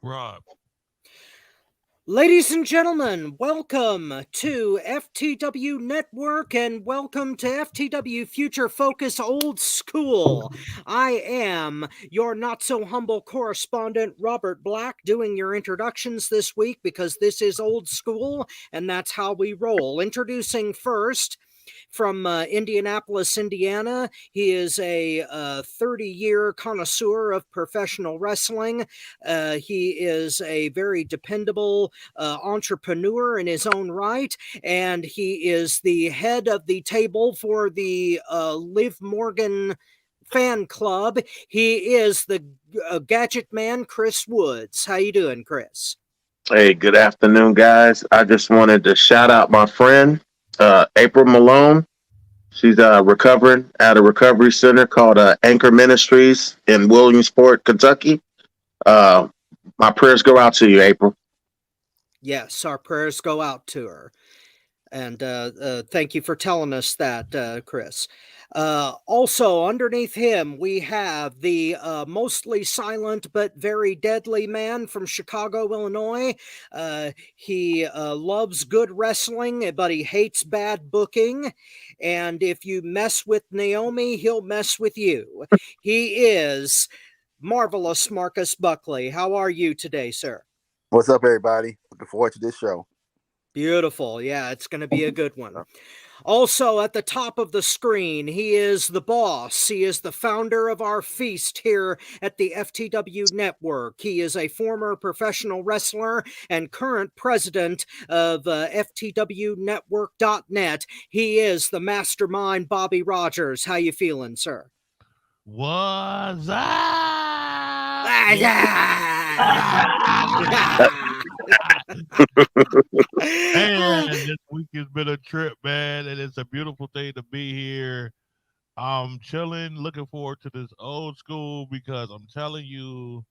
Rob. Ladies and gentlemen, welcome to FTW Network and welcome to FTW Future Focus Old School. I am your not so humble correspondent, Robert Black, doing your introductions this week because this is old school and that's how we roll. Introducing first, from Indianapolis, Indiana. He is a 30-year connoisseur of professional wrestling. He is a very dependable entrepreneur in his own right, and he is the head of the table for the Liv Morgan fan club. He is the gadget man, Chris Woods. How you doing, Chris? Hey, good afternoon, guys. I just wanted to shout out my friend, April Malone. She's recovering at a recovery center called Anchor Ministries in Williamsport, Kentucky. Uh, my prayers go out to you, April. Yes, our prayers go out to her. And thank you for telling us that, Chris. Also, underneath him, we have the mostly silent but very deadly man from Chicago, Illinois. He loves good wrestling, but he hates bad booking. And if you mess with Naomi, he'll mess with you. He is marvelous Marcus Buckley. How are you today, sir? What's up, everybody? Looking forward to this show. Beautiful. Yeah, it's going to be a good one. Also, at the top of the screen, he is the boss. He is the founder of our feast here at the FTW Network. He is a former professional wrestler and current president of FTWNetwork.net. He is the mastermind, Bobby Rogers. How you feeling, sir? What's up? Man, this week has been a trip, man, and it's a beautiful thing to be here. I'm chilling, looking forward to this old school because I'm telling you,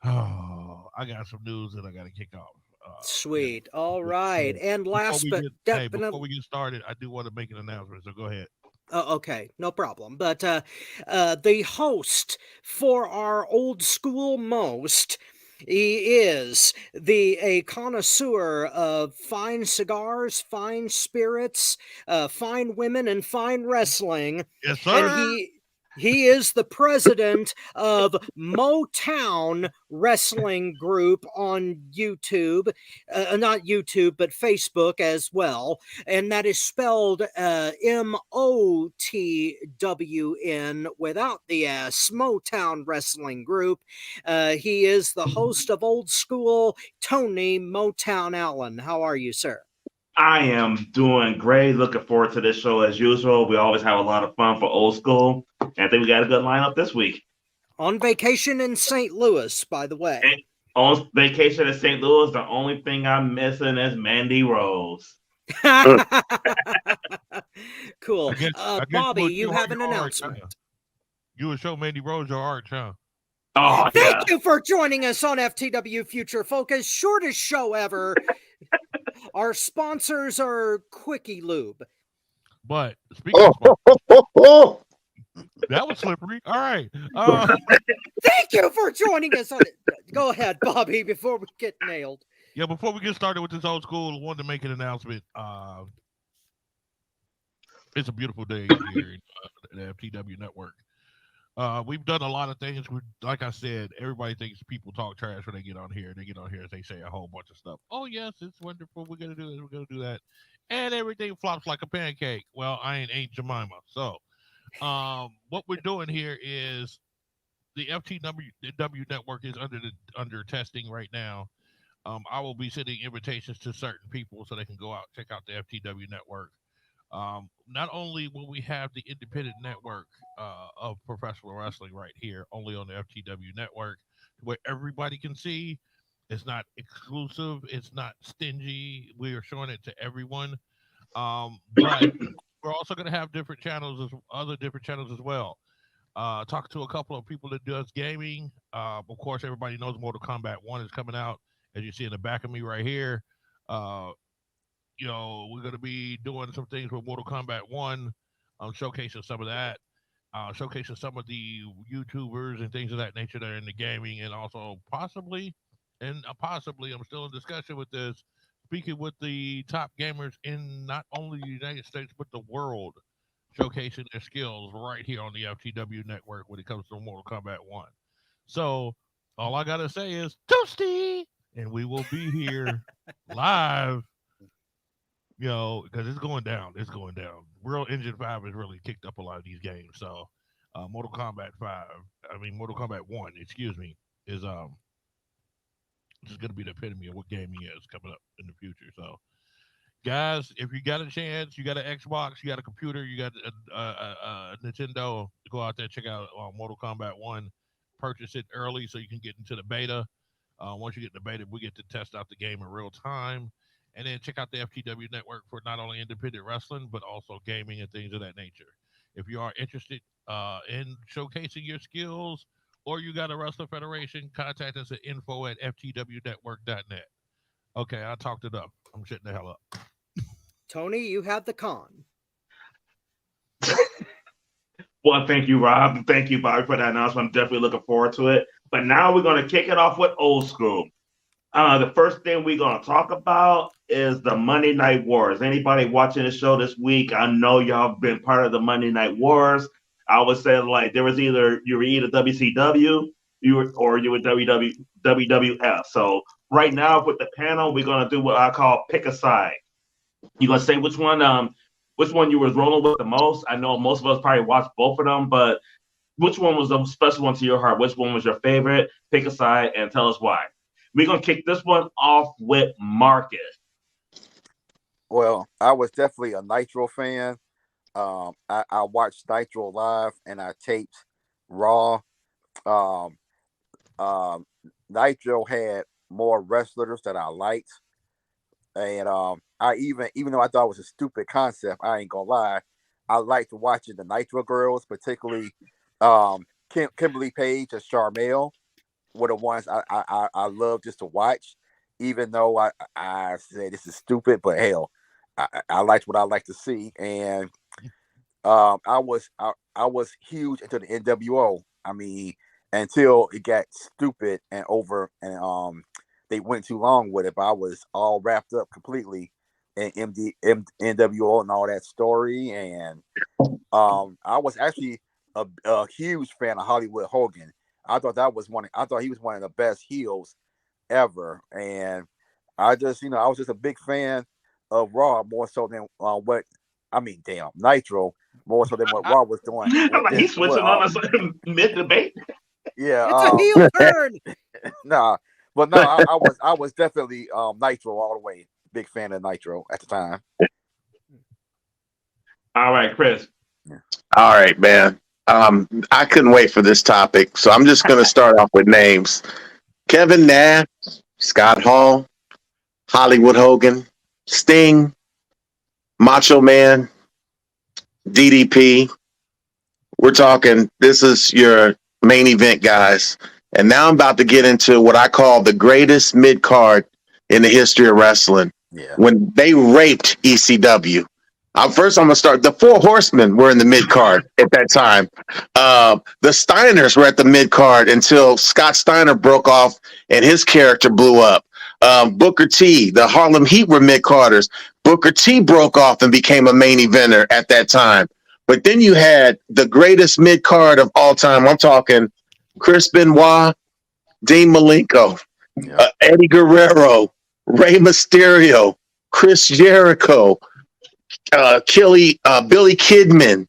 I got some news that I got to kick off. Yeah. Sweet. All So right. And before last we but get, hey, before definitely. we get started, I do want to make an announcement. So go ahead. Oh, okay, no problem. But the host for our old school most, he is a connoisseur of fine cigars, fine spirits, fine women, and fine wrestling, Yes, and sir. he is the president of Mowtown Wrestling Group on YouTube, not YouTube, but Facebook as well, and that is spelled Motwn without the S, Motown Wrestling Group. He is the host of Old School, Tony Motown Allen. How are you, sir? I am doing great. Looking forward to this show as usual. We always have a lot of fun for old school. And I think we got a good lineup this week. On vacation in St. Louis, by the way. And on vacation in St. Louis, the only thing I'm missing is Mandy Rose. Cool. I guess you Bobby, would you show her have an your art, huh? announcement. You would show Mandy Rose your art, huh? Oh, Thank yeah. you for joining us on FTW Future Focus, shortest show ever. Our sponsors are Quickie Lube. But speaking of Oh, sponsors, oh. that was slippery. All right. Thank you for joining us on it. Go ahead, Bobby, before we get nailed. Yeah, before we get started with this old school, I wanted to make an announcement. It's a beautiful day here in the FTW network. We've done a lot of things. Like I said, everybody thinks people talk trash when they get on here. They get on here and they say a whole bunch of stuff. Oh, yes, it's wonderful. We're going to do this. We're going to do that. And everything flops like a pancake. Well, I ain't Aunt Jemima. So, what we're doing here is the FTW network is under testing right now. I will be sending invitations to certain people so they can go out check out the FTW network. Not only will we have the independent network of professional wrestling right here, only on the FTW network, where everybody can see. It's not exclusive. It's not stingy. We are showing it to everyone. But we're also going to have different channels, other different channels as well. Talk to a couple of people that does gaming. Of course, everybody knows Mortal Kombat 1 is coming out, as you see in the back of me right here. Uh, we're going to be doing some things with Mortal Kombat 1, showcasing some of that, showcasing some of the YouTubers and things of that nature that are in the gaming, and also possibly and possibly I'm still in discussion with this, speaking with the top gamers in not only the United States but the world, showcasing their skills right here on the FTW network when it comes to Mortal Kombat 1. So all I gotta say is toasty, and we will be here live. Because it's going down. It's going down. Real Engine 5 has really kicked up a lot of these games. So Mortal Kombat 1, excuse me, is just gonna be the epitome of what gaming is coming up in the future. So guys, if you got a chance, you got an Xbox, you got a computer, you got a Nintendo, go out there, check out Mortal Kombat 1. Purchase it early so you can get into the beta. Once you get in the beta, we get to test out the game in real time. And then check out the FTW network for not only independent wrestling, but also gaming and things of that nature. If you are interested in showcasing your skills or you got a wrestling federation, contact us at info@ftwnetwork.net. Okay, I talked it up. I'm shutting the hell up. Tony, you have the con. Well, thank you, Rob. Thank you, Bobby, for that announcement. I'm definitely looking forward to it. But now we're going to kick it off with old school. The first thing we're going to talk about is the Monday Night Wars. Anybody watching the show this week, I know y'all been part of the Monday Night Wars. I would say like there was either you were either WCW or you were WWF. So right now with the panel, we're going to do what I call pick a side. You're going to say which one you was rolling with the most. I know most of us probably watched both of them, but which one was the special one to your heart? Which one was your favorite? Pick a side and tell us why. We're going to kick this one off with Marcus. Well, I was definitely a Nitro fan. I watched Nitro live and I taped Raw. Nitro had more wrestlers that I liked. And I even though I thought it was a stupid concept, I ain't gonna lie, I liked watching the Nitro girls, particularly Kimberly Page and Charmel were the ones I love just to watch, even though I said this is stupid, but hell, I liked what I like to see, and I was huge into the NWO. I mean, until it got stupid and over, and they went too long with it. But I was all wrapped up completely in NWO and all that story, and I was actually a huge fan of Hollywood Hogan. I thought he was one of the best heels ever, and I was just a big fan of Raw more so than Nitro more so than what Raw was doing. He's switching on us mid debate. Yeah, it's a heel turn. I was definitely Nitro all the way. Big fan of Nitro at the time. All right, Chris. All right, man. I couldn't wait for this topic, so I'm just going to start off with names. Kevin Nash, Scott Hall, Hollywood Hogan, Sting, Macho Man, DDP. We're talking, this is your main event, guys. And now I'm about to get into what I call the greatest mid-card in the history of wrestling. Yeah. When they raped ECW. First, I'm going to start. The Four Horsemen were in the mid-card at that time. The Steiners were at the mid-card until Scott Steiner broke off and his character blew up. Booker T, the Harlem Heat were mid-carders. Booker T broke off and became a main eventer at that time. But then you had the greatest mid-card of all time. I'm talking Chris Benoit, Dean Malenko, Eddie Guerrero, Rey Mysterio, Chris Jericho, Billy Kidman,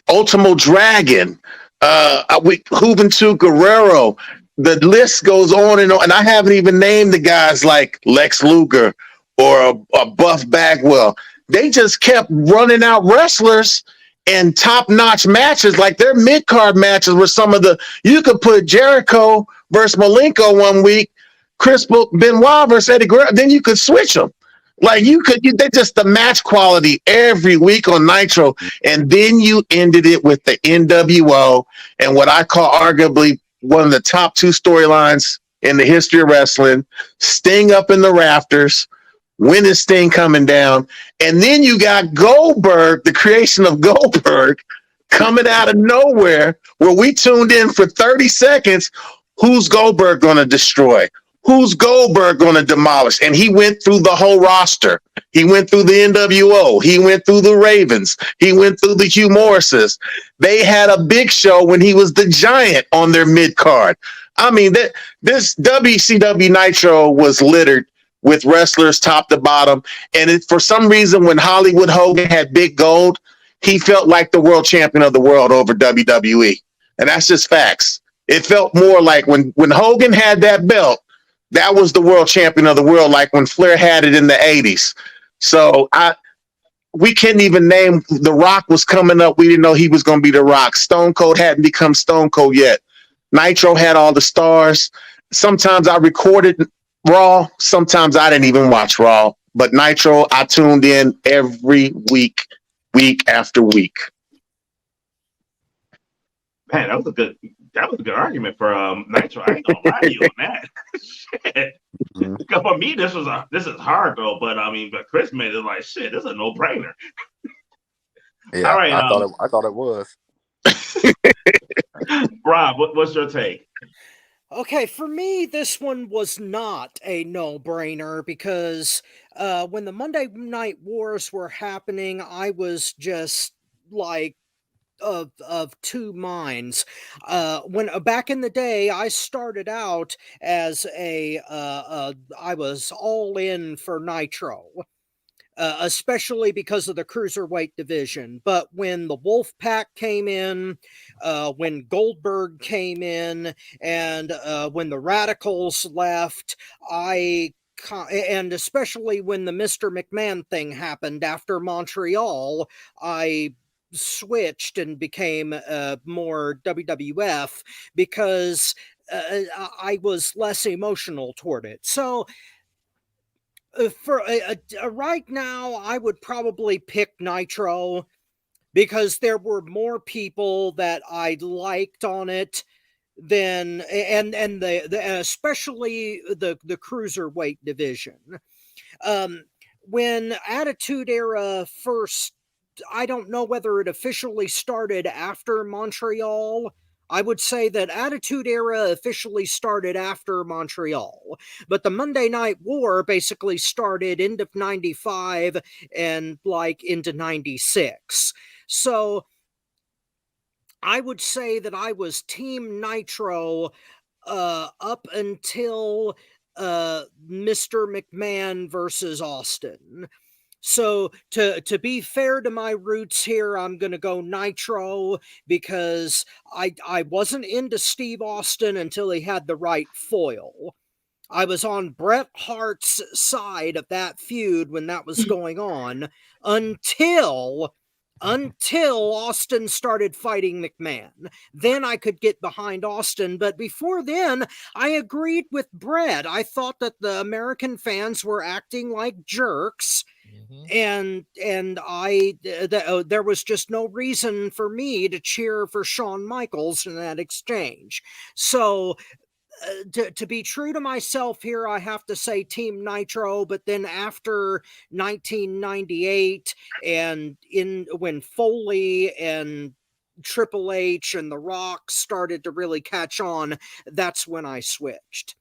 Ultimo Dragon, Juventud Guerrero. The list goes on, and I haven't even named the guys like Lex Luger or a Buff Bagwell. They just kept running out wrestlers and top-notch matches. Like their mid-card matches were some of the. You could put Jericho versus Malenko one week, Chris Benoit versus Eddie Guerrero. Then you could switch them. Like they just the match quality every week on Nitro, and then you ended it with the NWO and what I call arguably one of the top two storylines in the history of wrestling: Sting up in the rafters, winning Sting coming down, and then you got Goldberg, the creation of Goldberg, coming out of nowhere, where we tuned in for 30 seconds. Who's Goldberg going to destroy? Who's Goldberg going to demolish? And he went through the whole roster. He went through the NWO. He went through the Ravens. He went through the Hugh Morrises. They had a big show when he was the Giant on their mid card. I mean, this WCW Nitro was littered with wrestlers top to bottom. And for some reason, when Hollywood Hogan had big gold, he felt like the world champion of the world over WWE. And that's just facts. It felt more like when Hogan had that belt, that was the world champion of the world, like when Flair had it in the 80s. So we couldn't even name. The Rock was coming up. We didn't know he was going to be the Rock. Stone Cold hadn't become Stone Cold yet. Nitro had all the stars. Sometimes I recorded Raw. Sometimes I didn't even watch Raw. But Nitro, I tuned in every week after week. Man, that was a good argument for Nitro. I ain't gonna lie to you on that. Shit. Mm-hmm. For me, this is hard though. But I mean, but Chris made it like shit. This is a no brainer. Yeah, all right, I thought it was. Rob, what's your take? Okay, for me, this one was not a no-brainer because when the Monday Night Wars were happening, I was just like of two minds. When back in the day, I started out as I was all in for Nitro. Especially because of the cruiserweight division. But when the Wolfpack came in, when Goldberg came in, and when the Radicals left, and especially when the Mr. McMahon thing happened after Montreal, I switched and became more WWF because I was less emotional toward it. So for right now, I would probably pick Nitro because there were more people that I liked on it than and the especially the cruiserweight division. When Attitude Era first, I don't know whether it officially started after Montreal. I would say that Attitude Era officially started after Montreal, but the Monday Night War basically started end of 95 and like into 96. So I would say that I was Team Nitro up until Mr. McMahon versus Austin. So to be fair to my roots here, I'm going to go Nitro because I wasn't into Steve Austin until he had the right foil. I was on Bret Hart's side of that feud when that was going on until Austin started fighting McMahon. Then I could get behind Austin, but before then, I agreed with Bret. I thought that the American fans were acting like jerks, and there was just no reason for me to cheer for Shawn Michaels in that exchange. So to be true to myself here, I have to say Team Nitro, but then after 1998 and when Foley and Triple H and The Rock started to really catch on, that's when I switched.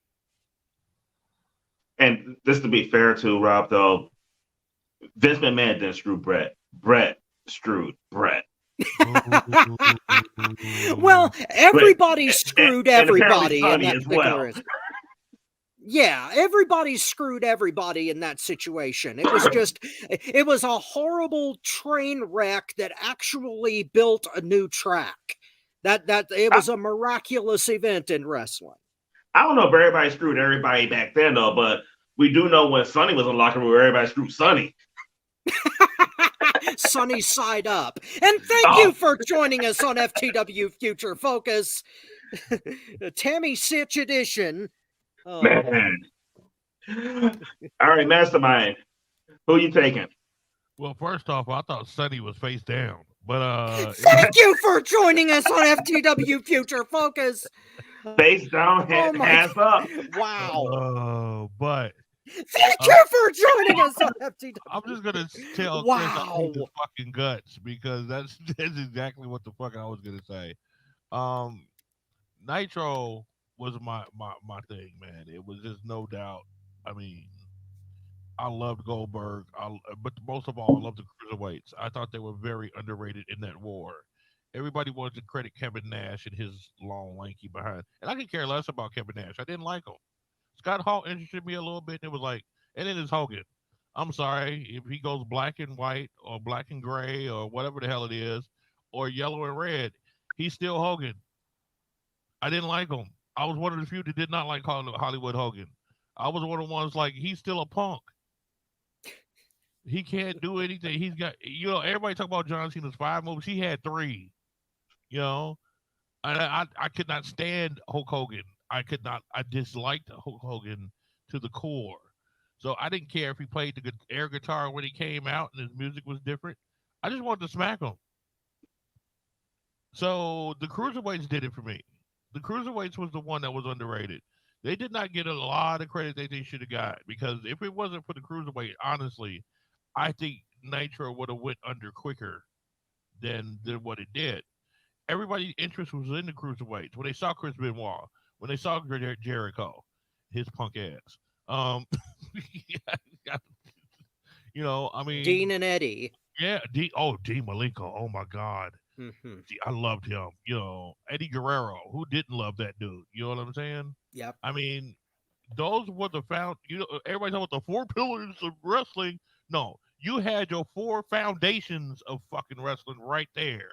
And just to be fair to Rob, though, Vince McMahon didn't screw Bret. Bret screwed Bret. Well, everybody screwed everybody in that particular. Yeah, everybody screwed everybody in that situation. It was a horrible train wreck that actually built a new track. That it was a miraculous event in wrestling. I don't know if everybody screwed everybody back then, though, but we do know when Sonny was in the locker room, everybody screwed Sonny. Sunny side up. And thank you for joining us on FTW Future Focus. Tammy Sitch edition. Oh. Man. All right, Mastermind. Who you taking? Well, first off, I thought Sonny was face down. But thank you for joining us on FTW Future Focus. Face down, hands up. Wow. But thank you for joining us on FTW. I'm just gonna tell Chris I hate his fucking guts because that's exactly what the fuck I was gonna say. Nitro was my thing, man. It was just no doubt. I mean, I loved Goldberg, but most of all, I loved the cruiserweights. I thought they were very underrated in that war. Everybody wanted to credit Kevin Nash and his long, lanky behind, and I could care less about Kevin Nash. I didn't like him. Scott Hall interested me a little bit, and it was like, and then it's Hogan. I'm sorry if he goes black and white or black and gray or whatever the hell it is, or yellow and red. He's still Hogan. I didn't like him. I was one of the few that did not like Hollywood Hogan. I was one of the ones like he's still a punk. He can't do anything. He's got, everybody talk about John Cena's 5 moves. He had 3. You know, and I could not stand Hulk Hogan. I could not. I disliked Hulk Hogan to the core. So I didn't care if he played the air guitar when he came out and his music was different. I just wanted to smack him. So the cruiserweights did it for me. The cruiserweights was the one that was underrated. They did not get a lot of credit that they should have got, because if it wasn't for the cruiserweight, honestly, I think Nitro would have went under quicker than what it did. Everybody's interest was in the cruiserweights. When they saw Chris Benoit, when they saw Jericho, his punk ass. I mean, Dean and Eddie. Yeah, Dean Malenko. Oh my God. Mm-hmm. I loved him. Eddie Guerrero. Who didn't love that dude? You know what I'm saying? Yep. I mean, those were the everybody talking about the 4 pillars of wrestling. No, you had your 4 foundations of fucking wrestling right there.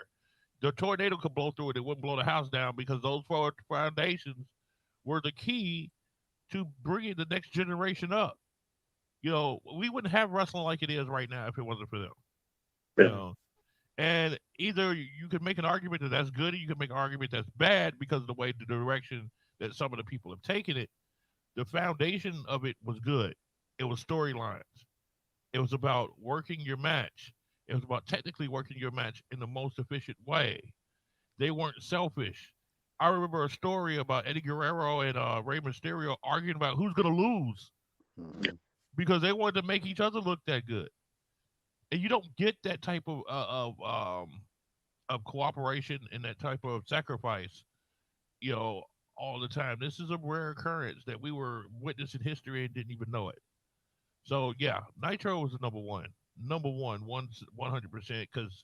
The tornado could blow through it. It wouldn't blow the house down, because those 4 foundations were the key to bringing the next generation up. We wouldn't have wrestling like it is right now if it wasn't for them. Yeah. And either you could make an argument that that's good, or you could make an argument that's bad, because of the direction that some of the people have taken it. The foundation of it was good. It was storylines. It was about working your match. It was about technically working your match in the most efficient way. They weren't selfish. I remember a story about Eddie Guerrero and Rey Mysterio arguing about who's going to lose, because they wanted to make each other look that good. And you don't get that type of cooperation and that type of sacrifice, all the time. This is a rare occurrence that we were witnessing history and didn't even know it. So yeah, Nitro was the number 100%, because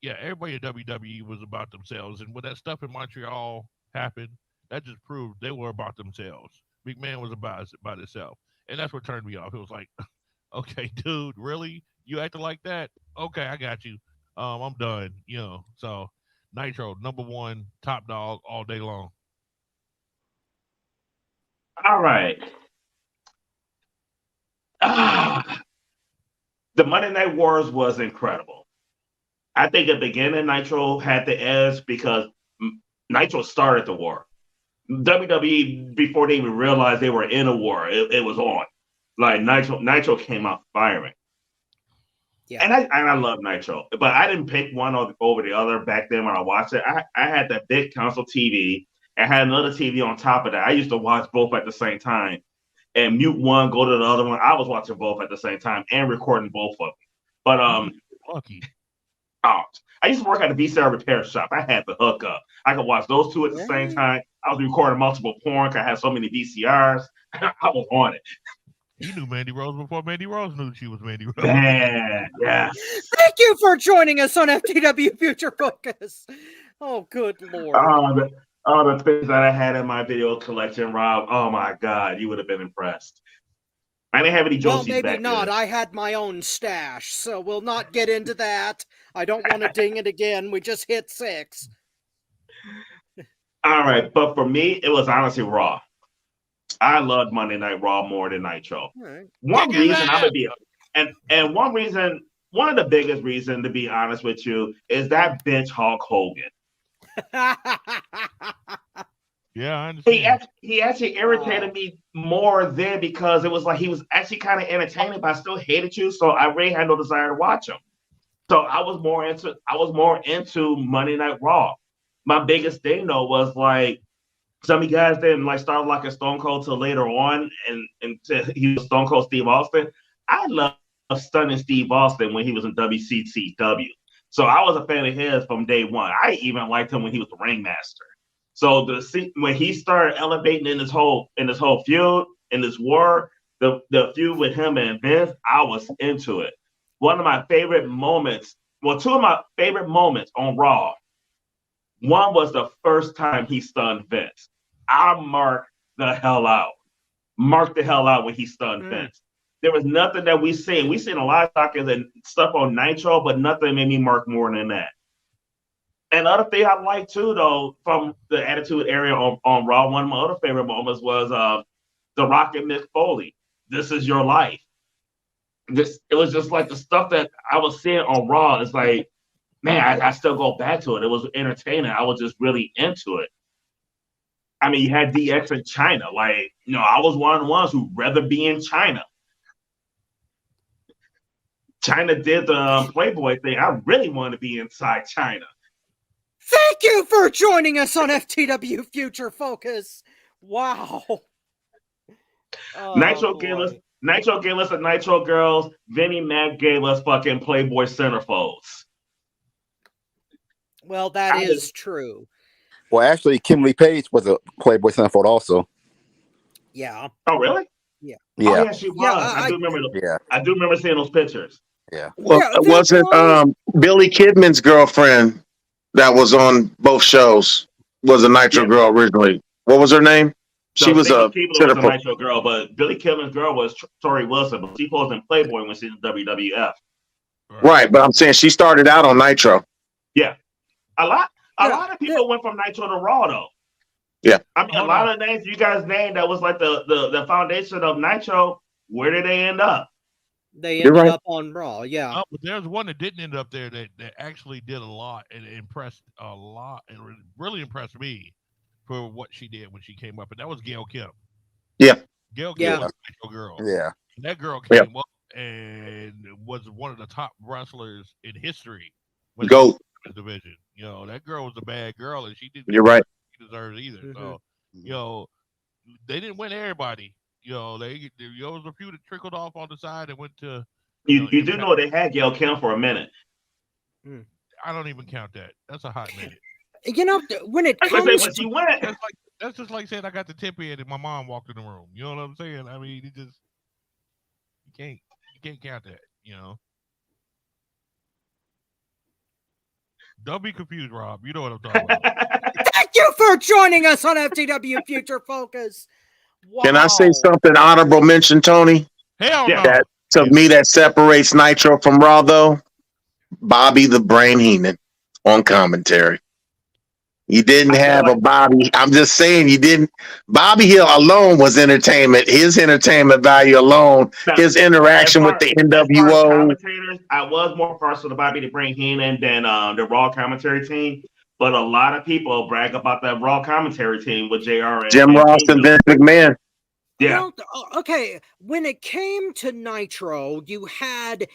everybody at WWE was about themselves, and when that stuff in Montreal happened, that just proved they were about themselves. McMahon was about himself, and that's what turned me off. It was like, okay, dude, really? You acting like that? Okay, I got you. I'm done. So Nitro, number 1, top dog all day long. All right. The Monday Night Wars was incredible. I think at the beginning, Nitro had the edge because Nitro started the war. WWE, before they even realized they were in a war, it was on. Like Nitro came out firing. Yeah. And I love Nitro, but I didn't pick one over the other back then when I watched it. I had that big console TV. I had another TV on top of that. I used to watch both at the same time and mute one, go to the other one. I was watching both at the same time and recording both of them. But lucky. I used to work at a VCR repair shop. I had the hook up. I could watch those 2 at the same time. I was recording multiple porn. I had so many VCRs. I was on it. You knew Mandy Rose before Mandy Rose knew she was Mandy Rose. Yeah. Thank you for joining us on FTW Future Focus. Oh, good Lord. All the things that I had in my video collection, Rob. Oh my God, you would have been impressed. I didn't have any Josies Well, maybe back not. then. I had my own stash, so we'll not get into that. I don't want to ding it again. We just hit 6. All right, but for me, it was honestly Raw. I loved Monday Night Raw more than Nitro. Right. One reason I'm gonna be, and one reason, one of the biggest reasons, to be honest with you, is that bitch Hulk Hogan. Yeah, I understand. He actually irritated me more then, because it was like he was actually kind of entertaining, but I still hated you, so I really had no desire to watch him. So I was more into Monday Night Raw. My biggest thing though was like, some of you guys didn't like start like a Stone Cold till later on, and he was Stone Cold Steve Austin. I love stunning Steve Austin when he was in WCCW. So I was a fan of his from day one. I even liked him when he was the ringmaster. So when he started elevating in this whole feud, in this war, the feud with him and Vince, I was into it. One of my favorite moments, two of my favorite moments on Raw. One was the first time he stunned Vince. I marked the hell out. Marked the hell out when he stunned Vince. There was nothing that we seen. We seen a lot of talkers and stuff on Nitro, but nothing made me mark more than that. And the other thing I like too, though, from the Attitude Era on Raw, one of my other favorite moments was The Rock and Mick Foley. This is your life. It was just like the stuff that I was seeing on Raw. It's like, man, I still go back to it. It was entertaining. I was just really into it. I mean, you had DX in China. Like, I was one of the ones who'd rather be in China. China did the Playboy thing. I really wanted to be inside China. Thank you for joining us on FTW Future Focus. Wow. Nitro gave us a Nitro Girls. Vinnie Mac gave us fucking Playboy centerfolds. Well, that is true. Well, actually, Kimberly Page was a Playboy centerfold also. Yeah. Oh, really? Yeah. Yeah. Oh, yeah, she was. Yeah, I do remember. I do remember seeing those pictures. Yeah. Well, was it Billy Kidman's girlfriend that was on both shows? Was a Nitro girl originally? What was her name? She was a Nitro girl, but Billy Kidman's girl was Tori Wilson, but she posed in Playboy when she was in WWF. Right, but I'm saying she started out on Nitro. Yeah, a lot of people went from Nitro to Raw though. Yeah, I mean, a lot of names you guys named that was like the foundation of Nitro. Where did they end up? They ended up on Raw. Yeah, but there's one that didn't end up there that actually did a lot and impressed a lot and really impressed me for what she did when she came up, and that was Gail Kim. Yeah, Gail Kim was a Nitro girl. Yeah, and that girl came up and was one of the top wrestlers in history. Go division. That girl was a bad girl, and she didn't. You're right. She deserves either. So, they didn't win everybody. There was a few that trickled off on the side and went to. You do know they had Gail Kim for a minute. I don't even count that. That's a hot minute. When it comes to went. That's just like saying I got the tip in and my mom walked in the room. You know what I'm saying? I mean, you can't count that. Don't be confused, Rob. You know what I'm talking about. Thank you for joining us on FTW Future Focus. Wow. Can I say something honorable mention, Tony? Hell no. That to me that separates Nitro from Raw, though. Bobby the Brain Heenan on commentary. You didn't have a Bobby. I'm just saying you didn't. Bobby Hill alone was entertainment. His entertainment value alone, his interaction with the NWO. Commentators, I was more partial to Bobby the Brain Heenan than the Raw commentary team. But a lot of people brag about that Raw commentary team with JR and Jim Ross and Vince McMahon. Yeah. Well, okay. When it came to Nitro, you had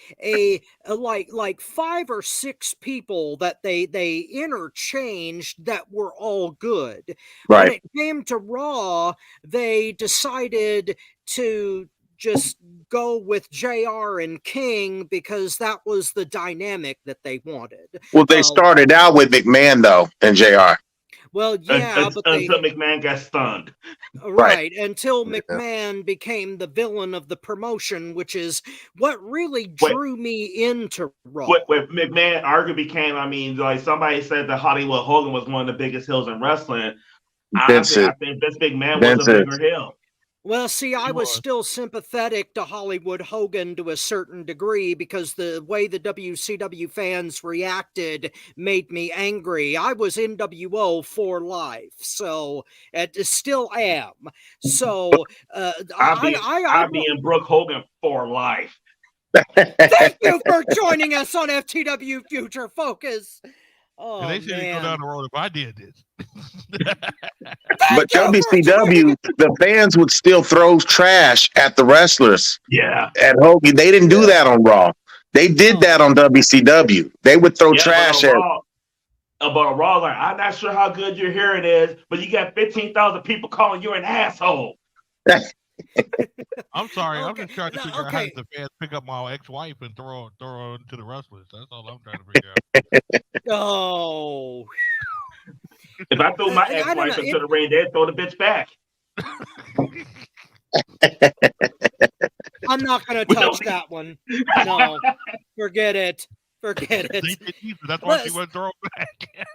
like 5 or 6 people that they interchanged that were all good. Right. When it came to Raw, they decided to just go with JR and King because that was the dynamic that they wanted. Well, they started out with McMahon though and JR. Well, yeah, but until McMahon got stunned. Right, until McMahon became the villain of the promotion, which is what really drew me into Raw. What McMahon arguably became, I mean, like somebody said that Hollywood Hogan was one of the biggest heels in wrestling. Honestly, I think Vince McMahon was a bigger heel. Well, see, I was still sympathetic to Hollywood Hogan to a certain degree because the way the WCW fans reacted made me angry. I was NWO for life, so it still am. So I'll be in Brooke Hogan for life. Thank you for joining us on FTW Future Focus. Oh, and they said to go down the road if I did this. But WCW, the fans would still throw trash at the wrestlers. Yeah. At Hogan. They didn't do that on Raw. They did that on WCW. They would throw trash at But Raw, like, I'm not sure how good your hearing is, but you got 15,000 people calling you an asshole. I'm sorry. I'm just trying to figure out how the fans pick up my ex-wife and throw her into the wrestlers. That's all I'm trying to figure out. Oh. If I threw my I don't know. ex-wife into the ring, they'd throw the bitch back. I'm not going to We touch don't. that one. No, forget it. Forget it. They did either. That's why she Let's- went throw it back.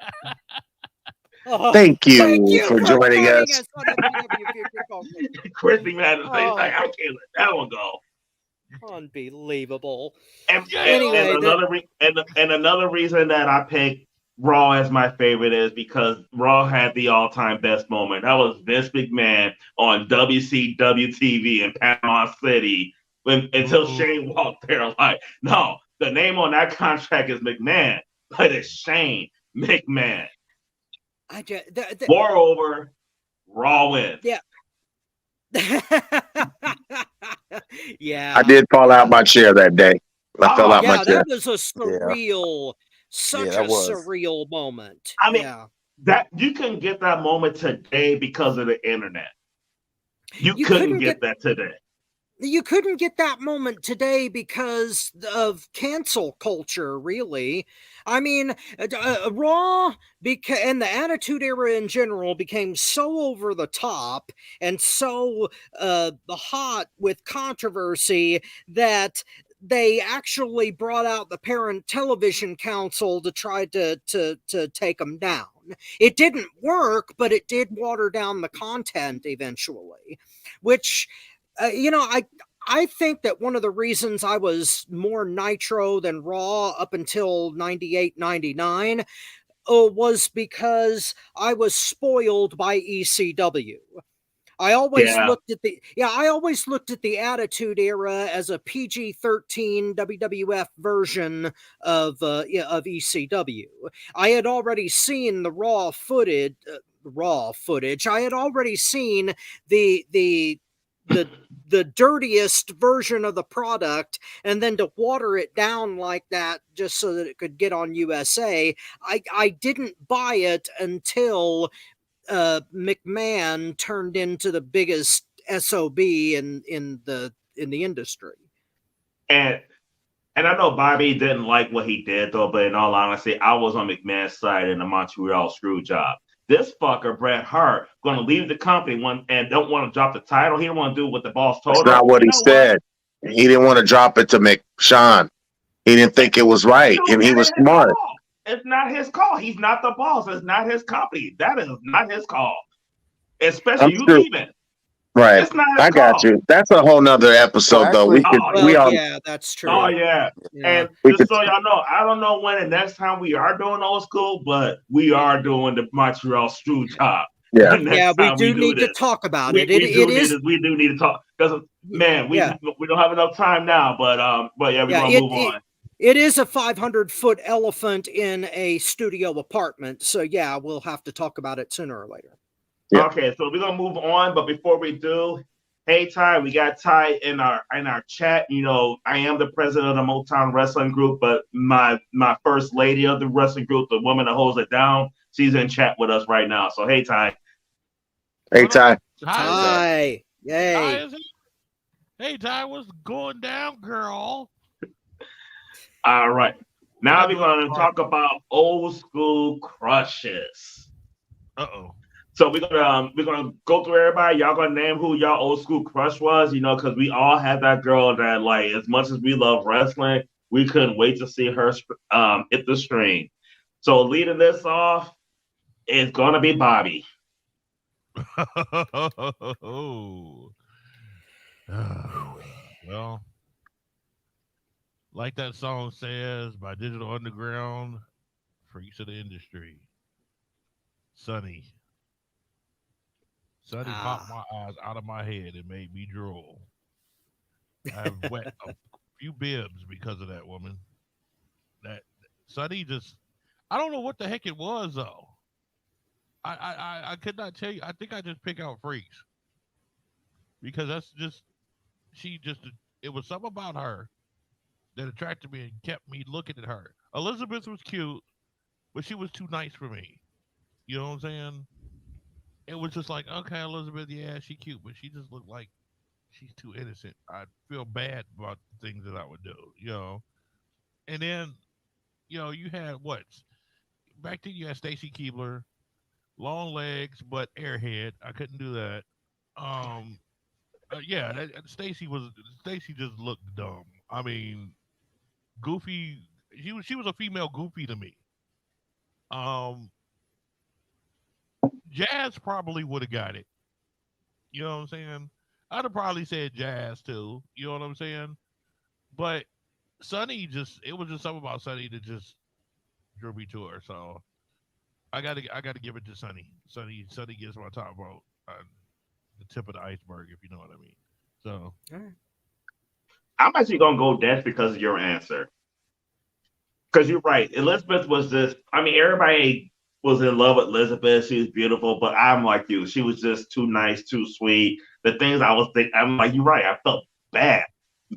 Oh, Thank thank you you for joining joining us. us on FTW Future Focus. Chrissy man, Oh. like, I can't let that one go. Unbelievable. And, Anyway, and another reason that I picked Raw as my favorite is because Raw had the all-time best moment. That was Vince McMahon on WCW TV in Panama City until Shane walked there. Like, no, the name on that contract is McMahon, but it's Shane McMahon. Moreover, Raw wins. Yeah. Yeah. I did fall out my chair that day. I fell out my Yeah, chair. that was a surreal, such Yeah, that a was. surreal moment. I mean, yeah. that you can get that moment today because of the internet. You couldn't get that today. You couldn't get that moment today because of cancel culture, really. I mean, Raw and the Attitude Era in general became so over the top and so hot with controversy that they actually brought out the Parent Television Council to try to take them down. It didn't work, but it did water down the content eventually, which I think that one of the reasons I was more Nitro than Raw up until 98, 99 was because I was spoiled by ECW. I always looked at the Attitude Era as a PG-13 WWF version of ECW. I had already seen the raw footage. I had already seen the dirtiest version of the product, and then to water it down like that just so that it could get on USA, I didn't buy it until McMahon turned into the biggest SOB in the industry. And I know Bobby didn't like what he did though, but in all honesty, I was on McMahon's side in the Montreal screw job. This fucker, Bret Hart, going to leave the company and don't want to drop the title. He don't want to do what the boss told him. That's not what he said. He didn't want to drop it to McShawn. He didn't think it was right, and he was smart. It's not his call. He's not the boss. It's not his company. That is not his call. Especially you leaving. Right. I got you. That's a whole nother episode, though. Yeah, that's true. Oh, yeah. And just so y'all know, I don't know when the next time we are doing old school, but we are doing the Montreal screw job. Yeah. Yeah, we do need to talk about it. We do need to talk because, man, we don't have enough time now, but yeah, we're going to move on. It is a 500-foot elephant in a studio apartment. So, yeah, we'll have to talk about it sooner or later. Yeah. Okay, so we're going to move on. But before we do, hey, Ty, we got Ty in our chat. You know, I am the president of the Mowtown Wrestling Group, but my first lady of the wrestling group, the woman that holds it down, she's in chat with us right now. So, hey, Ty. Hey, Ty. Ty. Yay. Hey, Ty, what's going down, girl? All right. Now we're going to talk about old school crushes. Uh-oh. So we're gonna go through everybody. Y'all gonna name who y'all old school crush was, you know, because we all had that girl that, like, as much as we love wrestling, we couldn't wait to see her hit the screen. So leading this off is gonna be Bobby. Well, like that song says by Digital Underground, freaks of the industry. Sonny popped my eyes out of my head and made me drool. I have wet a few bibs because of that woman. That Sonny just, I don't know what the heck it was though. I could not tell you. I think I just pick out freaks because that's just, it was something about her that attracted me and kept me looking at her. Elizabeth was cute, but she was too nice for me. You know what I'm saying? It was just like, okay, Elizabeth, yeah, she cute, but she just looked like she's too innocent. I feel bad about the things that I would do, you know. And then, you know, you had back then you had Stacy Keibler, long legs, but airhead. I couldn't do that. Um, yeah, Stacy just looked dumb. I mean, Goofy. She was a female Goofy to me. Um, Jazz probably would have got it. You know what I'm saying? I'd have probably said Jazz too. You know what I'm saying? But Sunny it was just something about Sunny that just drew me to her. So I gotta give it to Sunny. Sunny gets my top vote on the tip of the iceberg, if you know what I mean. So I'm actually gonna go Death because of your answer. Because you're right. Elizabeth was just, I mean, everybody was in love with Elizabeth. She was beautiful, but I'm like you. She was just too nice, too sweet. The things I was thinking, I'm like, you're right. I felt bad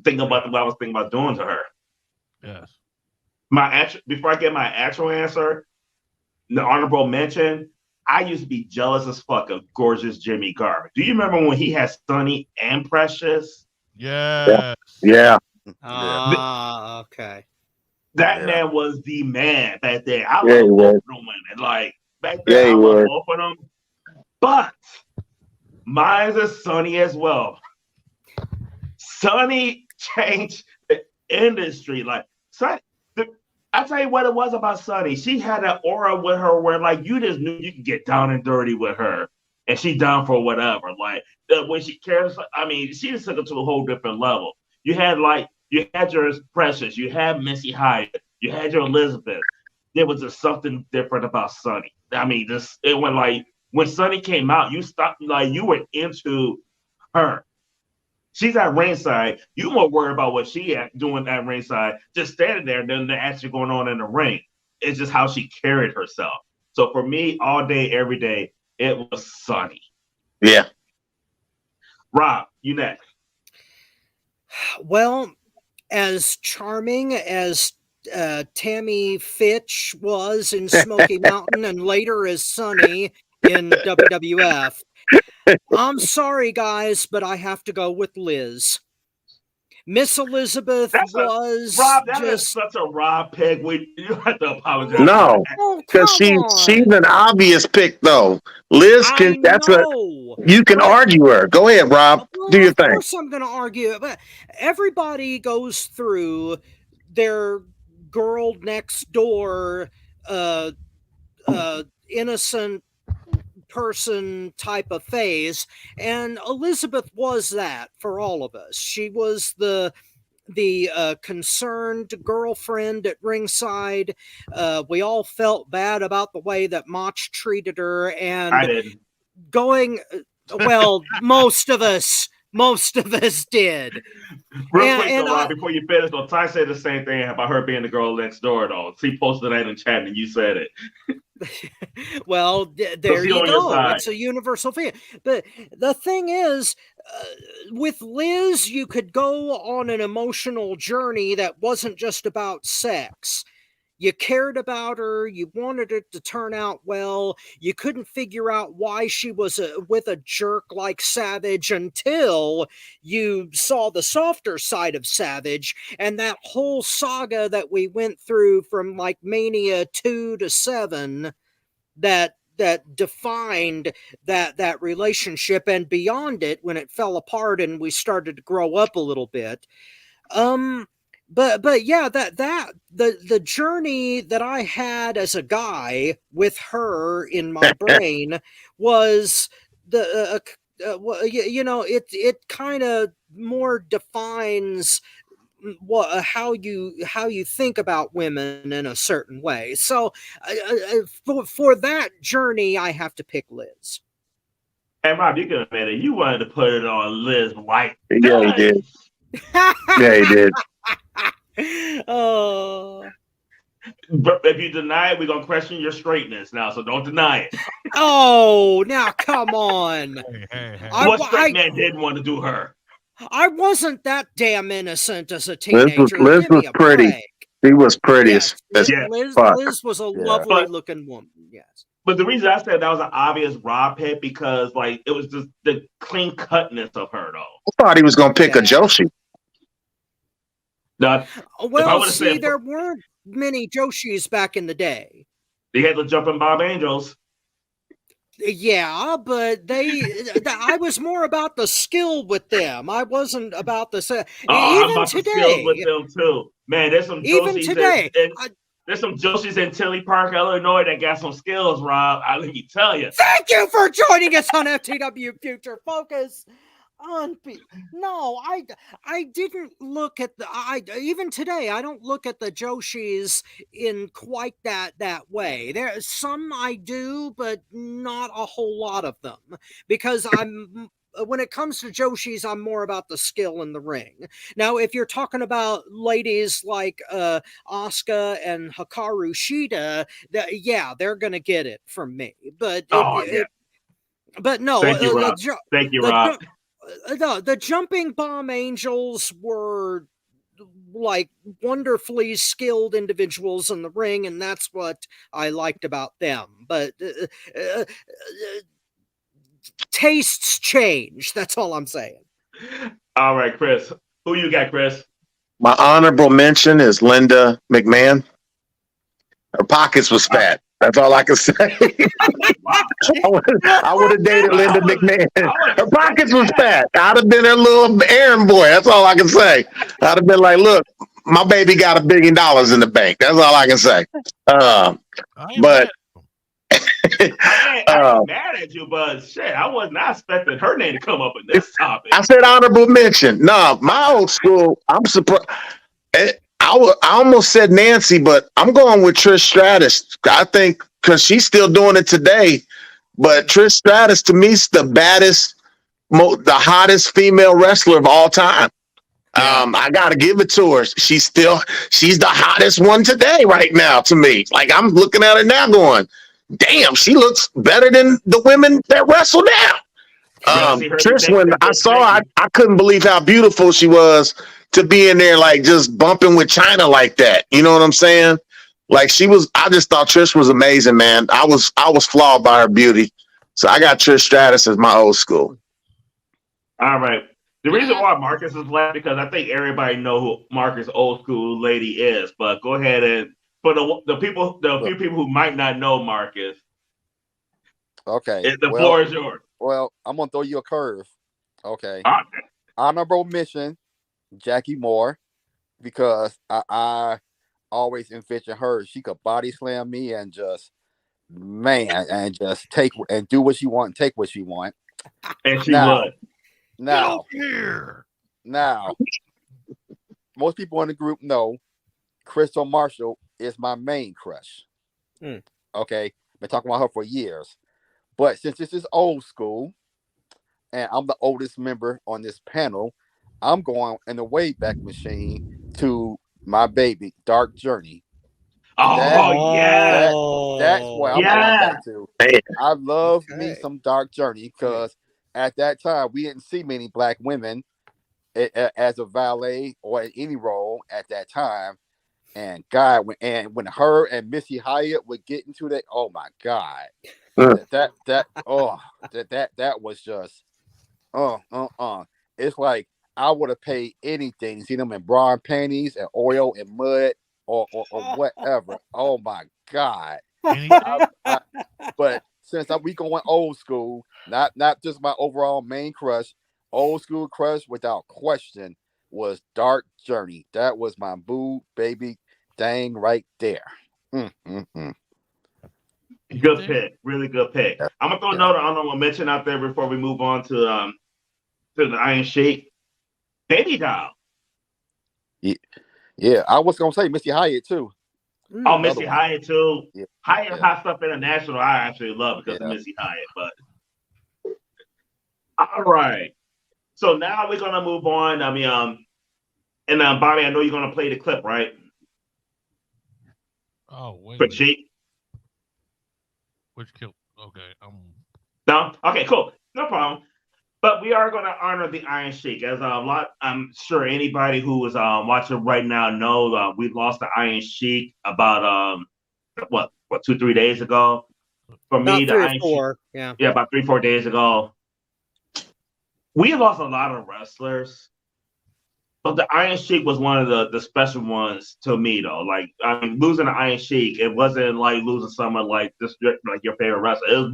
thinking about what I was thinking about doing to her. yes, Before I get my actual answer, the honorable mention, I used to be jealous as fuck of gorgeous Jimmy Garvin. Do you remember when he had Sunny and Precious? yes, Yeah. Okay. That man was the man back then. I Yeah, he love both was. of them women. Like back then, Yeah, he I love was. both of them. But mine's is Sunny as well. Sunny changed the industry. Like Sunny, I tell you what it was about Sunny. She had an aura with her where like you just knew you could get down and dirty with her, and she down for whatever. Like when she cares, I mean, she just took it to a whole different level. You had your Precious, you had Missy Hyatt, you had your Elizabeth. There was just something different about Sunny. I mean, it went like when Sunny came out, you stopped like you were into her. She's at ringside. You more worried about what she doing at ringside, just standing there than the action going on in the ring. It's just how she carried herself. So for me, all day, every day, it was Sunny. Yeah. Rob, you next. Well, as charming as Tammy Fitch was in Smoky Mountain and later as Sunny in WWF, I'm sorry, guys, but I have to go with Liz. Miss Elizabeth was Rob. That is just such a Rob pick. You have to apologize. No, oh, because come she's on. an obvious pick though. Liz I can. That's a know. you can But argue her. Go ahead, Rob. Do well, your of thing. course I'm going to argue it, but everybody goes through their girl next door uh innocent person type of phase, and Elizabeth was that for all of us. She was the concerned girlfriend at ringside. We all felt bad about the way that Mach treated her, I and didn't. going well, most of us did. Real quick And though, Rob, before you finish, though, Ty said the same thing about her being the girl next door. Though she posted that in chat, and you said it. well, there you on your go. side. It's a universal thing. But the thing is, with Liz, you could go on an emotional journey that wasn't just about sex. You cared about her. You wanted it to turn out well. You couldn't figure out why she was with a jerk like Savage until you saw the softer side of Savage, and that whole saga that we went through from like Mania 2 to 7 that defined that relationship and beyond it when it fell apart and we started to grow up a little bit. But yeah, the journey that I had as a guy with her in my brain was the it kind of more defines how you think about women in a certain way. So for that journey, I have to pick Liz. And Rob, you can admit it. You wanted to put it on Liz White. Yeah, he did. Yeah, he did. Oh. But if you deny it, we're gonna question your straightness now. So don't deny it. Oh, now come on. Hey. What straight man didn't want to do her? I wasn't that damn innocent as a teenager. Liz Give me was a pretty. break. She was pretty Yes, as fuck. Liz was a lovely looking woman. Yes. But the reason I said that was an obvious Rob pick because like it was just the clean cutness of her though. I thought he was gonna pick a Joshi. Now, well, see, there weren't many Joshis back in the day. They had the jumping Bob Angels. Yeah, but I was more about the skill with them. I wasn't about the Oh, I'm even about the skills with today. them too. Man, there's some Even Joshies in, today. there's some Joshies in Tinley Park, Illinois that got some skills, Rob. Let me tell you. Thank you for joining us on FTW Future Focus. No, I didn't look at I even today I don't look at the Joshis in quite that way. There some I do, but not a whole lot of them, because when it comes to Joshis, I'm more about the skill in the ring. Now, if you're talking about ladies like Asuka and Hikaru Shida, yeah, they're gonna get it from me. But Oh yeah. but no, Thank you, Rob. Thank you, Rob. The jumping bomb angels were like wonderfully skilled individuals in the ring, and that's what I liked about them. But tastes change. That's all I'm saying. All right, Chris. Who you got, Chris? My honorable mention is Linda McMahon. Her pockets was fat. That's all I can say. I would have dated Linda McMahon. Her pockets was fat. I'd have been her little errand boy. That's all I can say. I'd have been like, look, my baby got $1 billion in the bank. That's all I can say. But I ain't mad at you, but shit, I was not expecting her name to come up in this topic. I said honorable mention. No, my old school, I'm surprised. I almost said Nancy, but I'm going with Trish Stratus. I think because she's still doing it today. But Trish Stratus, to me, is the baddest, the hottest female wrestler of all time. I got to give it to her. She's the hottest one today right now to me. Like, I'm looking at her now going, damn, she looks better than the women that wrestle now. Trish, when I saw her, I couldn't believe how beautiful she was to be in there, like just bumping with China like that. You know what I'm saying? Like I just thought Trish was amazing, man. I was flawed by her beauty. So I got Trish Stratus as my old school. All right. The reason why Marcus is left because I think everybody know who Marcus' old school lady is. But go ahead and for the few people who might not know Marcus. Okay. The floor is yours. Well, I'm gonna throw you a curve. Okay. Honorable mention, Jackie Moore, because I always envision her. She could body slam me and just take and do what she want and take what she want. And she would. Now, most people in the group know Crystal Marshall is my main crush. Okay, been talking about her for years. But since this is old school, and I'm the oldest member on this panel, I'm going in the Wayback Machine to my baby, Dark Journey. Yeah. That's what I'm going back to. I love me some Dark Journey because at that time, we didn't see many black women as a valet or in any role at that time. And God, when her and Missy Hyatt would get into that, oh my God. That was just it's like I would have paid anything to see them in bra and panties and oil and mud or whatever. Oh my God! But since we going old school, not just my overall main crush, old school crush without question was Dark Journey. That was my boo baby dang right there. Good pick, really good pick. I'm gonna throw another honorable mention out there before we move on to the Iron Sheik. Baby Doll. Yeah, I was gonna say Missy Hyatt too. Oh, Missy Hyatt too. Yeah. Hot Stuff International. I actually love because of Missy Hyatt. But all right, so now we're gonna move on. I mean, and Bobby, I know you're gonna play the clip, right? Oh, wait. For Sheik. Which kill? Okay, No. Okay, cool. No problem. But we are going to honor the Iron Sheik. As I'm sure anybody who is watching right now knows we lost the Iron Sheik about 2-3 days ago. For me, the Iron Sheik, about 3-4 days ago. We lost a lot of wrestlers, but the Iron Sheik was one of the special ones to me, though. Like, I mean, losing the Iron Sheik, it wasn't like losing someone like this, like your favorite wrestler. It was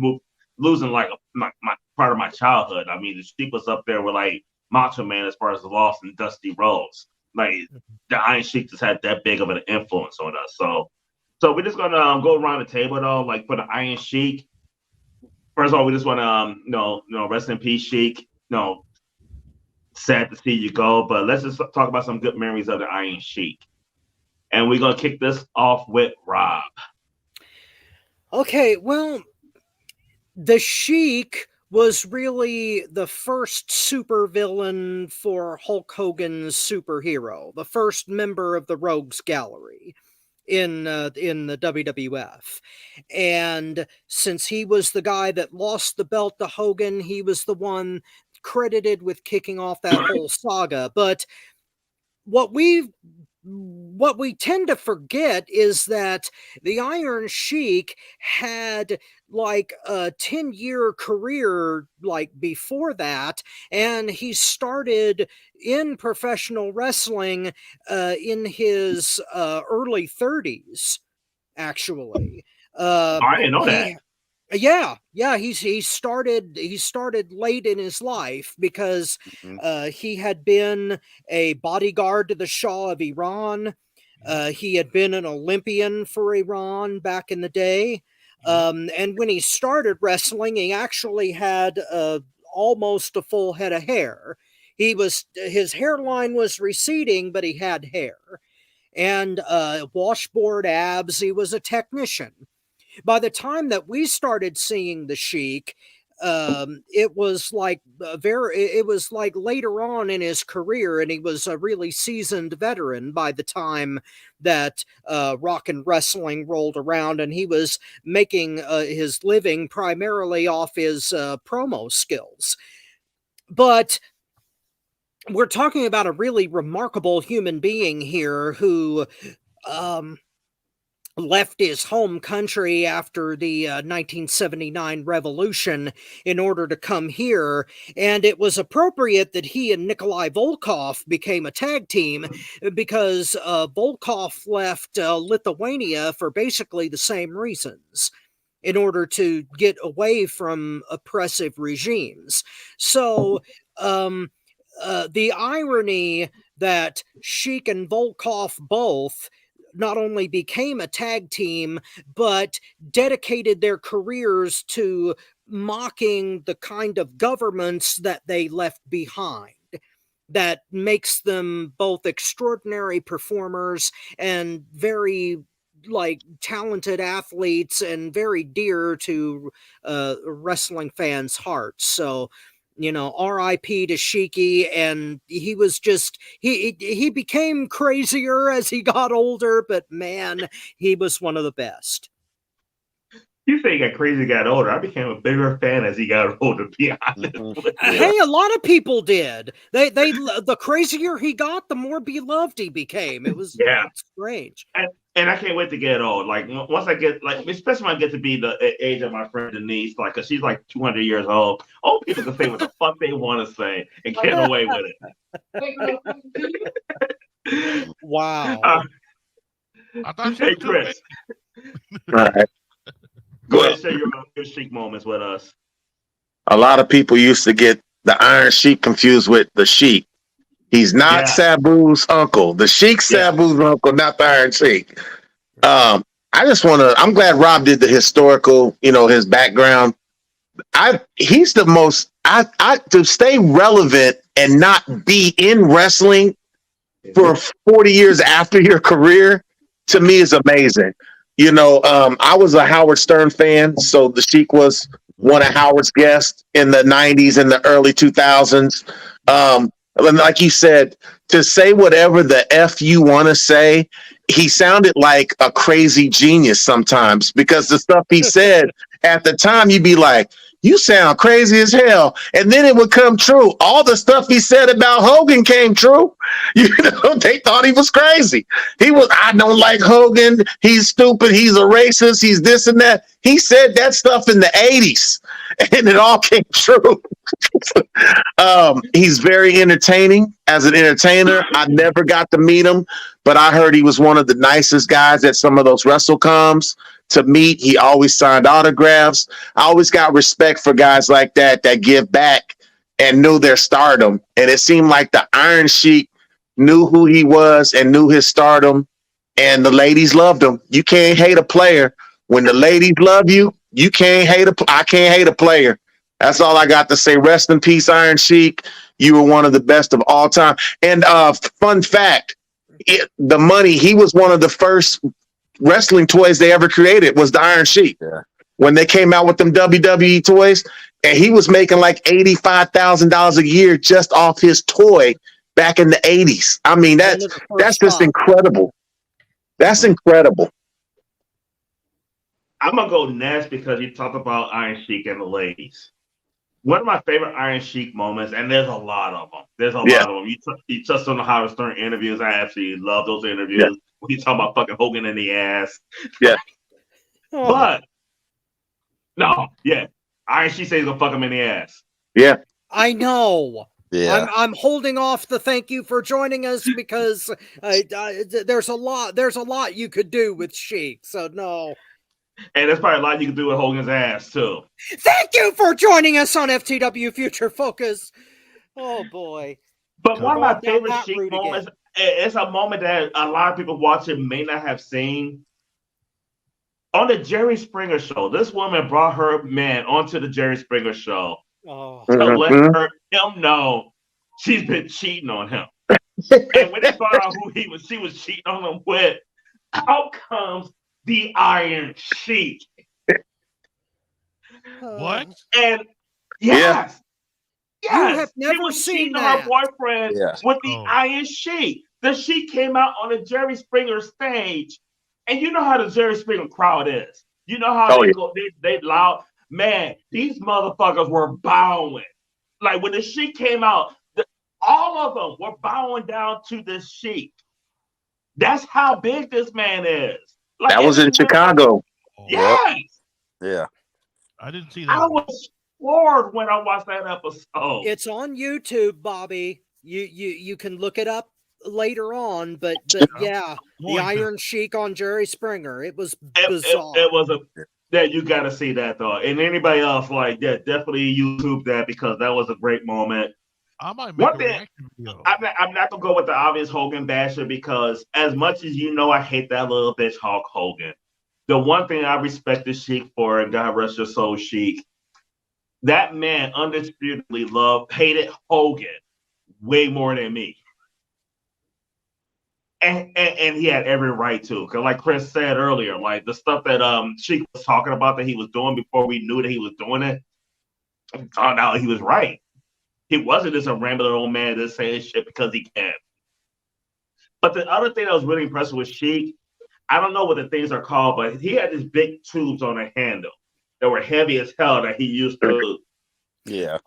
losing like my part of my childhood. I mean, the Sheik was up there with like Macho Man as far as the Lost and Dusty Rhodes. Like the Iron Sheik just had that big of an influence on us. So we're just gonna go around the table though. Like for the Iron Sheik, first of all, we just want to rest in peace, Sheik. Sad to see you go, but let's just talk about some good memories of the Iron Sheik. And we're gonna kick this off with Rob. Okay, well, the Sheik was really the first supervillain for Hulk Hogan's superhero, the first member of the Rogues Gallery in the WWF. And since he was the guy that lost the belt to Hogan, he was the one credited with kicking off that whole saga. But what we tend to forget is that the Iron Sheik had like a 10-year career like before that, and he started in professional wrestling in his early 30s, actually. I didn't know that. Yeah, he started late in his life because he had been a bodyguard to the Shah of Iran. He had been an Olympian for Iran back in the day. And when he started wrestling, he actually had almost a full head of hair. His hairline was receding, but he had hair. And washboard abs. He was a technician. By the time that we started seeing the Sheik, it was like later on in his career, and he was a really seasoned veteran by the time that rock and wrestling rolled around, and he was making his living primarily off his promo skills. But we're talking about a really remarkable human being here who left his home country after the 1979 revolution in order to come here, and it was appropriate that he and Nikolai Volkov became a tag team because Volkov left Lithuania for basically the same reasons, in order to get away from oppressive regimes. So the irony that Sheik and Volkov both not only became a tag team, but dedicated their careers to mocking the kind of governments that they left behind, that makes them both extraordinary performers and very talented athletes and very dear to wrestling fans' hearts. So, R.I.P. to Sheiky, and he was just, he became crazier as he got older, but man, he was one of the best. You say he got crazy, got older. I became a bigger fan as he got older, to be honest. Hey, a lot of people did. They the crazier he got, the more beloved he became. It was strange. And I can't wait to get old. Like once I get especially when I get to be the age of my friend Denise, cause she's like 200 years old. Old people can say what the fuck they want to say and get away with it. Wow. I thought hey, Chris. All right. Go ahead and share your Sheik moments with us. A lot of people used to get the Iron Sheik confused with the Sheik. He's not Sabu's uncle. The Sheik's Sabu's uncle, not the Iron Sheik. I'm glad Rob did the historical, his background. He's the most, to stay relevant and not be in wrestling for 40 years after your career, to me is amazing. I was a Howard Stern fan, so the Sheik was one of Howard's guests in the 90s and the early 2000s. And like you said, to say whatever the F you want to say, he sounded like a crazy genius sometimes, because the stuff he said at the time, you'd be like, you sound crazy as hell. And then it would come true. All the stuff he said about Hogan came true. They thought he was crazy. I don't like Hogan. He's stupid. He's a racist. He's this and that. He said that stuff in the 80s, and it all came true. He's very entertaining as an entertainer. I never got to meet him, but I heard he was one of the nicest guys at some of those WrestleComs. to meet. He always signed autographs. I always got respect for guys like that give back and knew their stardom. And it seemed like the Iron Sheik knew who he was and knew his stardom, and the ladies loved him. You can't hate a player. When the ladies love you, you can't hate I can't hate a player. That's all I got to say. Rest in peace, Iron Sheik. You were one of the best of all time. And fun fact, the money, he was one of the first wrestling toys they ever created was the Iron Sheik. Yeah. When they came out with them WWE toys, and he was making like $85,000 a year just off his toy back in the 80s. I mean, that's just incredible. That's incredible. I'm going to go next because you talk about Iron Sheik and the ladies. One of my favorite Iron Sheik moments, and there's a lot of them. There's a lot of them. You touched on the Howard Stern interviews. I absolutely love those interviews. Yeah. When you talk about fucking Hogan in the ass. Yeah. But, no, yeah. Iron Sheik says he's going to fuck him in the ass. Yeah. I know. Yeah. I'm holding off the thank you for joining us because there's a lot you could do with Sheik. So no. And there's probably a lot you can do with Hogan's ass too. Thank you for joining us on FTW Future Focus. Oh boy. But one of my favorite Sheik moments, it's a moment that a lot of people watching may not have seen. On the Jerry Springer show, this woman brought her man onto the Jerry Springer show to let him know she's been cheating on him. And when they found out who she was cheating on him with, out comes the Iron Sheik. What? And yes. You have never seen that. Her boyfriend with the Iron Sheik. The Sheik came out on the Jerry Springer stage, and you know how the Jerry Springer crowd is. You know how they loud. Man, these motherfuckers were bowing. Like when the Sheik came out, all of them were bowing down to the Sheik. That's how big this man is. Like, that was in Chicago. Yes. Yeah. I didn't see that. I was floored when I watched that episode. It's on YouTube, Bobby. You can look it up later on, but yeah, the Iron Sheik on Jerry Springer. It was bizarre. It was you got to see that though. And anybody else, definitely YouTube that because that was a great moment. I might make a reaction video. I'm not gonna go with the obvious Hogan basher because as much as you know I hate that little bitch Hulk Hogan, the one thing I respect the Sheik for, and God rest your soul, Sheik, that man undisputedly hated Hogan way more than me. And he had every right to, because like Chris said earlier, like the stuff that Sheik was talking about that he was doing before we knew that he was doing it, I found out he was right. He wasn't just a rambling old man just saying shit because he can. But the other thing that was really impressive with Sheik, I don't know what the things are called, but he had these big tubes on a handle that were heavy as hell that he used to. Yeah.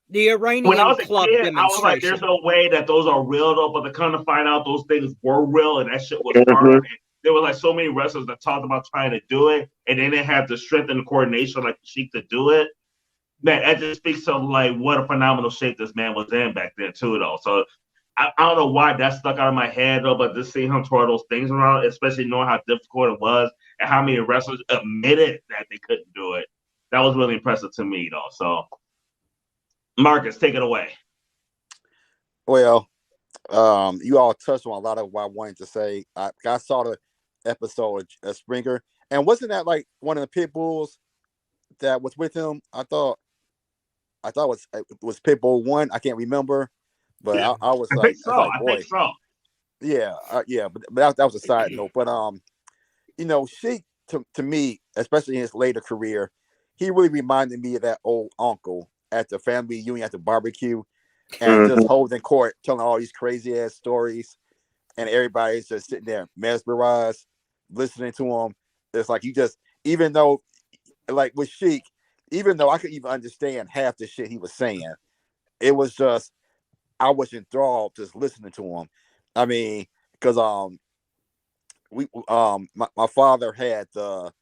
The Iranian when I was a club kid, I was like, there's no way that those are real though, but to come to find out those things were real and that shit was hard. There were like so many wrestlers that talked about trying to do it and they didn't have the strength and the coordination like Sheik to do it. Man, that just speaks to like what a phenomenal shape this man was in back then too, though. So I don't know why that stuck out of my head though, but just seeing him throw those things around, especially knowing how difficult it was and how many wrestlers admitted that they couldn't do it, that was really impressive to me though. So Marcus, take it away. Well, you all touched on a lot of what I wanted to say. I saw the episode of Springer, and wasn't that like one of the pit bulls that was with him? I thought it was Pitbull 1. I can't remember, but I was like, I think so. Yeah, but that was a side note. But Sheik to me, especially in his later career, he really reminded me of that old uncle at the family reunion at the barbecue, and just holding court, telling all these crazy ass stories, and everybody's just sitting there mesmerized, listening to him. It's like even though, like with Sheik, even though I could even understand half the shit he was saying, it was just I was enthralled just listening to him. I mean, because my father had the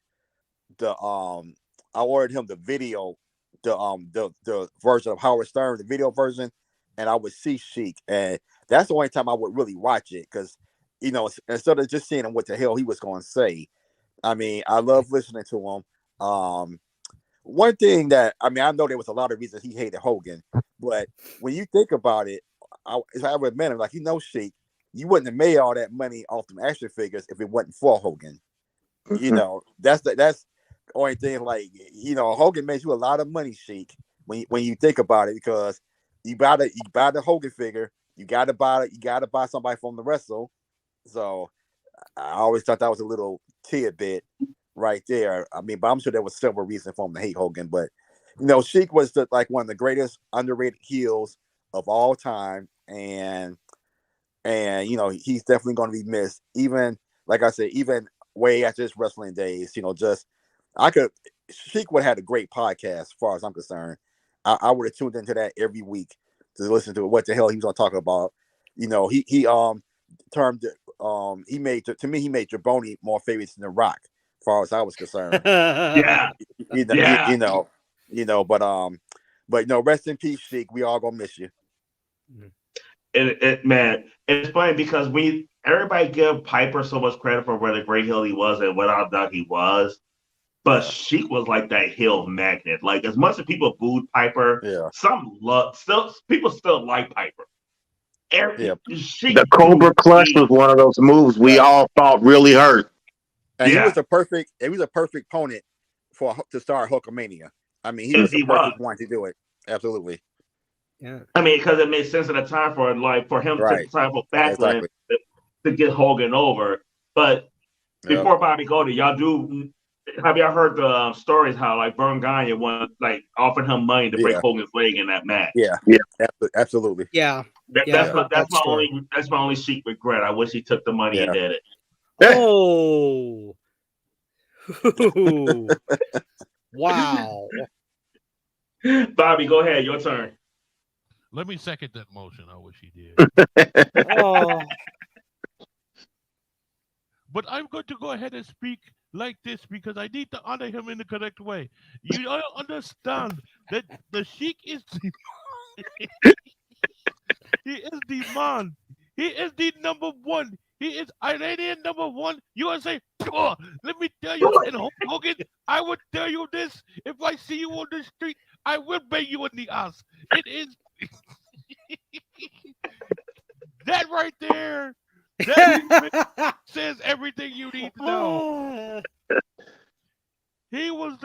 I ordered him the video, the version of Howard Stern, the video version, and I would see Sheik, and that's the only time I would really watch it because instead of just seeing him what the hell he was going to say, I mean, I love listening to him. One thing that I know there was a lot of reasons he hated Hogan, but when you think about it, I would admit him, like, Sheik, you wouldn't have made all that money off them action figures if it wasn't for Hogan. That's the only thing. Like, Hogan made you a lot of money, Sheik, when you think about it, because you buy the Hogan figure, you got to buy somebody from the wrestle. So I always thought that was a little tidbit right there. I mean, but I'm sure there was several reasons for him to hate Hogan. But Sheik was like one of the greatest underrated heels of all time, and he's definitely going to be missed. Even, like I said, even way after his wrestling days, Sheik would have had a great podcast as far as I'm concerned. I would have tuned into that every week to listen to what the hell he was going to talk about. He made Jaboni more famous than The Rock, as far as I was concerned. Yeah. But rest in peace, Sheik. We all gonna miss you. Man, it's funny because everybody give Piper so much credit for what a great heel he was, and without doubt he was. But Sheik was like that heel magnet. Like, as much as people booed Piper, people still like Piper. The Cobra Clutch was one of those moves we all thought really hurt. And he was a perfect opponent to start Hulkamania. I mean, he was the perfect one to do it. Absolutely. Yeah. I mean, because it made sense at the time for him to take the time for Backlund to get Hogan over. But before Bobby go to, have y'all heard the stories how like Vern Gagne offered him money to break Hogan's leg in that match? Yeah, absolutely. Yeah. That's my only Sheik regret. I wish he took the money and did it. Oh. Wow. Bobby, go ahead. Your turn. Let me second that motion. I wish he did. Oh. But I'm going to go ahead and speak like this because I need to honor him in the correct way. You understand that the Sheik is he is the man. He is the number one. He is Iranian number one. USA. Let me tell you, and Hogan, I would tell you this. If I see you on the street, I will bang you in the ass. It is that right there. That says everything you need to know. He was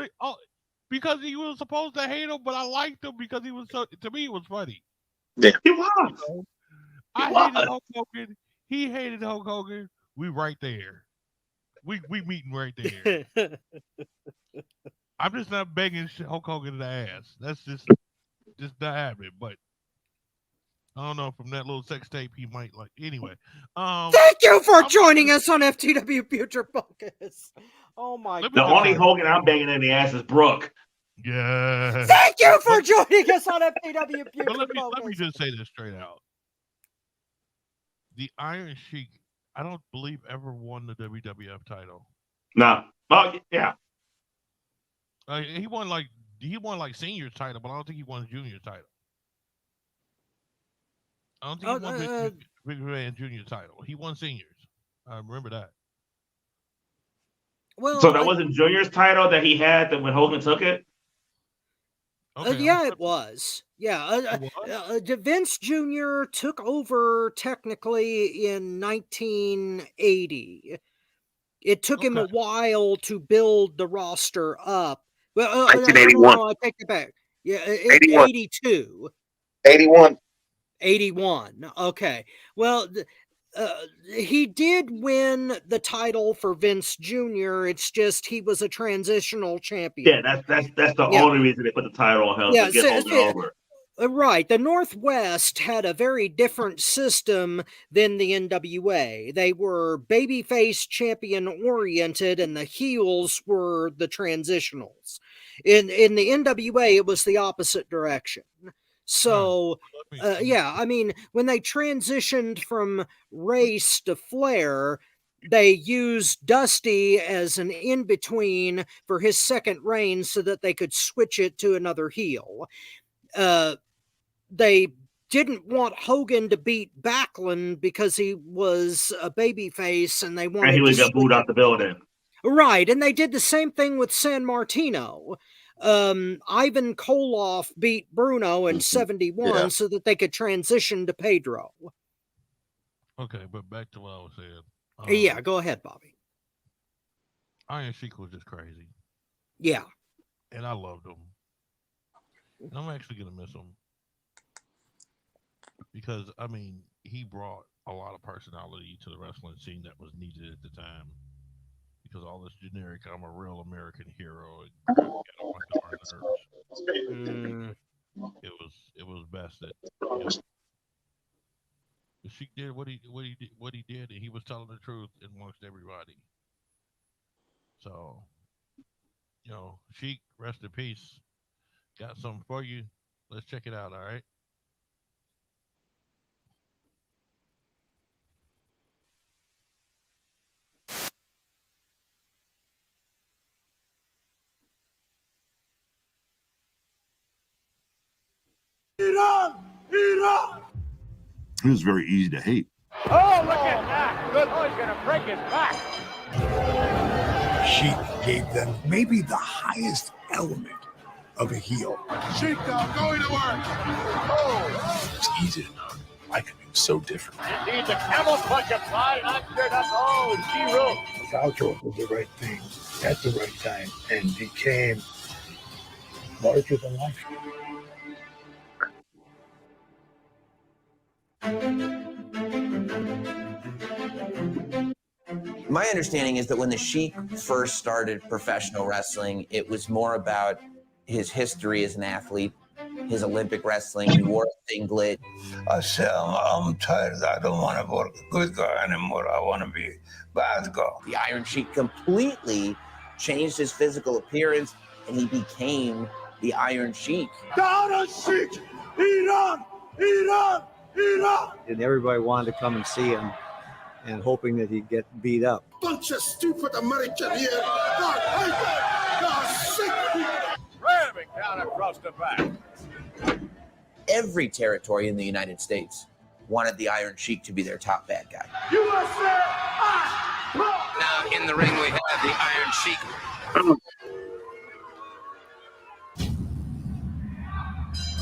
because he was supposed to hate him, but I liked him because he was to me it was funny. Yeah. He was. I hated Hulk Hogan. He hated Hulk Hogan. We right there. We meeting right there. I'm just not begging Hulk Hogan in the ass. That's just not happening. But I don't know, from that little sex tape he might like. Anyway. Thank you for joining us on FTW Future Focus. Oh my God. The only Hogan I'm banging in the ass is Brooke. Yeah. Thank you for joining us on FTW Future But Focus. let me just say this straight out. The Iron Sheik, I don't believe ever won the WWF title. No. Oh yeah. He won seniors title, but I don't think he won junior title. I don't think he won Big Man junior title. He won seniors. I remember that. Well, so that wasn't junior's title that he had when Hogan took it? Okay, yeah, it was. Yeah, Vince Jr. took over technically in 1980. It took him a while to build the roster up. Well, 1981. No, I take it back. Yeah, 82. 81. Okay. Well, he did win the title for Vince Jr. It's just he was a transitional champion. Yeah, that's the only reason they put the title on him to get Hogan over. Right. The Northwest had a very different system than the NWA. They were babyface champion oriented, and the heels were the transitionals. In the NWA, it was the opposite direction. So, I mean, when they transitioned from Race to Flair, they used Dusty as an in-between for his second reign so that they could switch it to another heel. They didn't want Hogan to beat Backlund because he was a babyface, and they wanted and he would get booed out the building. Right, and they did the same thing with San Martino. Ivan Koloff beat Bruno in 71 Yeah. so that they could transition to Pedro. Okay, but back to what I was saying. Yeah, go ahead, Bobby. Iron Sheik was just crazy, Yeah. and I loved him. And I'm actually gonna miss him because I mean he brought a lot of personality to the wrestling scene that was needed at the time. Because all this generic, I'm a real American hero, and got on my darn nerves. It was best that the Sheik did what he did, and he was telling the truth amongst everybody. So Sheik, rest in peace. Got something for you. Let's check it out. All right. Iran! Iran! It was very easy to hate. Oh, look at that! Good boy's gonna break his back. Sheik gave them maybe the highest element of a heel. Sheik now going to work. Oh! It's easy to know. Like him, he was so different. Indeed, the camel punch applied, and I'm sure that's all G-Roll. Mowtown did the right thing at the right time and became larger than life. My understanding is that when the Sheik first started professional wrestling, it was more about his history as an athlete, his Olympic wrestling. He wore a singlet. I said, I'm tired. I don't want to work a good guy anymore. I want to be a bad guy. The Iron Sheik completely changed his physical appearance, and he became the Iron Sheik. The Iron Sheik! Iran! Iran! Iran! And everybody wanted to come and see him, and hoping that he'd get beat up. Bunch of stupid American here. Ramming down across the back. Every territory in the United States wanted the Iron Sheik to be their top bad guy. USA! Now in the ring we have the Iron Sheik.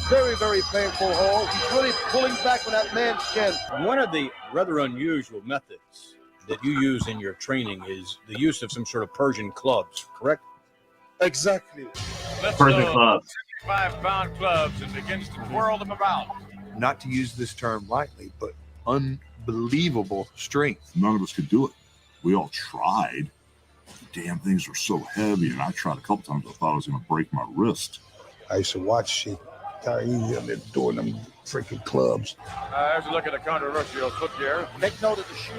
Very, very painful hole. He's really pulling back on that man's chin. One of the rather unusual methods that you use in your training is the use of some sort of Persian clubs, correct? Exactly. Persian clubs. 5-pound clubs and begins to twirl them about. Not to use this term lightly, but unbelievable strength. None of us could do it. We all tried. The damn things were so heavy, and I tried a couple times. I thought I was going to break my wrist. I used to watch Sheik. How easy they're doing them freaking clubs. There's a look at a controversial hook here. Take note of the shoes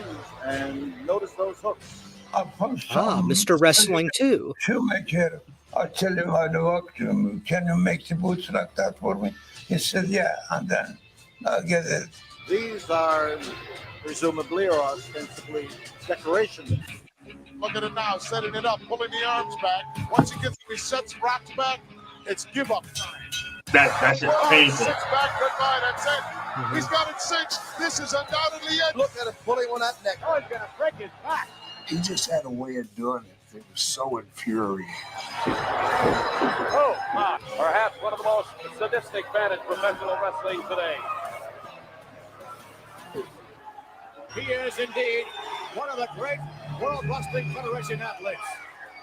and notice those hooks. Mr. Wrestling too. Shoemaker, I tell him how to work. Can you make the boots like that for me? He said, yeah, and then I'll get it. These are presumably or ostensibly decoration. Look at it now, setting it up, pulling the arms back. Once he gets the resets, rocks back, it's give up time. That's just painful. Sits back, goodbye, that's it. He's got it cinched. This is undoubtedly it. Look at him pulling on that neck. Oh, he's going to break his back. He just had a way of doing it. It was so infuriating. Oh, my. Perhaps one of the most sadistic men in professional wrestling today. He is indeed one of the great World Wrestling Federation athletes.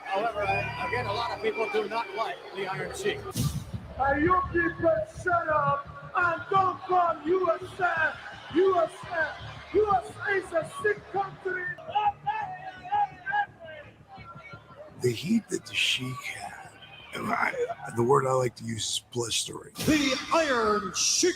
However, again, a lot of people do not like the Iron Sheik. You people shut up and don't come USA. USA. USA is a sick country. The heat that the Sheik had, the word I like to use is blistering. The Iron Sheik.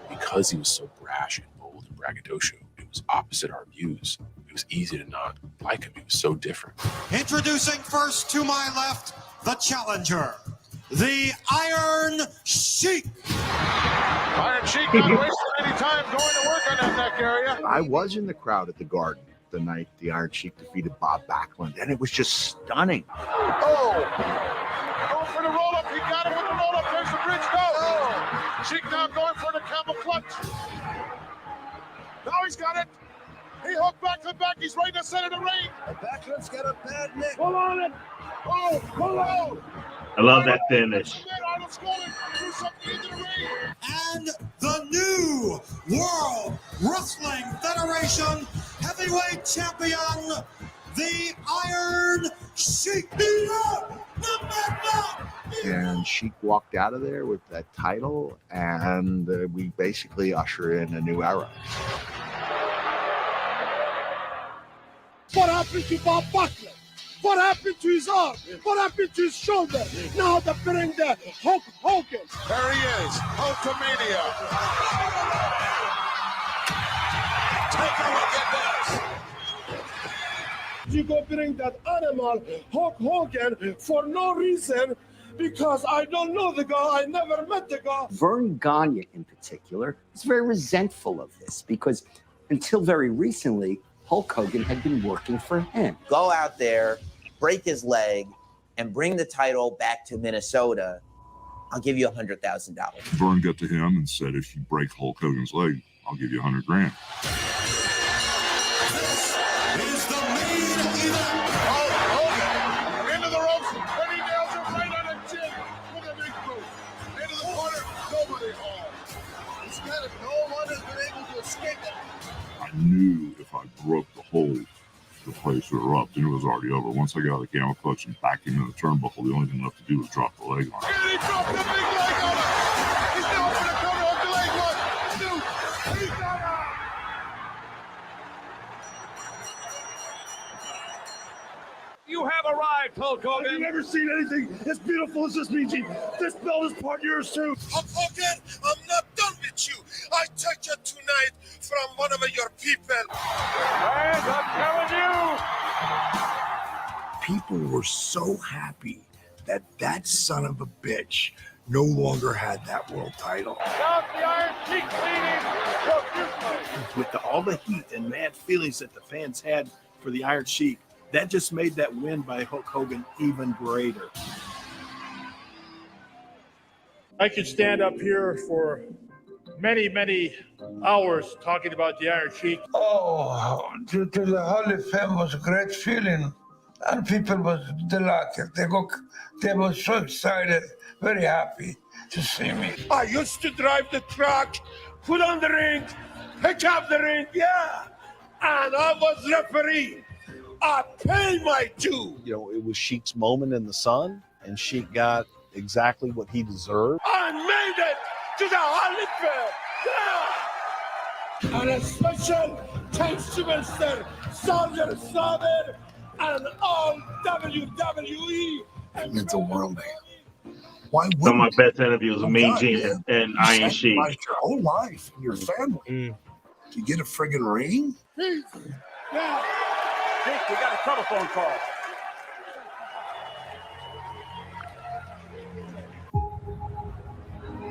Because he was so brash and bold and braggadocio, it was opposite our views. It was easy to not like him. He was so different. Introducing first to my left, the challenger, the Iron Sheik. Iron Sheik not wasting any time going to work on that neck area. I was in the crowd at the Garden the night the Iron Sheik defeated Bob Backlund, and it was just stunning. Oh! Going for the roll-up. He got it with the roll-up. There's the bridge. No! Oh. Sheik now going for the camel clutch. Now he's got it. He hooked back to back. He's right in the center of the ring. The Backlund's got a bad neck. Pull on it. Oh, pull out. I love that finish. And the new World Wrestling Federation Heavyweight Champion, the Iron Sheik. And Sheik walked out of there with that title, and we basically usher in a new era. What happened to Bob Backlund? What happened to his arm? What happened to his shoulder? Now they're bringing the Hulk Hogan. There he is, Hulkamania. Take a look at this. You go bring that animal, Hulk Hogan, for no reason, because I don't know the guy, I never met the guy. Vern Gagne, in particular, is very resentful of this because until very recently, Hulk Hogan had been working for him. Go out there, break his leg, and bring the title back to Minnesota. I'll give you $100,000. Vern got to him and said, if you break Hulk Hogan's leg, I'll give you $100 grand. Is the main event. Hulk Hogan into the ropes, and he nails him right on the chin with a big boot. Into the corner, nobody home. He's got it. No one has been able to escape it. I knew if I broke the hold, the place would erupt, and it was already over. Once I got the camel clutch and back into the turnbuckle, the only thing left to do was drop the leg on it. And he dropped the big leg on him. He's now going to cover up the leg. 1, 2, he's got out. You have arrived, Hulk Hogan. Have you ever seen anything as beautiful as this, BG? This belt is part yours too. Hulk Hogan, I'm not done with you. I take you tonight from one of your people. And I'm telling you. People were so happy that that son of a bitch no longer had that world title. Down the Iron Sheik leading. With all the heat and mad feelings that the fans had for the Iron Sheik, that just made that win by Hulk Hogan even greater. I could stand up here for many, many hours talking about the Iron Sheik. Oh, to the Hall of Fame was a great feeling, and people was delighted. They were so excited, very happy to see me. I used to drive the truck, put on the ring, pick up the ring, yeah, and I was referee. I pay my due. You know, it was Sheik's moment in the sun, and Sheik got exactly what he deserved. I made it to the Hall of Fame. Yeah. And a special thanks to Mr. Soldier Slaughter and all WWE. It meant the world to him. Why would Some of my best interviews with Mean Gene and Iron Sheik. Your whole life and your family. You get a friggin' ring? Yeah. Sheik, we got a telephone call.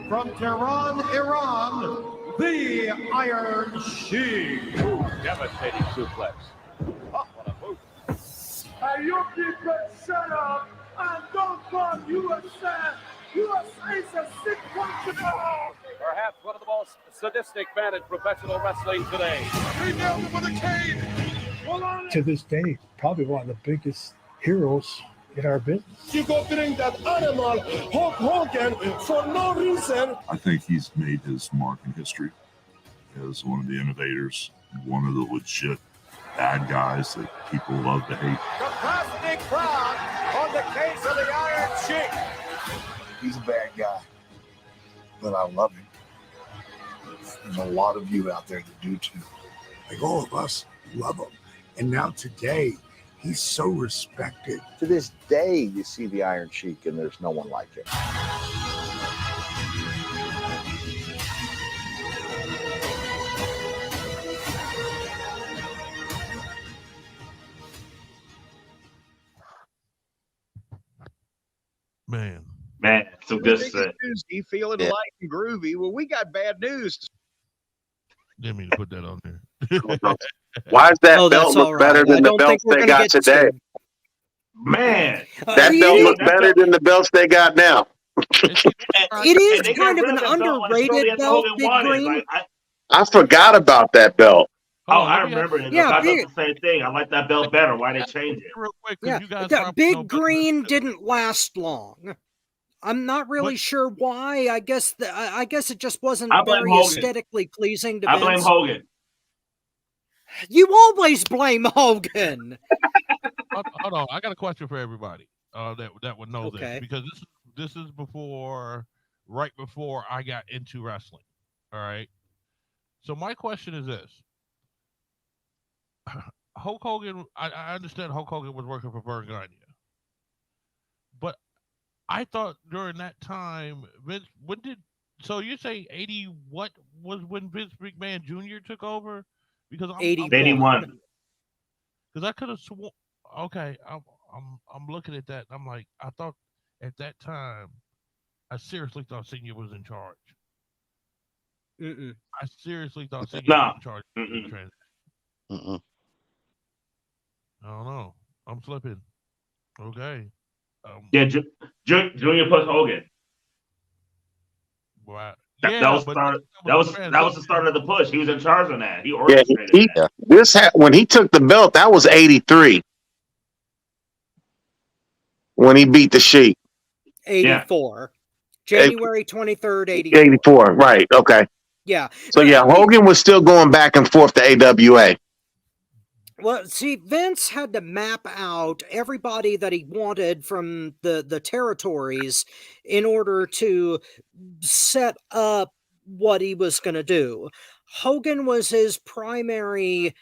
From Tehran, Iran, the Iron Sheik. Devastating suplex. Oh, what a move. Hey, you people shut up and don't call USA. USA's a sick country. Perhaps one of the most sadistic men in professional wrestling today. He nailed him with a cane. To this day, probably one of the biggest heroes in our business. You go bring that animal, Hulk Hogan, for no reason. I think he's made his mark in history as one of the innovators, one of the legit bad guys that people love to hate. Capacity crowd on the case of the Iron Sheik. He's a bad guy, but I love him. There's a lot of you out there that do too. Like all of us love him. And now today, he's so respected. To this day, you see the Iron Sheik, and there's no one like him. Man, some good stuff. You feeling light and groovy? Well, we got bad news. Didn't mean to put that on there. Why does that belt look better than the belts they got today? Man, that belt looks better than the belts they got now. It is kind of an underrated belt, Big Green. I forgot about that belt. Oh, I remember it. Yeah, I thought the same thing. I like that belt better. Why they change it? Real quick, Yeah, you guys the Big Green didn't last long. I'm not really sure why. I guess it just wasn't I blame very Hogan. aesthetically pleasing to I Vince. blame Hogan. You always blame Hogan. Hold on, I got a question for everybody that would know Okay. this, because this is right before I got into wrestling. All right. So my question is this: Hulk Hogan. I understand Hulk Hogan was working for Verne Gagne, but I thought during that time, Vince. So you say 80? What was when Vince McMahon Jr. took over? Because I'm 81. Because I could have sworn. Okay, I'm looking at that. I'm like, I thought at that time, I seriously thought Senior was in charge. Mm-mm. I seriously thought Senior No. was in charge of the transition. I don't know. I'm slipping. Okay. Yeah, Junior plus Hogan. Wow. That Yeah, was but start. That was the start of the push. He was in charge of that. He Yeah, orchestrated that. when he took the belt, that was 83. When he beat the Sheik. 84. January 23rd, 84. 84, right. Okay. Yeah. So, yeah, Hogan was still going back and forth to AWA. Well, see, Vince had to map out everybody that he wanted from the territories in order to set up what he was going to do. Hogan was his primary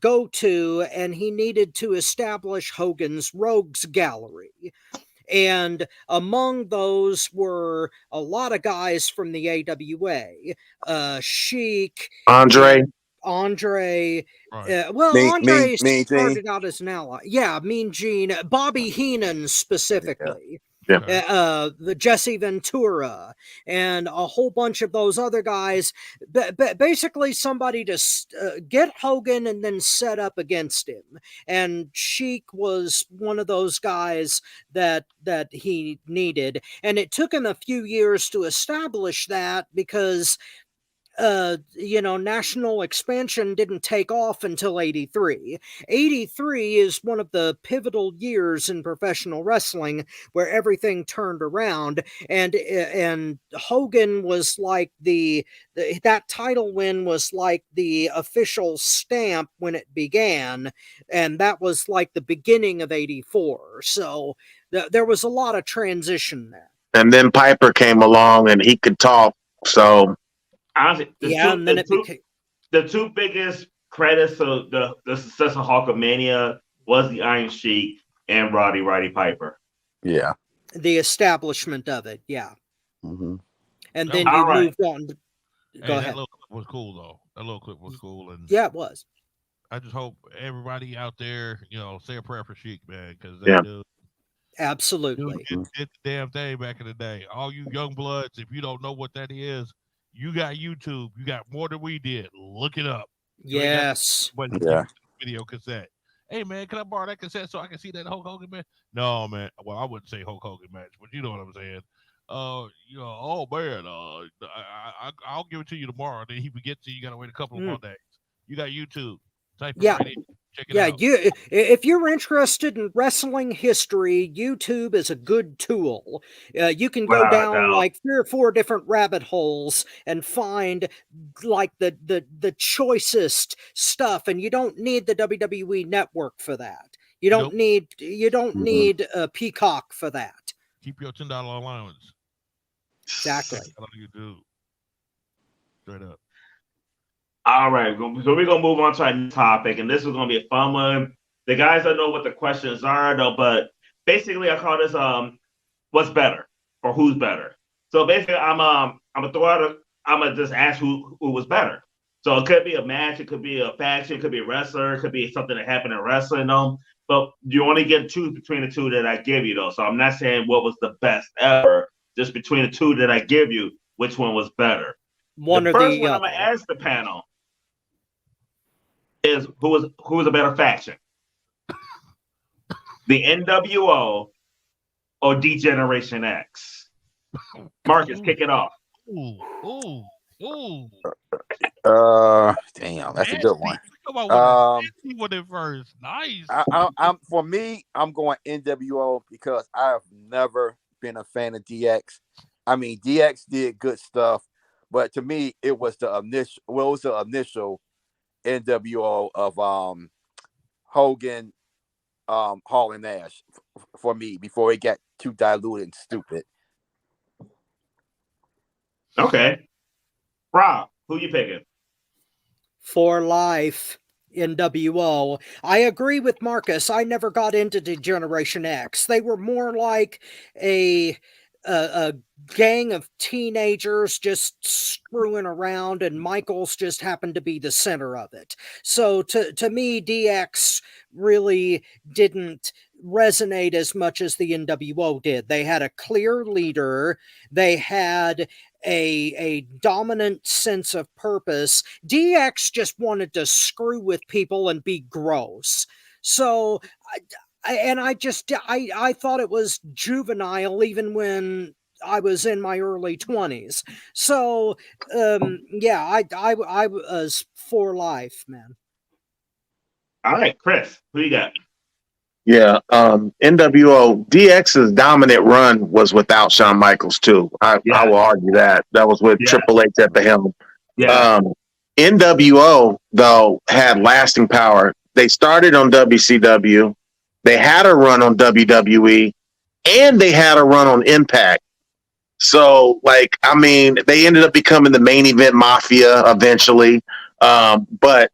go-to, and he needed to establish Hogan's Rogues Gallery. And among those were a lot of guys from the AWA, Sheik, Andre. Andre. Right. Andre Mean started out as an ally. Yeah, Mean Gene, Bobby Heenan specifically. Yeah. The Jesse Ventura and a whole bunch of those other guys. Basically, somebody to get Hogan and then set up against him. And Sheik was one of those guys that he needed, and it took him a few years to establish that because national expansion didn't take off until 83. 83 is one of the pivotal years in professional wrestling where everything turned around, and Hogan was like that title win was like the official stamp when it began, and that was like the beginning of 84. So there was a lot of transition there. And then Piper came along and he could talk. So honestly, and then the two biggest credits to the success of Hulkamania was the Iron Sheik and Roddy Piper. Yeah. The establishment of it, yeah. Mm-hmm. And then you moved on. Go ahead. That little clip was cool, though. That little clip was cool. And yeah, it was. I just hope everybody out there, say a prayer for Sheik, man, because dude, absolutely, did the damn thing back in the day. All you young bloods, if you don't know what that is, you got YouTube. You got more than we did. Look it up. Yes. Video cassette. Hey, man, can I borrow that cassette so I can see that Hulk Hogan match? No, man. Well, I wouldn't say Hulk Hogan match, but you know what I'm saying. Oh man, I'll give it to you tomorrow. Then he forgets you. You got to wait a couple of more days. You got YouTube. Type it right in. Check it out. If you're interested in wrestling history, YouTube is a good tool. You can go down like 3 or 4 different rabbit holes and find like the choicest stuff, and you don't need the WWE Network for that. You don't need Peacock for that. Keep your $10 allowance. Exactly. How do you do? Straight up. All right, so we're gonna move on to our next topic, and this is gonna be a fun one. The guys don't know what the questions are, though, but basically, I call this "What's better?" or "Who's better?" So basically, I'm gonna just ask who was better. So it could be a match, it could be a faction, it could be a wrestler, it could be something that happened in wrestling, but you only get to choose between the two that I give you, though. So I'm not saying what was the best ever, just between the two that I give you, which one was better. The first one I'm gonna ask the panel is who was a better faction, the NWO or D-Generation X? Marcus, kick it off. Ooh. Damn, that's a Nancy, good one. come on with Um, Nancy with it first. Nice. I'm for me, I'm going NWO because I have never been a fan of DX. I mean, DX did good stuff, but to me, it was the initial. Well, it was the initial NWO of Hogan, Hall and Nash for me before it got too diluted and stupid. Okay, Rob, who you picking? For life. NWO. I agree with Marcus. I never got into Degeneration X. They were more like a gang of teenagers just screwing around, and Michaels just happened to be the center of it. So to me, DX really didn't resonate as much as the NWO did. They had a clear leader. They had a dominant sense of purpose. DX just wanted to screw with people and be gross. So I thought it was juvenile even when I was in my early 20s. So yeah, I was for life, man. All right, Chris, who you got? Yeah, NWO DX's dominant run was without Shawn Michaels too. I will argue that was with Triple H at the helm. Yeah. NWO though had lasting power. They started on WCW, they had a run on WWE, and they had a run on Impact. So, like, I mean, they ended up becoming the main event mafia eventually, but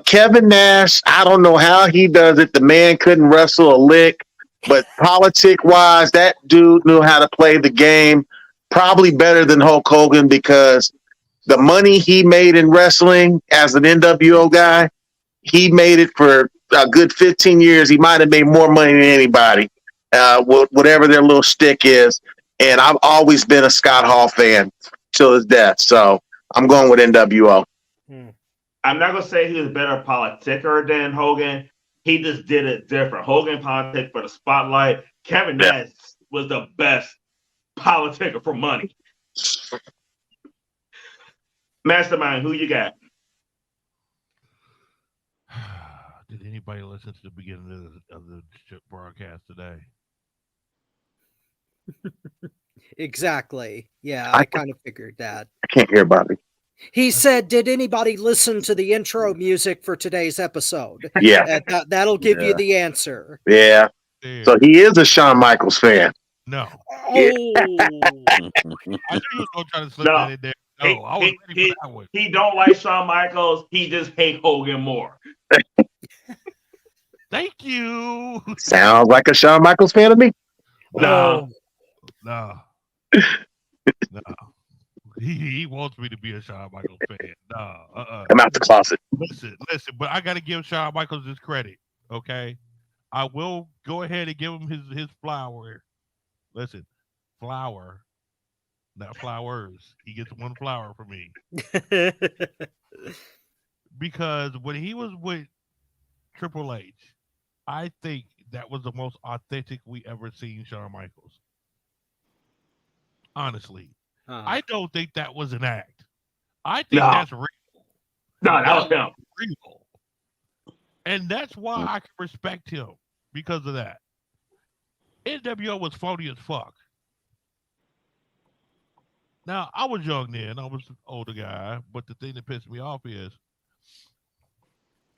Kevin Nash, I don't know how he does it. The man couldn't wrestle a lick, but politic wise, that dude knew how to play the game probably better than Hulk Hogan, because the money he made in wrestling as an NWO guy, he made it for a good 15 years. He might have made more money than anybody, whatever their little shtick is. And I've always been a Scott Hall fan till his death. So I'm going with NWO. I'm not gonna say he was a better politicker than Hogan. He just did it different. Hogan politics for the spotlight. Kevin Nash was the best politicker for money. Mastermind, who you got? Did anybody listen to the beginning of the broadcast today? Exactly. Yeah, I kind of figured that. I can't hear Bobby. He said, did anybody listen to the intro music for today's episode? Yeah. That'll give you the answer. Yeah. So he is a Shawn Michaels fan. No. Oh. I knew you was going to try to slip that in there. No, I was ready for that one. He don't like Shawn Michaels. He just hate Hogan more. Thank you. Sounds like a Shawn Michaels fan to me. No. He wants me to be a Shawn Michaels fan. No. Come out the closet. Listen, but I got to give Shawn Michaels his credit, okay? I will go ahead and give him his flower. Listen, flower, not flowers. He gets one flower from me. Because when he was with Triple H, I think that was the most authentic we ever seen Shawn Michaels. Honestly. I don't think that was an act. I think that's real. No, that was him. Real. And that's why I can respect him because of that. NWO was phony as fuck. Now, I was young then. I was an older guy. But the thing that pissed me off is,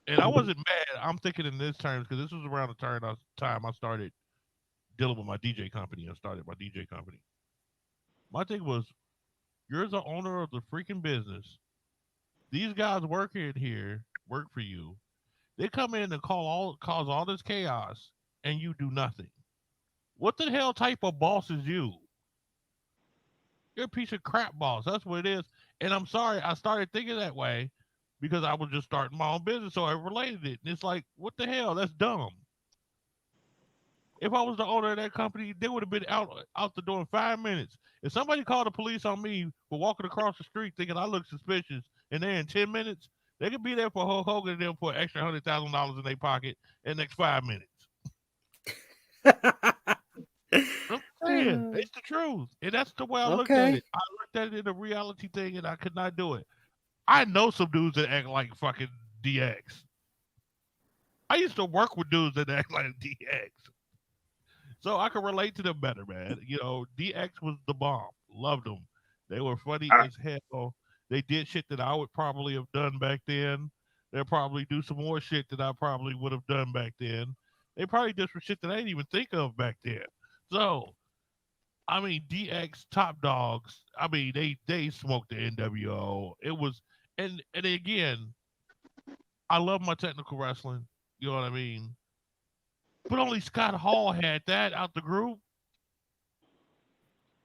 and I wasn't mad. I'm thinking in this terms because this was around the time I started dealing with my DJ company and started my DJ company. My thing was, you're the owner of the freaking business. These guys working here work for you. They come in and cause all this chaos, and you do nothing. What the hell type of boss is you? You're a piece of crap boss. That's what it is. And I'm sorry, I started thinking that way because I was just starting my own business, so I related it. And it's like, what the hell? That's dumb. If I was the owner of that company, they would have been out the door in 5 minutes. If somebody called the police on me for walking across the street thinking I look suspicious, and they're in 10 minutes, they could be there for Hulk Hogan and them for an extra $100,000 in their pocket in the next 5 minutes. I'm saying, saying. It's the truth. And that's the way I looked at Okay. it. I looked at it in a reality thing and I could not do it. I know some dudes that act like fucking DX. I used to work with dudes that act like DX. So I can relate to them better, man. You know, DX was the bomb. Loved them. They were funny as hell. They did shit that I would probably have done back then. They'll probably do some more shit that I probably would have done back then. They probably did some shit that I didn't even think of back then. So, I mean, DX top dogs. I mean, they smoked the NWO. It was, and again, I love my technical wrestling. You know what I mean? But only Scott Hall had that out the group.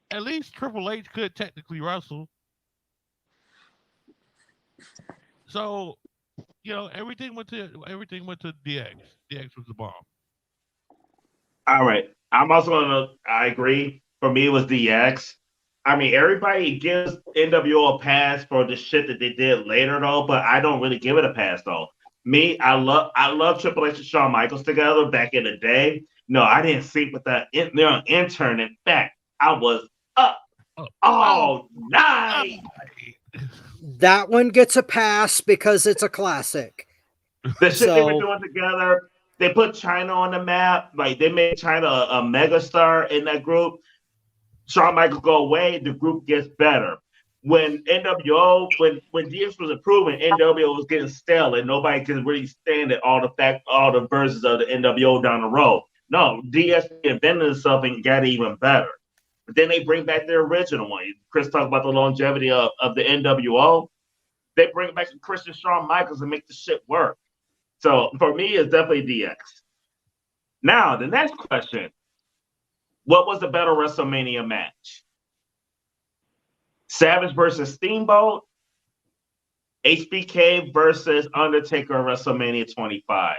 At least Triple H could technically wrestle. So, you know, everything went to DX. DX was the bomb. All right. I'm also I agree. For me, it was DX. I mean, everybody gives NWO a pass for the shit that they did later, though, but I don't really give it a pass, though. Me, I love Triple H and Shawn Michaels together back in the day. No, I didn't sleep with that intern. In fact, I was up all night. That one gets a pass because it's a classic. The shit they were doing together, they put China on the map. Like, they made China a megastar in that group. Shawn Michaels go away, the group gets better. When NWO, when DS was improving, NWO was getting stale and nobody could really stand it, all the versions of the NWO down the road. No, DS invented itself and got even better. But then they bring back the original one. Chris talked about the longevity of the NWO. They bring back Chris and Shawn Michaels and make the shit work. So for me, it's definitely DX. Now, the next question. What was the better WrestleMania match? Savage versus Steamboat, HBK versus Undertaker at WrestleMania 25.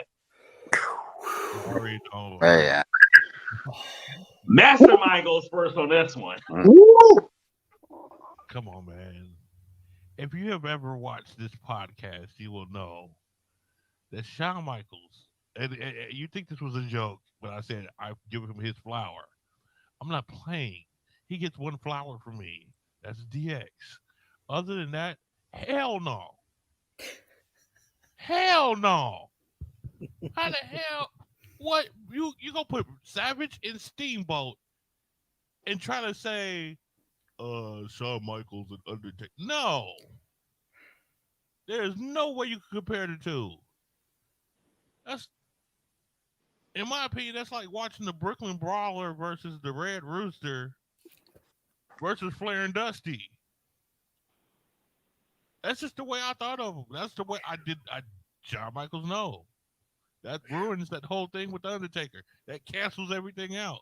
Man. Mastermind goes first on this one. Come on, man. If you have ever watched this podcast, you will know that Shawn Michaels, and you think this was a joke, but I said I've given him his flower. I'm not playing. He gets one flower from me. That's DX. Other than that, hell no. Hell no. How the hell? What you gonna put Savage in Steamboat and try to say Shawn Michaels and Undertaker? No. There's no way you can compare the two. That's, in my opinion, that's like watching the Brooklyn Brawler versus the Red Rooster versus Flair and Dusty. That's just the way I thought of them. That's the way I did. Shawn Michaels, no. That ruins that whole thing with the Undertaker. That cancels everything out.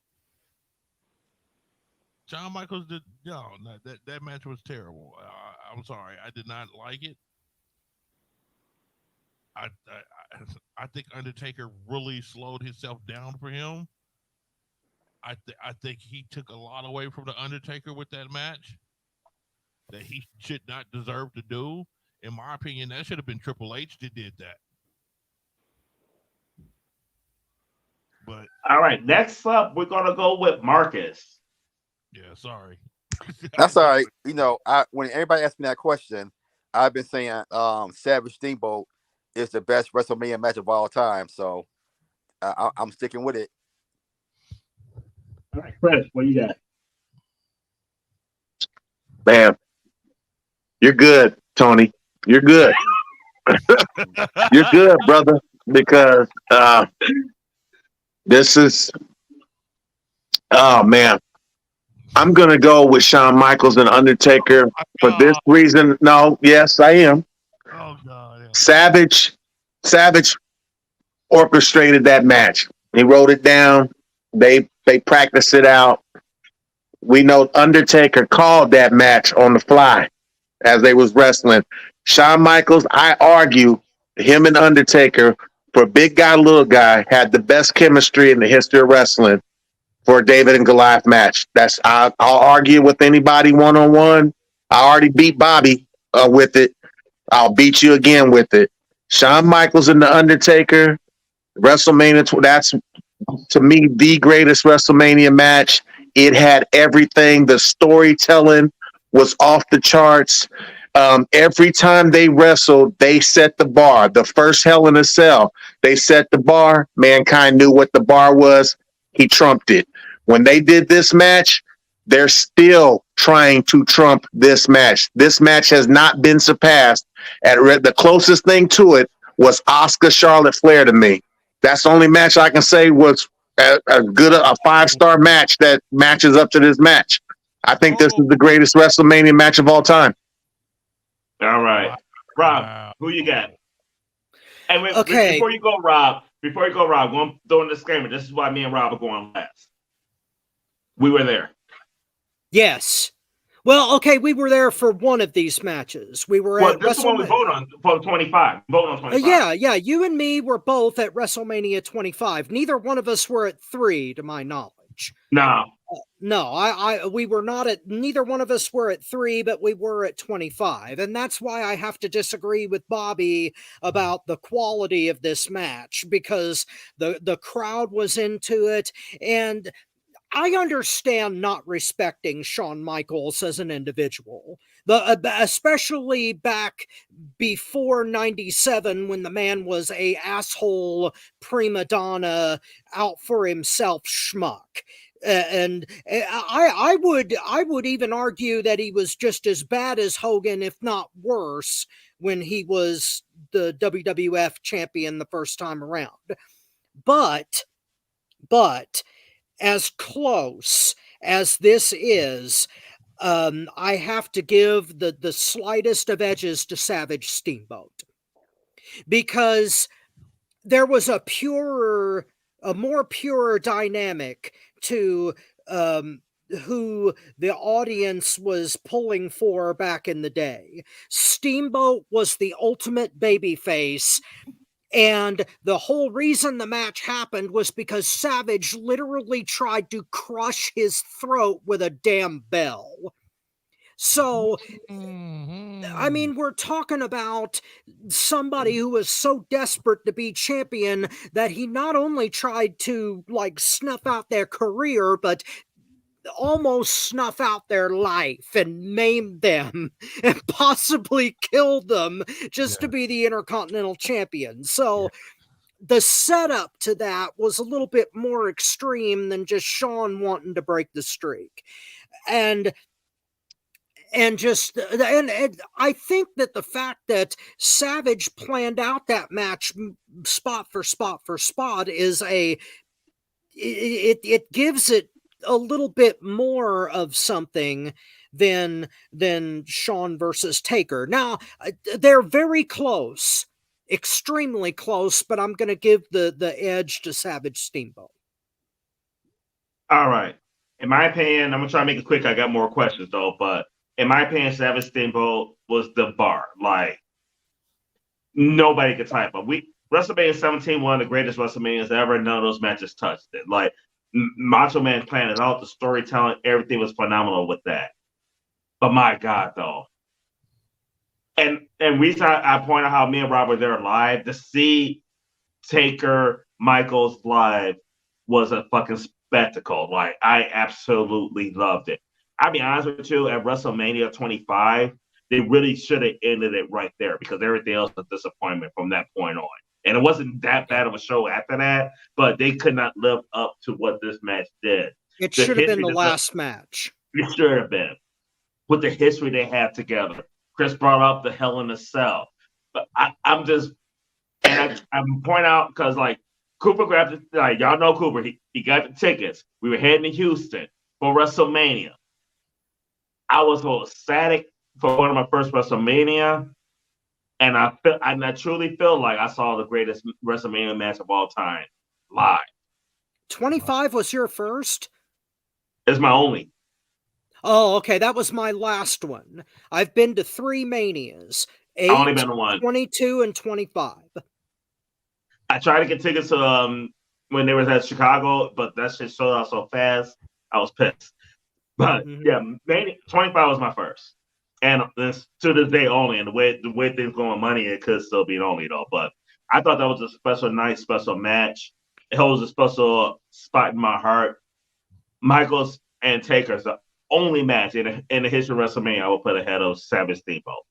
Shawn Michaels did no. That match was terrible. I'm sorry, I did not like it. I think Undertaker really slowed himself down for him. I think he took a lot away from the Undertaker with that match that he should not deserve to do. In my opinion, that should have been Triple H that did that. But all right, next up, we're gonna go with Marcus. Yeah, sorry. That's all right. You know, when everybody asks me that question, I've been saying Savage Steamboat is the best WrestleMania match of all time. So I'm sticking with it. All right, Chris, what you got? Man, you're good, Tony. You're good. You're good, brother, because this is, oh, man. I'm going to go with Shawn Michaels and Undertaker for this reason. No, yes, I am. Oh, God. Savage orchestrated that match. He wrote it down. They practiced it out. We know Undertaker called that match on the fly as they was wrestling. Shawn Michaels, I argue, him and Undertaker, for big guy, little guy, had the best chemistry in the history of wrestling for a David and Goliath match. I'll argue with anybody one-on-one. I already beat Bobby with it. I'll beat you again with it. Shawn Michaels and The Undertaker, WrestleMania, that's, to me, the greatest WrestleMania match. It had everything. The storytelling was off the charts. Every time they wrestled, they set the bar. The first Hell in a Cell, they set the bar. Mankind knew what the bar was. He trumped it. When they did this match, they're still trying to trump this match. This match has not been surpassed. The closest thing to it was Asuka Charlotte Flair to me. That's the only match I can say was a 5-star match that matches up to this match. I think this is the greatest WrestleMania match of all time. All right. Rob, who you got? And Okay. Before you go, Rob, I'm going to throw in a disclaimer. This is why me and Rob are going last. We were there. Yes. Well, okay, we were there for one of these matches. We were at this is one we vote on for 25. Vote on 25. Yeah. You and me were both at WrestleMania 25. Neither one of us were at 3, to my knowledge. No. We were not at. Neither one of us were at 3, but we were at 25, and that's why I have to disagree with Bobby about the quality of this match, because the crowd was into it, and I understand not respecting Shawn Michaels as an individual, especially back before 97 when the man was a asshole prima donna out for himself schmuck. And I would even argue that he was just as bad as Hogan, if not worse, when he was the WWF champion the first time around. But as close as this is, I have to give the slightest of edges to Savage Steamboat, because there was a more pure dynamic to who the audience was pulling for back in the day. Steamboat was the ultimate babyface, and the whole reason the match happened was because Savage literally tried to crush his throat with a damn bell. So, I mean, we're talking about somebody who was so desperate to be champion that he not only tried to, like, snuff out their career, but almost snuff out their life and maim them and possibly kill them just to be the Intercontinental Champion. So the setup to that was a little bit more extreme than just Shawn wanting to break the streak. And I think that the fact that Savage planned out that match spot for spot is it gives it a little bit more of something than Shawn versus Taker. Now, they're very close, extremely close, but I'm going to give the edge to Savage Steamboat. All right. In my opinion, I'm going to try to make it quick. I got more questions, though, but in my opinion, Savage Steamboat was the bar. Like, nobody could type up. WrestleMania 17, one of the greatest WrestleManias ever. None of those matches touched it. Like, Macho Man planned it out. The storytelling, everything was phenomenal with that. But my God, though. And reason I point out how me and Rob were there live, to see Taker Michaels live was a fucking spectacle. Like, I absolutely loved it. I'll be honest with you, at WrestleMania 25, they really should have ended it right there, because everything else was disappointment from that point on. And it wasn't that bad of a show after that, but they could not live up to what this match did. It should have been the last match. It should have been. With the history they had together. Chris brought up the Hell in a Cell. But I'm pointing out, because, like, Cooper grabbed it. Like, y'all know Cooper. He got the tickets. We were heading to Houston for WrestleMania. I was so ecstatic for one of my first WrestleMania, and I truly feel like I saw the greatest WrestleMania match of all time live. 25 was your first? It's my only. Oh, okay. That was my last one. I've been to 3 Manias. 8, I've only been to 1. 22, and 25. I tried to get tickets to when they was at Chicago, but that shit sold out so fast. I was pissed. But yeah, 25 was my first, and this to this day only. And the way things go on money, it could still be an only though. But I thought that was a special night, special match. It holds a special spot in my heart. Michaels and Taker's the only match in the history of WrestleMania I will put ahead of Savage Steamboat.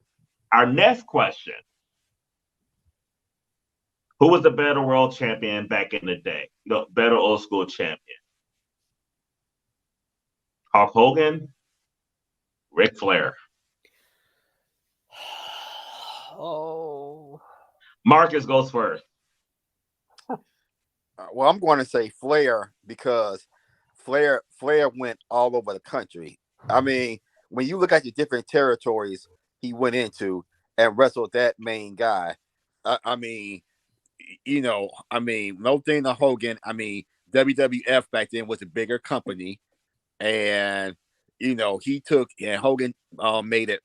Our next question. Who was the better world champion back in the day? The better old school champion? Hulk Hogan, Ric Flair. Oh. Marcus goes first. Well, I'm going to say Flair because Flair went all over the country. I mean, when you look at the different territories he went into and wrestled that main guy, I mean, no thing to Hogan. I mean, WWF back then was a bigger company, and he took and Hogan made it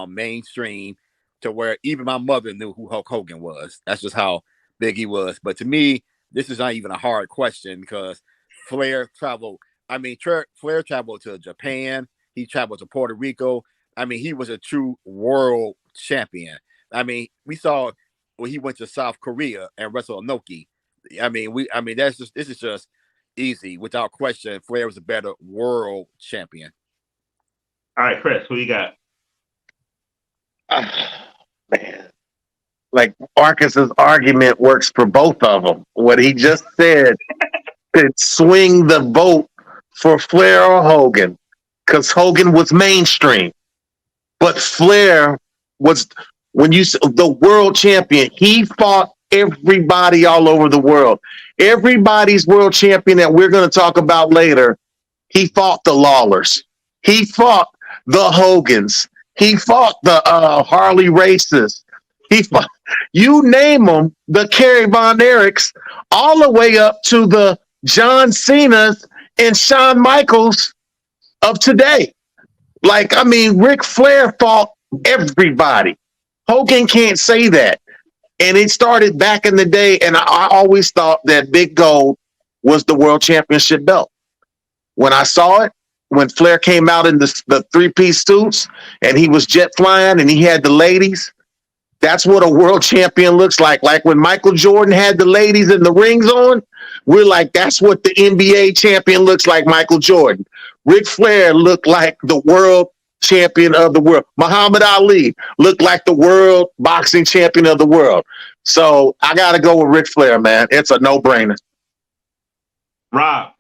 mainstream to where even my mother knew who Hulk Hogan was. That's just how big he was. But to me, this is not even a hard question because Flair traveled. I mean, Flair traveled to Japan. He traveled to Puerto Rico. I mean, he was a true world champion. I mean, we saw when he went to South Korea and wrestled Inoki. This is just easy without question. Flair was a better world champion. All right, Chris, who you got? Man, like Marcus's argument works for both of them. What he just said could swing the vote for Flair or Hogan, because Hogan was mainstream, but Flair was the world champion. He fought everybody all over the world. Everybody's world champion that we're going to talk about later. He fought the Lawlers. He fought the Hogans. He fought the Harley Races. He fought, you name them, the Kerry Von Erichs, all the way up to the John Cena's and Shawn Michaels of today. Like, I mean, Ric Flair fought everybody. Hogan can't say that. And it started back in the day, and I always thought that Big Gold was the world championship belt. When I saw it, when Flair came out in the three-piece suits, and he was jet flying, and he had the ladies, that's what a world champion looks like. Like when Michael Jordan had the ladies and the rings on, we're like, that's what the NBA champion looks like, Michael Jordan. Ric Flair looked like the world champion of the world. Muhammad Ali looked like the world boxing champion of the world. So I got to go with Ric Flair, man. It's a no-brainer. Rob.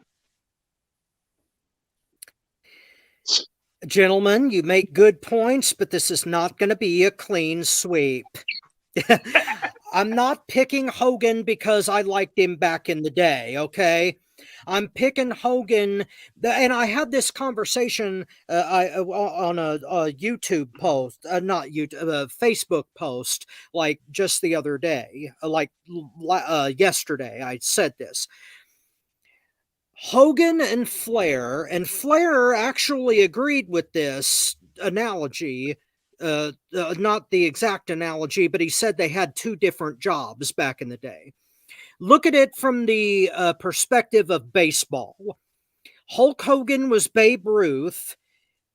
Gentlemen, you make good points, but this is not going to be a clean sweep. I'm not picking Hogan because I liked him back in the day, okay? I'm picking Hogan, and I had this conversation on a YouTube post, not YouTube, a Facebook post, like just the other day, yesterday. I said this. Hogan and Flair actually agreed with this analogy. Not the exact analogy, but he said they had two different jobs back in the day. Look at it from the perspective of baseball. Hulk Hogan was Babe Ruth.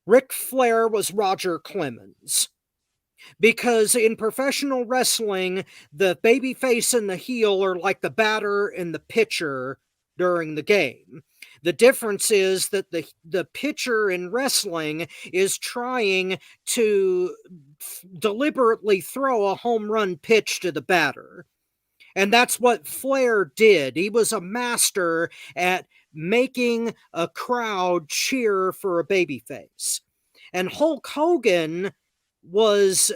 Ric Flair was Roger Clemens. Because in professional wrestling, the babyface and the heel are like the batter and the pitcher during the game. The difference is that the pitcher in wrestling is trying to deliberately throw a home run pitch to the batter. And that's what Flair did. He was a master at making a crowd cheer for a babyface. And Hulk Hogan was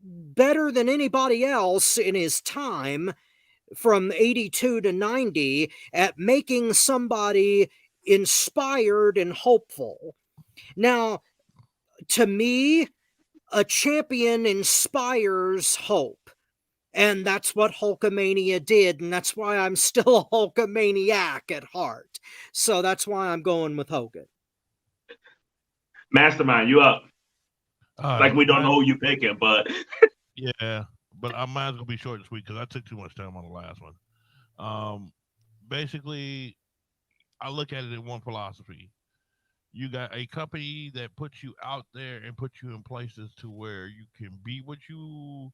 better than anybody else in his time from 82 to 90 at making somebody inspired and hopeful. Now, to me, a champion inspires hope. And that's what Hulkamania did, and that's why I'm still a Hulkamaniac at heart. So that's why I'm going with Hogan. Mastermind, you up? Like we don't know who you picking, but yeah, but mine's gonna be short and sweet because I took too much time on the last one. Basically, I look at it in one philosophy. You got a company that puts you out there and puts you in places to where you can be what you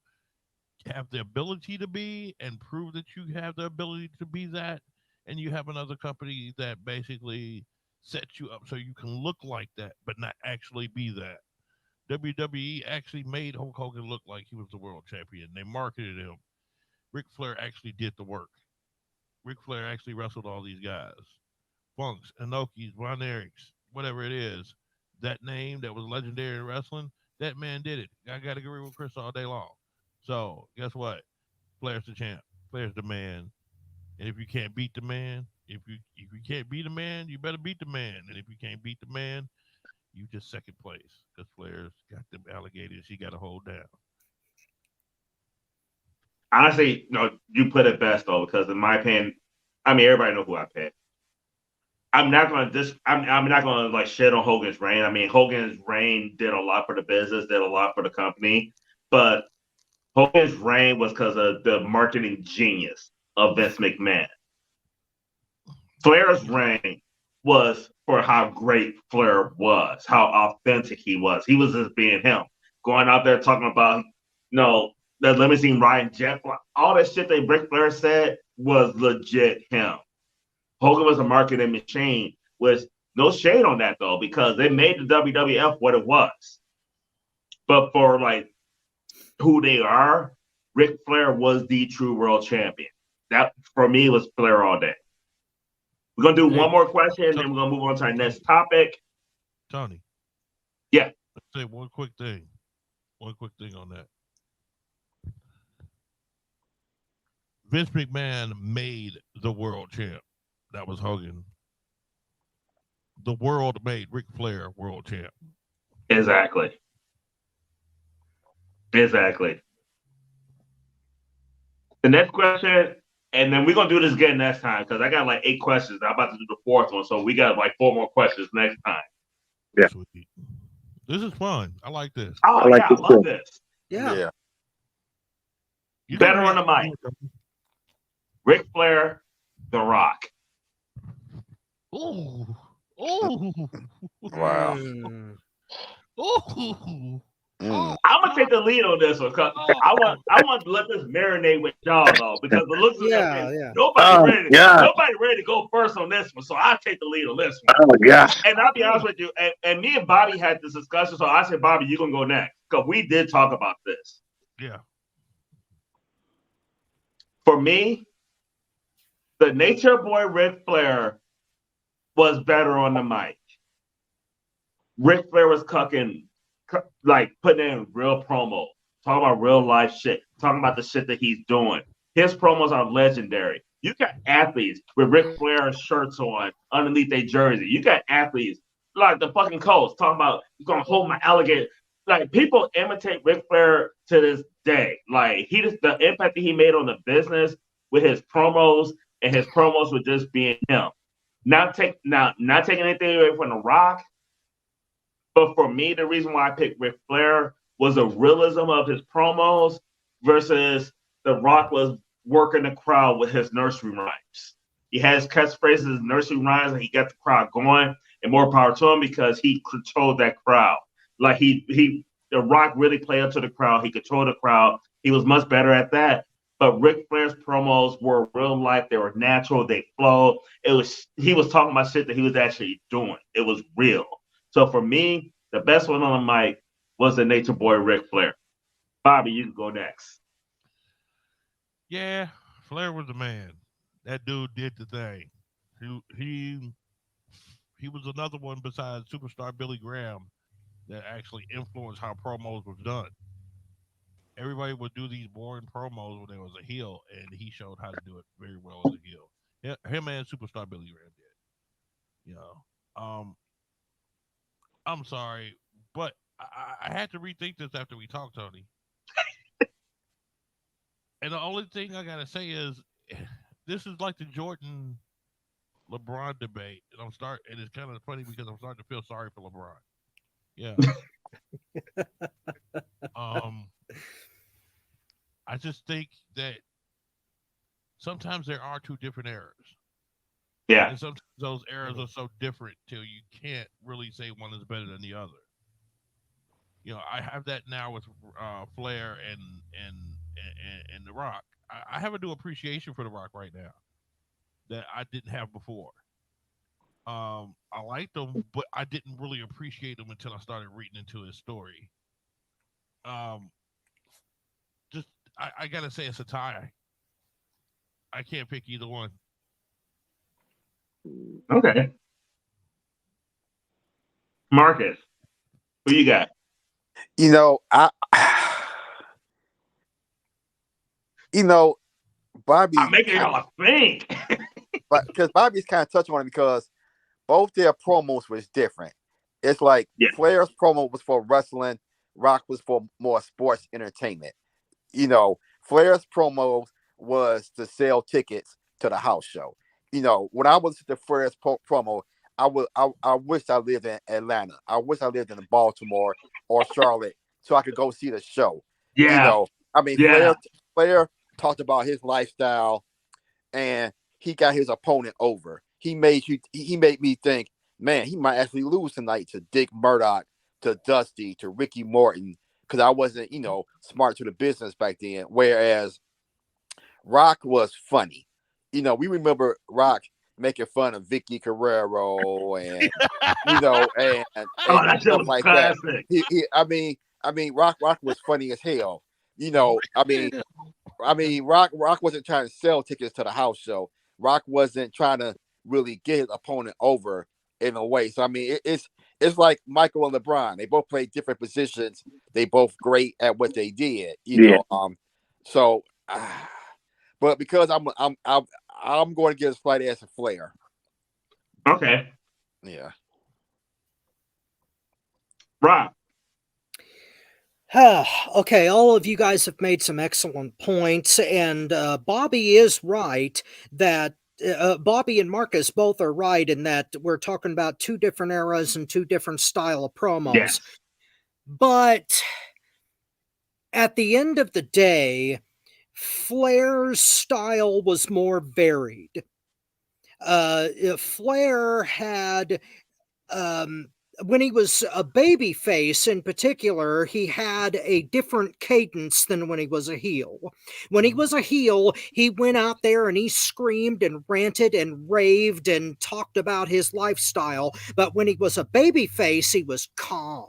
have the ability to be and prove that you have the ability to be that, and you have another company that basically set you up so you can look like that, but not actually be that. WWE actually made Hulk Hogan look like he was the world champion. They marketed him. Ric Flair actually did the work. Ric Flair actually wrestled all these guys. Funks, Inokis, Von Erichs, whatever it is. That name that was legendary in wrestling, that man did it. I got to agree with Chris all day long. So, guess what? Flair's the champ. Flair's the man. And if you can't beat the man, if you can't beat a man, you better beat the man. And if you can't beat the man, you just second place. Because Flair's got them alligators he got to hold down. Honestly, no, you put it best though, because in my opinion, I mean everybody know who I picked. I'm not gonna like shit on Hogan's reign. I mean, Hogan's reign did a lot for the business, did a lot for the company, but Hogan's reign was because of the marketing genius of Vince McMahon. Flair's reign was for how great Flair was, how authentic he was. He was just being him, going out there talking about, the limousine riding jet, all that shit that Ric Flair said was legit him. Hogan was a marketing machine with no shade on that though, because they made the WWF what it was. But for like who they are, Ric Flair was the true world champion. That for me was Flair all day. We're gonna do one more question, and then we're gonna move on to our next topic. Tony. Yeah. Let's say one quick thing. One quick thing on that. Vince McMahon made the world champ. That was Hogan. The world made Ric Flair world champ. Exactly. The next question, and then we're going to do this again next time, because I got like 8 questions. I'm about to do the 4th one, so we got like 4 more questions next time. Yeah. Sweet. This is fun. I like this. Oh, I love this. Yeah. Better on the mic. Ric Flair, The Rock. Ooh. Ooh. Wow. Ooh. I'm gonna take the lead on this one because I want to let this marinate with y'all though, because the looks of nobody ready to go first on this one, so I'll take the lead on this one. Oh gosh. And I'll be honest with you, and me and Bobby had this discussion, so I said, Bobby, you're gonna go next because we did talk about this. Yeah. For me, the Nature Boy Ric Flair was better on the mic. Ric Flair was putting in real promo, talking about real life shit, talking about the shit that he's doing. His promos are legendary. You got athletes with Ric Flair shirts on underneath their jersey. You got athletes like the fucking Colts talking about you're gonna hold my alligator. Like people imitate Ric Flair to this day. Like the impact that he made on the business with his promos, and his promos with just being him. Not taking anything away from The Rock. But for me, the reason why I picked Ric Flair was the realism of his promos versus The Rock was working the crowd with his nursery rhymes. He has catchphrases, nursery rhymes, and he got the crowd going. And more power to him because he controlled that crowd. Like The Rock really played up to the crowd. He controlled the crowd. He was much better at that. But Ric Flair's promos were real life. They were natural. They flowed. He was talking about shit that he was actually doing. It was real. So for me, the best one on the mic was the Nature Boy Ric Flair. Bobby, you can go next. Yeah, Flair was the man. That dude did the thing. He was another one besides Superstar Billy Graham that actually influenced how promos was done. Everybody would do these boring promos when there was a heel, and he showed how to do it very well as a heel. Him and Superstar Billy Graham did. I'm sorry, but I had to rethink this after we talked, Tony. And the only thing I gotta say is, this is like the Jordan LeBron debate, and it's kind of funny because I'm starting to feel sorry for LeBron. Yeah. I just think that sometimes there are 2 different eras. Yeah. And sometimes those eras are so different till you can't really say one is better than the other. I have that now with Flair and The Rock. I have a new appreciation for The Rock right now that I didn't have before. I liked him, but I didn't really appreciate him until I started reading into his story. Just I gotta say it's a tie. I can't pick either one. Okay. Marcus, who you got? You know, Bobby. I'm making y'all think. But because Bobby's kind of touched on it because both their promos was different. It's like Flair's promo was for wrestling, Rock was for more sports entertainment. Flair's promo was to sell tickets to the house show. When I was the Flair's promo, I wish I lived in Atlanta. I wish I lived in Baltimore or Charlotte so I could go see the show. Yeah. Flair talked about his lifestyle and he got his opponent over. He made me think, man, he might actually lose tonight to Dick Murdoch, to Dusty, to Ricky Morton, because I wasn't, smart to the business back then. Whereas Rock was funny. We remember Rock making fun of Vicky Guerrero and stuff like classic. That. Rock was funny as hell. Rock wasn't trying to sell tickets to the house show. Rock wasn't trying to really get his opponent over in a way. So it's like Michael and LeBron. They both played different positions. They both great at what they did. But because I'm going to give a slight ass a Flair. Okay. Yeah. Rob. Okay, all of you guys have made some excellent points, and Bobby is right that Bobby and Marcus both are right in that we're talking about two different eras and two different style of promos. Yes. But at the end of the day, Flair's style was more varied. Flair had when he was a baby face in particular, he had a different cadence than when he was a heel. When he was a heel, he went out there and he screamed and ranted and raved and talked about his lifestyle. But when he was a baby face, he was calm,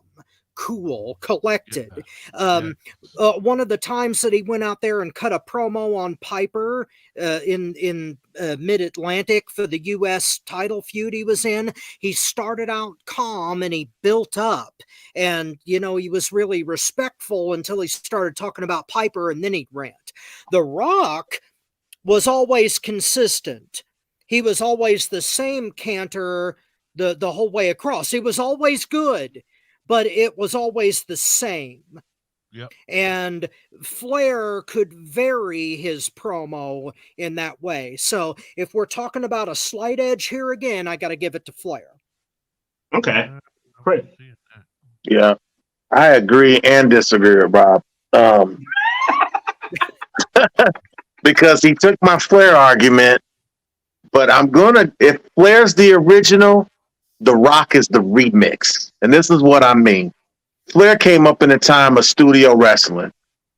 cool, collected. One of the times that he went out there and cut a promo on Piper in Mid-Atlantic for the U.S. title feud he was in, he started out calm and he built up. And, he was really respectful until he started talking about Piper and then he'd rant. The Rock was always consistent. He was always the same canter the whole way across. He was always good, but it was always the same. Yep. And Flair could vary his promo in that way. So if we're talking about a slight edge here again, I got to give it to Flair. Okay. Great. Yeah. I agree and disagree with Rob. Because he took my Flair argument, but if Flair's the original, The Rock is the remix. And this is what I mean. Flair came up in a time of studio wrestling.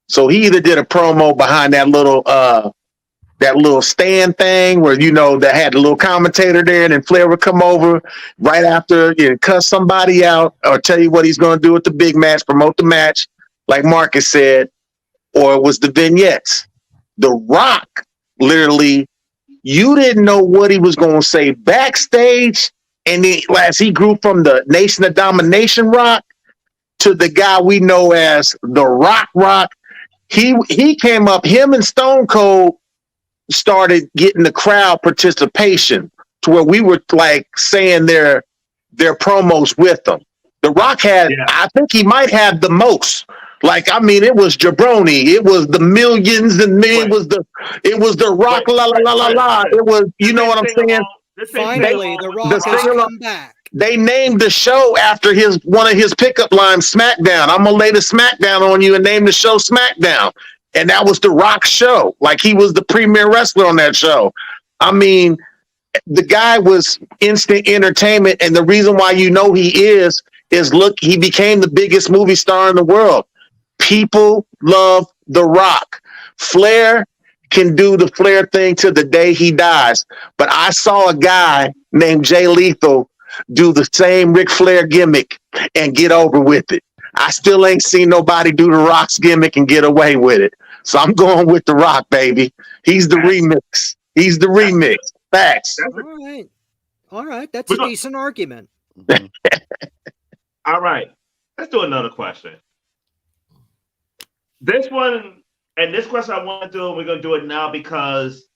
So he either did a promo behind that little stand thing where, that had a little commentator there, and then Flair would come over right after, cuss somebody out or tell you what he's going to do at the big match, promote the match, like Marcus said, or it was the vignettes. The Rock, literally, you didn't know what he was going to say backstage. And as he grew from the Nation of Domination Rock to the guy we know as the Rock, he came up, him and Stone Cold started getting the crowd participation to where we were like saying their promos with them. The Rock had, I think he might have the most. It was Jabroni, it was the Millions, and it was the Rock, la la la la la. It was, what I'm saying? Finally, The Rock has come back. They named the show after one of his pickup lines, SmackDown. I'm gonna lay the SmackDown on you and name the show SmackDown. And that was the Rock show. Like, he was the premier wrestler on that show. The guy was instant entertainment, and the reason why he is look, he became the biggest movie star in the world. People love The Rock. Flair can do the Flair thing to the day he dies. But I saw a guy named Jay Lethal do the same Ric Flair gimmick and get over with it. I still ain't seen nobody do the Rock's gimmick and get away with it. So I'm going with the Rock, baby. He's the remix. He's the remix. Facts. All right. That's a decent argument. All right. Let's do another question. This one, and this question I want to do, and we're going to do it now because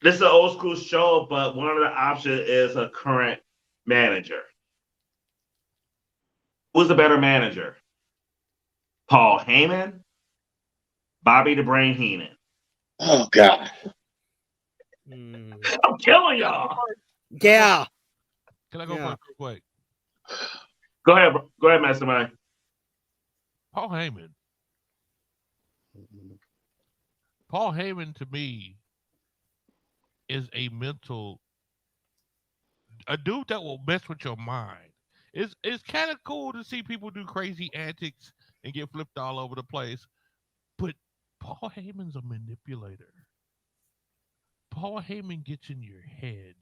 this is an old school show, but one of the options is a current manager. Who's the better manager? Paul Heyman, Bobby the Brain Heenan. Oh, God. I'm killing y'all. Yeah. Can I go first real quick? Go ahead, Mastermind. Paul Heyman. Paul Heyman, to me, is a dude that will mess with your mind. It's kind of cool to see people do crazy antics and get flipped all over the place, but Paul Heyman's a manipulator. Paul Heyman gets in your head.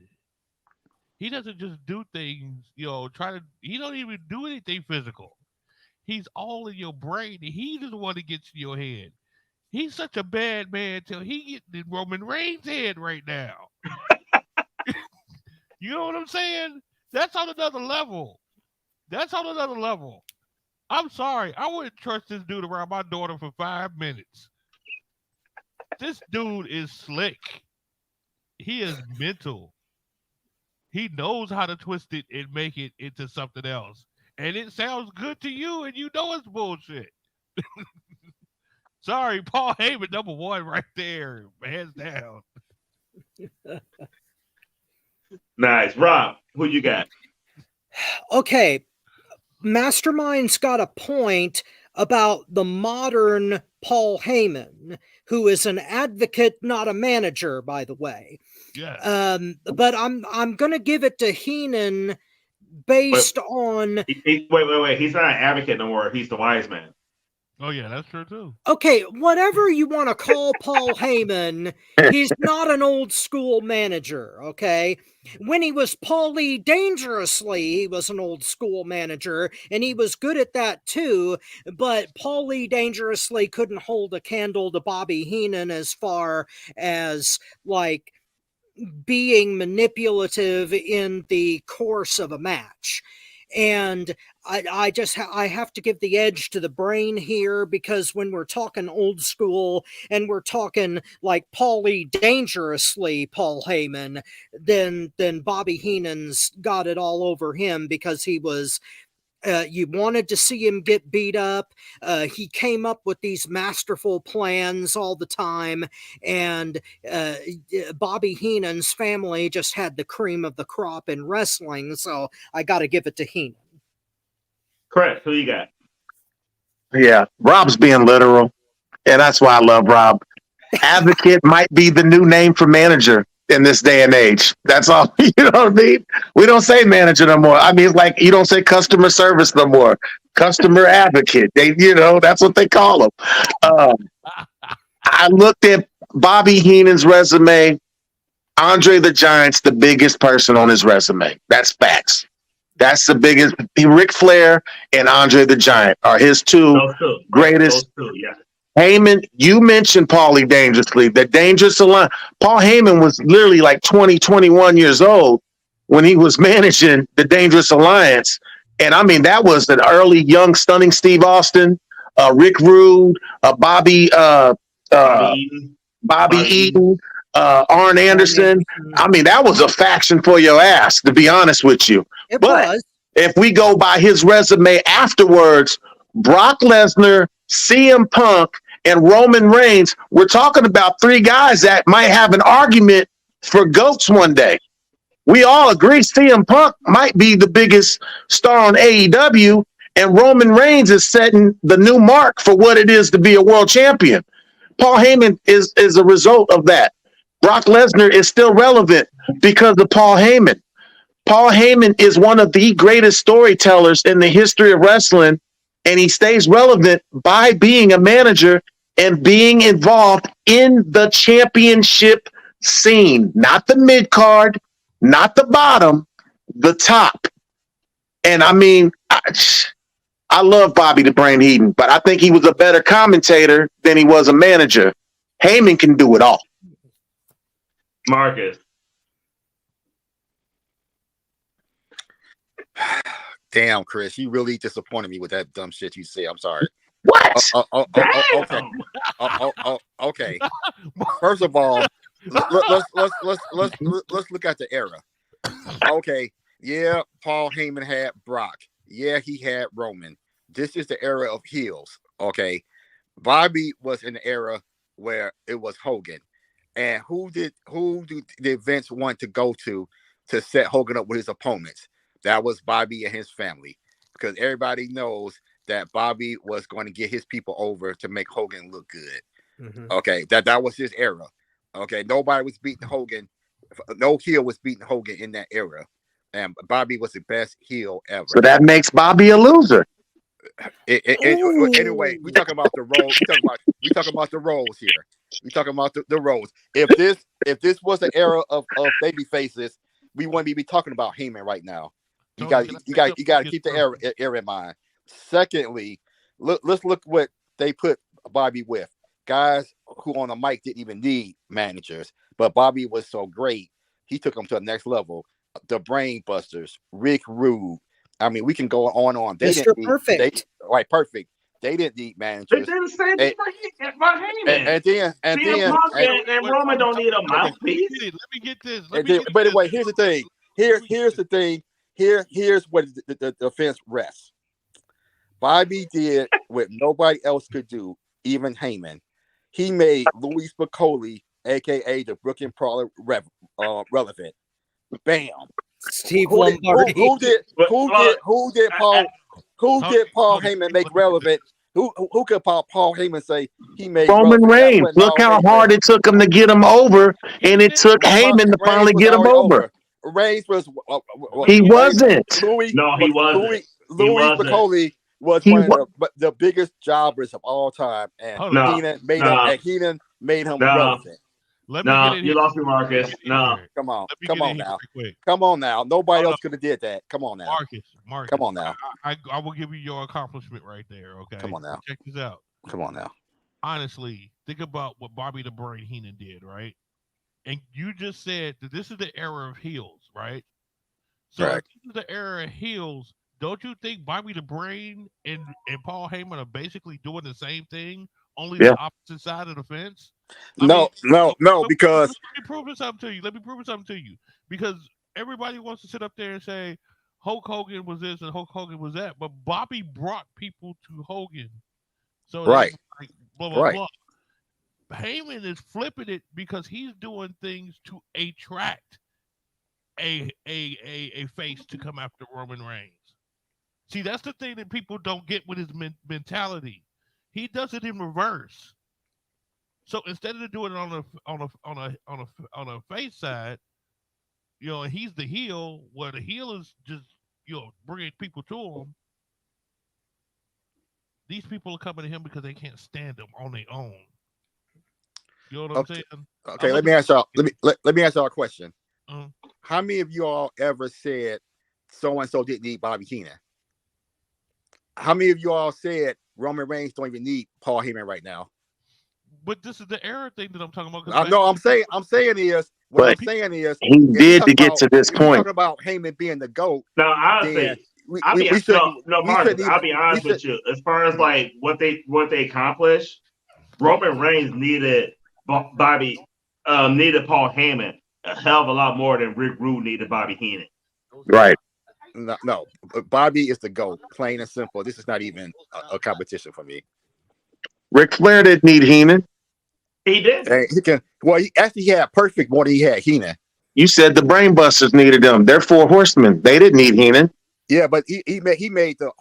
He doesn't just do things, he don't even do anything physical. He's all in your brain, and he's the one that gets in your head. He's such a bad man till he gets in Roman Reigns' head right now. You know what I'm saying? That's on another level. I'm sorry. I wouldn't trust this dude around my daughter for 5 minutes. This dude is slick. He is mental. He knows how to twist it and make it into something else. And it sounds good to you, and you know it's bullshit. Sorry, Paul Heyman, number one right there. Hands down. Nice. Rob, who you got? Okay. Mastermind's got a point about the modern Paul Heyman, who is an advocate, not a manager, by the way. Yeah. But I'm gonna give it to Heenan based on. Wait. He's not an advocate no more. He's the wise man. Oh yeah, that's true too. Okay, whatever you want to call Paul Heyman, he's not an old school manager, okay? When he was Paulie Dangerously, he was an old school manager, and he was good at that too, but Paulie Dangerously couldn't hold a candle to Bobby Heenan as far as, like, being manipulative in the course of a match. And I have to give the edge to the Brain here, because when we're talking old school and we're talking like Paulie Dangerously Paul Heyman, then Bobby Heenan's got it all over him, because he was you wanted to see him get beat up. He came up with these masterful plans all the time, and Bobby Heenan's family just had the cream of the crop in wrestling, so I got to give it to Heenan. Correct. Who you got? Yeah, Rob's being literal, and that's why I love Rob. Advocate might be the new name for manager in this day and age. That's all. You know what I mean? We don't say manager no more. I mean, like, you don't say customer service no more. Customer advocate. That's what they call them. I looked at Bobby Heenan's resume. Andre the Giant's the biggest person on his resume. That's facts. That's the biggest. Ric Flair and Andre the Giant are his two greatest. Those two, yeah. Heyman, you mentioned Paulie Dangerously, the Dangerous Alliance. Paul Heyman was literally like 20, 21 years old when he was managing the Dangerous Alliance. And I mean, that was an early, young, stunning Steve Austin, Rick Rude, Bobby Eaton, Arn Anderson. I mean, that was a faction for your ass, to be honest with you. But if we go by his resume afterwards, Brock Lesnar, CM Punk, and Roman Reigns, we're talking about three guys that might have an argument for GOATs one day. We all agree CM Punk might be the biggest star on AEW, and Roman Reigns is setting the new mark for what it is to be a world champion. Paul Heyman is a result of that. Brock Lesnar is still relevant because of Paul Heyman. Paul Heyman is one of the greatest storytellers in the history of wrestling, and he stays relevant by being a manager and being involved in the championship scene, not the mid card, not the bottom, the top. And I mean, I love Bobby the Brain Heenan, but I think he was a better commentator than he was a manager. Heyman can do it all. Marcus. Damn, Chris, you really disappointed me with that dumb shit you said. I'm sorry. What? Okay. Okay. First of all, let's look at the era. Okay. Yeah, Paul Heyman had Brock. Yeah, he had Roman. This is the era of heels. Okay. Bobby was in the era where it was Hogan. And who did Vince want to go to set Hogan up with his opponents? That was Bobby and his family. Because everybody knows that Bobby was going to get his people over to make Hogan look good. Mm-hmm. Okay, that was his era. Okay, nobody was beating Hogan. No heel was beating Hogan in that era. And Bobby was the best heel ever. So that makes Bobby a loser. Anyway, we talking about the roles. We talking about the roles here. We talking about the roles. If this was the era of baby faces, we wouldn't be talking about Heyman right now. You got to keep the era in mind. Secondly, let's look what they put Bobby with. Guys who on the mic didn't even need managers, but Bobby was so great, he took them to the next level. The Brain Busters, Rick Rude. I mean, we can go on and on. Mr. Perfect. Perfect. They didn't need managers. They did the same thing for Heyman. And then Roman don't need a mouthpiece. Let me get this. But anyway, here's the thing. Here's the thing. Here's what the defense rests. Bobby did what nobody else could do, even Heyman. He made Louis Spicoli, aka the Brooklyn Brawler, relevant. Bam. Steve Lombardi. Who did Paul Heyman make relevant? Who could Paul Heyman say he made Roman Reigns? Look how hard it took him to get him over, and it took Heyman to finally get him over. Reigns was he wasn't. No, he wasn't. Louis Spicoli was one of the biggest jobbers of all time, and Heenan made him relevant. You lost me, Marcus. No, come on now. Nobody else could have did that. Come on now, Marcus. Come on now. I will give you your accomplishment right there. Okay. Come on now. Check this out. Come on now. Honestly, think about what Bobby the Brain Heenan did, right? And you just said that this is the era of heels, right? So if this is the era of heels. Don't you think Bobby the Brain and Paul Heyman are basically doing the same thing, only the opposite side of the fence? No, because let me prove something to you. Because everybody wants to sit up there and say Hulk Hogan was this and Hulk Hogan was that, but Bobby brought people to Hogan. So right, like blah blah blah. Heyman is flipping it because he's doing things to attract a face to come after Roman Reigns. See, that's the thing that people don't get with his mentality. He does it in reverse. So instead of doing it on a face side, and he's the heel, where the heel is just bringing people to him. These people are coming to him because they can't stand him on their own. You know what I'm saying? Okay, let me ask y'all. Let me ask y'all a question. How many of you all ever said so and so didn't need Bobby Heenan? How many of you all said Roman Reigns don't even need Paul Heyman right now? But this is the era thing that I'm talking about. No, I'm saying is he did to get to this point. Talking about Heyman being the GOAT. No, I'll be honest with you. As far as like what they accomplished, Roman Reigns needed Bobby, needed Paul Heyman a hell of a lot more than Rick Rude needed Bobby Heenan. Right. No, Bobby is the GOAT, plain and simple. This is not even a competition for me. Ric Flair didn't need Heenan. He did. He actually had perfect more than he had Heenan. You said the Brain Busters needed them. They're 4 horsemen. They didn't need Heenan. Yeah, but he made the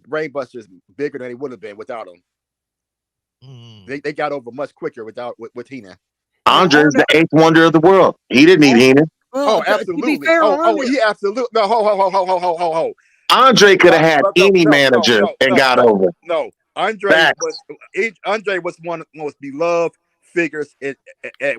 Brain Busters bigger than they would have been without him. They got over much quicker with Heenan. Andre's the 8th wonder of the world. He didn't need Heenan. Oh, absolutely. He absolutely. No, ho. Andre could have had any manager and got over. No. Facts. Andre was one of the most beloved figures at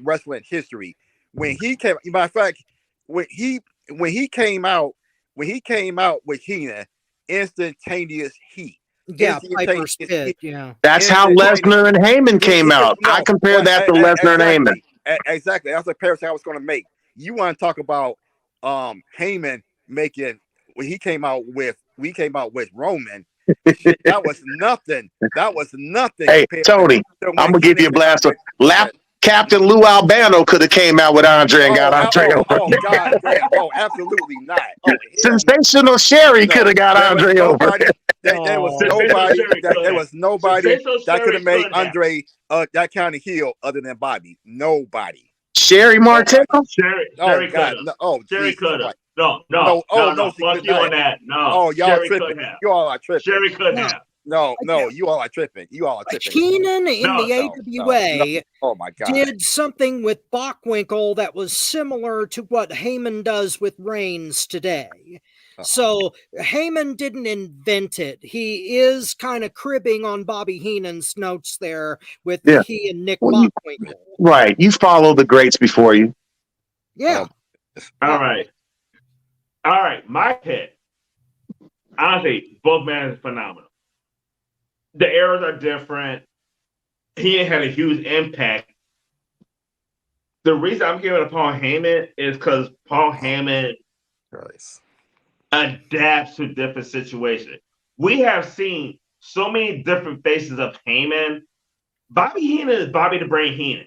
wrestling history. When he came, matter of fact, when he came out with Heenan, instantaneous heat. Yeah, Piper's Pit. Yeah, that's how Lesnar and Heyman came out. I compare that to Lesnar and Heyman. Exactly. That's the comparison I was going to make. You want to talk about Heyman making when he came out with Roman. Shit, that was nothing. That was nothing. Hey, Tony, I'm gonna give you a blast. Captain Lou Albano could have came out with Andre and got Andre over. Oh God, damn. Oh, absolutely not. Oh, Sensational Sherry could have got Andre over. There was nobody that could have made Andre that kind of heel other than Bobby. Nobody. Sherry Martel? Sherry could have. Sherry could have. No. Fuck you on that. No. Oh, y'all Sherry tripping. You all are tripping. Sherry could have. No, you all are tripping. You all are tripping. Heenan in the AWA Oh my God. did something with Bockwinkel that was similar to what Heyman does with Reigns today. So Heyman didn't invent it. He is kind of cribbing on Bobby Heenan's notes there with he and Nick Bockwinkel. Right. You follow the greats before you. Yeah. All right. My pick. Honestly, both men are phenomenal. The eras are different. He had a huge impact. The reason I'm giving it to Paul Heyman is because Paul Heyman adapts to different situations. We have seen so many different faces of Heyman. Bobby Heenan is Bobby the Brain Heenan.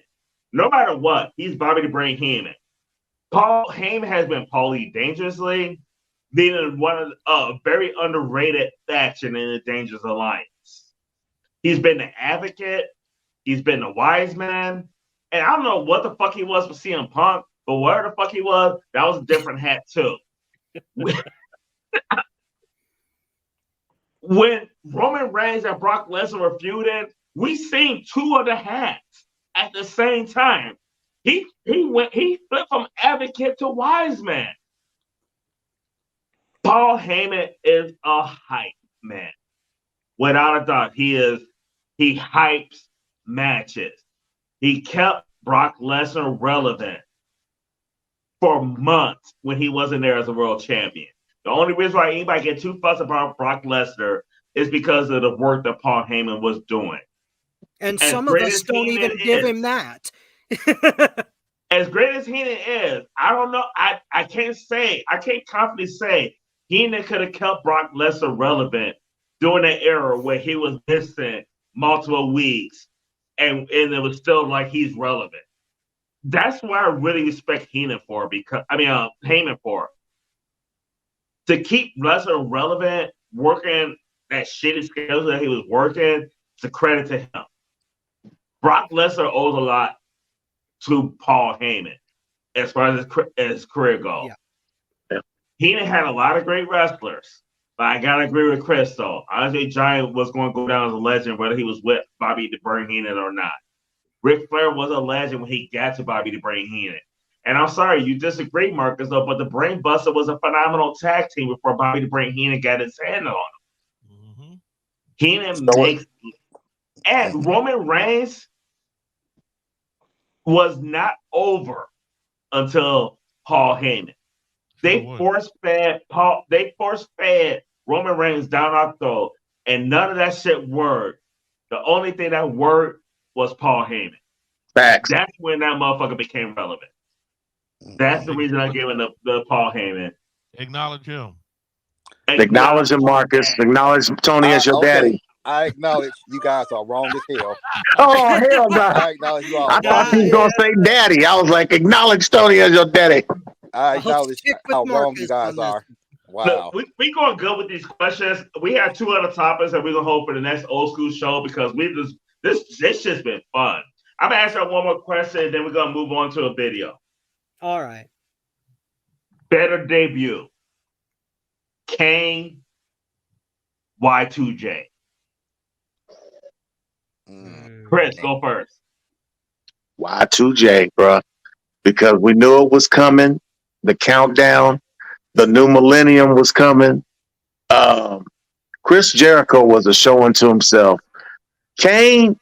No matter what, he's Bobby the Brain Heenan. Paul Heyman has been Paulie Dangerously, being one of a very underrated faction in the Dangerous Alliance. He's been the Advocate. He's been the Wise Man. And I don't know what the fuck he was for CM Punk, but whatever the fuck he was, that was a different hat too. When Roman Reigns and Brock Lesnar were feuding, we seen two of the hats at the same time. He flipped from Advocate to Wise Man. Paul Heyman is a hype man. Without a doubt, he hypes matches. He kept Brock Lesnar relevant for months when he wasn't there as a world champion. The only reason why anybody get too fussed about Brock Lesnar is because of the work that Paul Heyman was doing. And some of us don't even give him that. As great as Heenan is, I don't know. I can't confidently say Heenan could have kept Brock Lesnar relevant during that era where he was missing multiple weeks and it was still like he's relevant. That's what I really respect Heyman for, Heyman for. To keep Lesnar relevant, working that shitty schedule that he was working, it's a credit to him. Brock Lesnar owes a lot to Paul Heyman as far as his career goes. Yeah. Heenan had a lot of great wrestlers, but I gotta agree with Chris though. Andre Giant was going to go down as a legend whether he was with Bobby the Brain Heenan or not. Ric Flair was a legend when he got to Bobby the Brain Heenan. And I'm sorry, you disagree, Marcus, though, but the Brain Buster was a phenomenal tag team before Bobby the Brain Heenan got his hand on him. Mm-hmm. Heenan makes... And Roman Reigns was not over until Paul Heyman. They force-fed Roman Reigns down our throat, and none of that shit worked. The only thing that worked was Paul Heyman. Facts. That's when that motherfucker became relevant. That's the reason I gave it the Paul Heyman. Acknowledge him. Acknowledge him, Marcus. Acknowledge Tony as your daddy. I acknowledge you guys are wrong as hell. Oh, hell no. I acknowledge you all. I thought he was going to say daddy. I was like, acknowledge Tony as your daddy. I acknowledge how wrong you guys are. Wow. Look, we going good with these questions. We have two other topics that we're going to hold for the next old school show because this shit's been fun. I'm going to ask you one more question, then we're going to move on to a video. All right. Better debut. Kane, Y2J. Chris, go first. Y2J, bro. Because we knew it was coming. The countdown. The new millennium was coming. Chris Jericho was a show unto himself. Kane,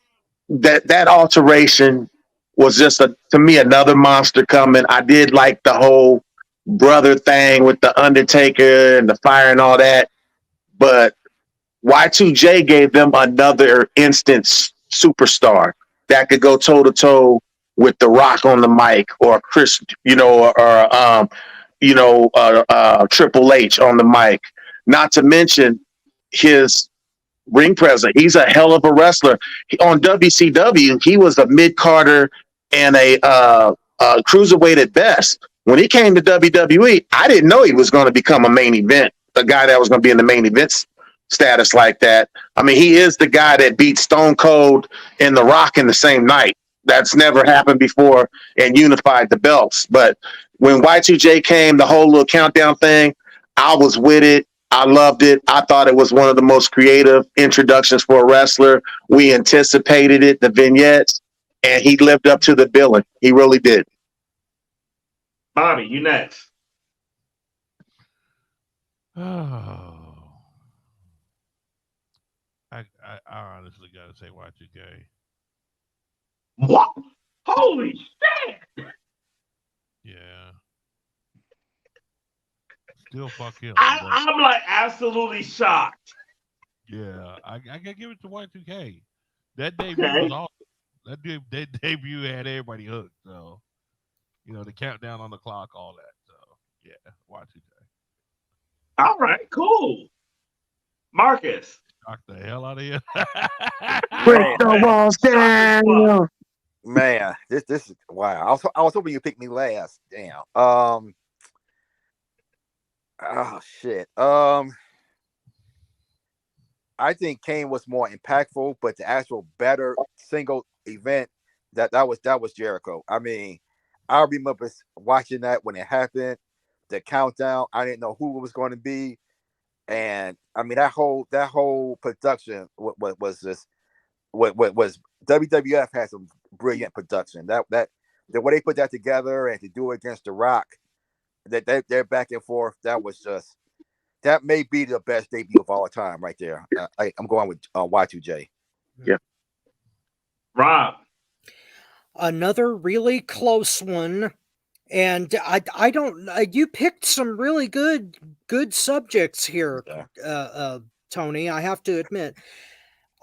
that alteration was just to me another monster coming. I did like the whole brother thing with the Undertaker and the fire and all that, but Y2J gave them another instant superstar that could go toe to toe with The Rock on the mic, or Chris, Triple H on the mic. Not to mention his ring presence. He's a hell of a wrestler. On WCW, he was a mid Carter and a cruiserweight at best. When he came to WWE, I didn't know he was going to become a main event, a guy that was going to be in the main event status like that. I mean, he is the guy that beat Stone Cold and The Rock in the same night. That's never happened before, and unified the belts. But when Y2J came, the whole little countdown thing, I was with it. I loved it. I thought it was one of the most creative introductions for a wrestler. We anticipated it, the vignettes, and he lived up to the billing. He really did. Bobby, you next. Oh. I honestly gotta say Y2K. What? Holy shit! Yeah. Still fuck him. I'm like absolutely shocked. Yeah, I gotta give it to Y2K. That debut was awesome. That debut had everybody hooked. So, the countdown on the clock, all that. So, yeah, Y2K. All right, cool. Marcus. Knock the hell out of you. Break the walls down. Man, this is wow. I was hoping you picked me last. Damn. Oh shit. I think Kane was more impactful, but the actual better single event that was Jericho. I mean, I remember watching that when it happened, the countdown. I didn't know who it was going to be, and I mean that whole production was just what was WWF had some brilliant production. That the way they put that together and to do it against The Rock, that they're back and forth. That may be the best debut of all time, right there. I'm going with Y2J. Yeah. Rob. Another really close one, and I don't. You picked some really good subjects here, Tony. I have to admit.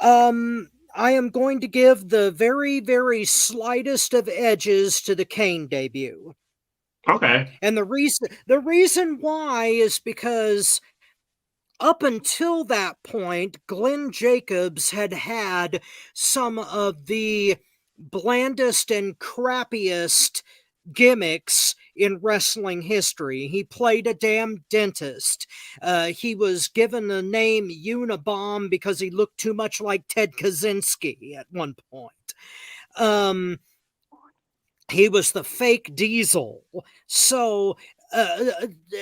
I am going to give the very, very slightest of edges to the Kane debut. Okay. And the reason why is because up until that point, Glenn Jacobs had some of the blandest and crappiest gimmicks in wrestling history. He played a damn dentist. He was given the name Unabomb because he looked too much like Ted Kaczynski at one point. He was the fake Diesel. So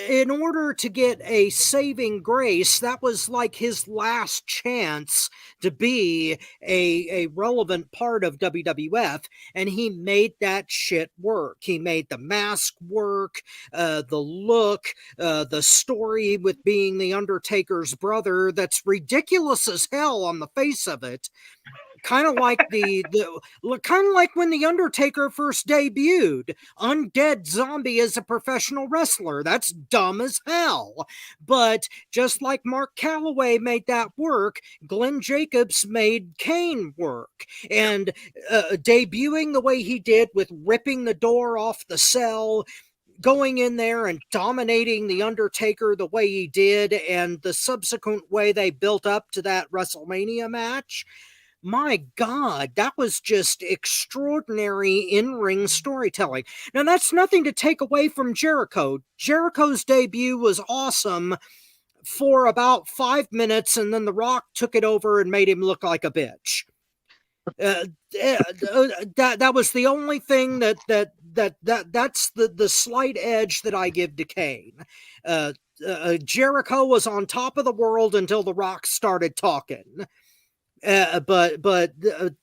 in order to get a saving grace, that was like his last chance to be a relevant part of WWF, and he made that shit work. He made the mask work, the look, the story with being the Undertaker's brother that's ridiculous as hell on the face of it. Kind of like kind of like when the Undertaker first debuted, undead zombie as a professional wrestler. That's dumb as hell. But just like Mark Calloway made that work, Glenn Jacobs made Kane work. And debuting the way he did with ripping the door off the cell, going in there and dominating the Undertaker the way he did, and the subsequent way they built up to that WrestleMania match. My God, that was just extraordinary in-ring storytelling. Now, that's nothing to take away from Jericho. Jericho's debut was awesome for about 5 minutes, and then The Rock took it over and made him look like a bitch. That was the only thing that's the slight edge that I give to Kane. Jericho was on top of the world until The Rock started talking. But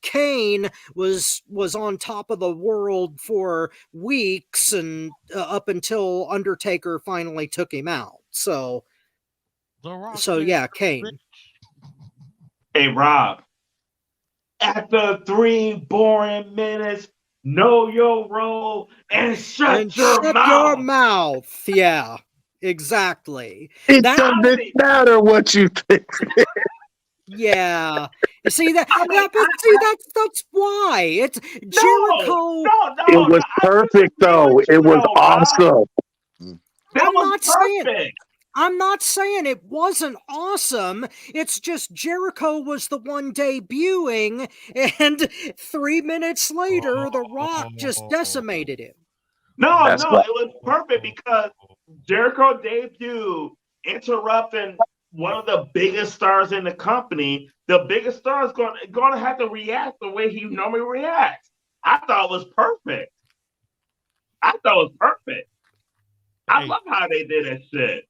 Kane was on top of the world for weeks and up until Undertaker finally took him out. So yeah, Kane. Hey, Rob. after 3 boring minutes, know your role and shut your your mouth. mouth. Yeah, exactly. It doesn't matter what you think. Yeah. You see that? That's why. It's Jericho. It was perfect, though. It was awesome. I'm not saying it wasn't awesome. It's just Jericho was the one debuting, and 3 minutes later, The Rock just decimated him. No, it was perfect because Jericho debuted, interrupting one of the biggest stars in the company. The biggest star is going to have to react the way he normally reacts. I thought it was perfect. I love how they did that shit.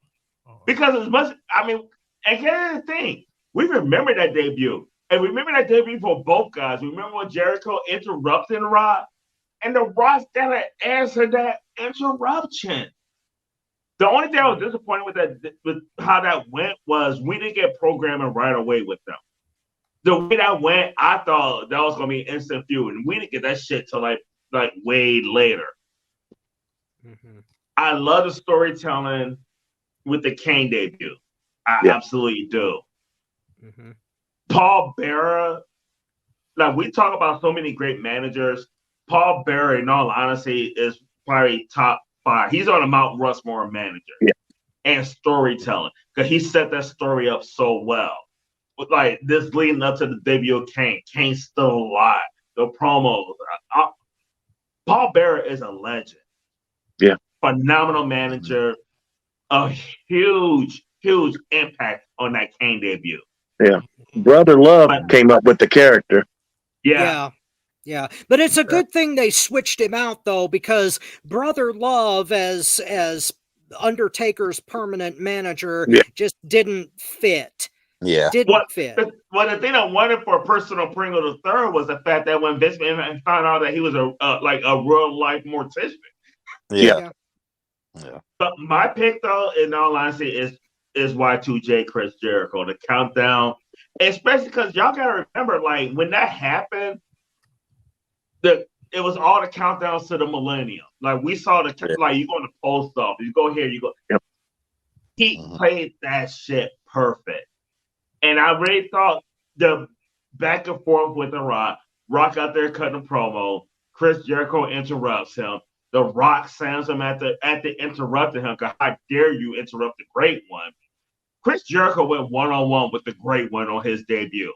Because as much, and here's the thing, we remember that debut. And remember that debut for both guys. Remember when Jericho interrupted The Rock? And The Rock's got to answer that interruption. The only thing I was disappointed with how that went was we didn't get programming right away with them. The way that went, I thought that was going to be an instant feud. And we didn't get that shit till like way later. Mm-hmm. I love the storytelling with the Kane debut. I absolutely do. Mm-hmm. Paul Bearer, like we talk about so many great managers. Paul Bearer, in all honesty, is probably top 5. He's on a Mount Rushmore manager and storytelling because he set that story up so well. With like this leading up to the debut of Kane. Kane's still alive. The promos. Paul Bearer is a legend. Yeah. Phenomenal manager. A huge impact on that Kane debut. Yeah. Brother Love came up with the character. Yeah. But it's a good thing they switched him out, though, because Brother Love as Undertaker's permanent manager just didn't fit. Yeah. Didn't fit. The thing I wanted for Personal Pringle III was the fact that when Vince McMahon found out that he was a real life mortician. Yeah. But my pick, though, in all honesty, is Y2J Chris Jericho. The countdown, especially because y'all gotta remember, like when that happened, it was all the countdowns to the millennium. Like we saw like you go to the post office, you go here, you go. Yep. He played that shit perfect, and I really thought the back and forth with The Rock out there cutting a promo. Chris Jericho interrupts him. The Rock sends him at the interrupting him. Cause how dare you interrupt the Great One? Chris Jericho went 1-on-1 with the Great One on his debut,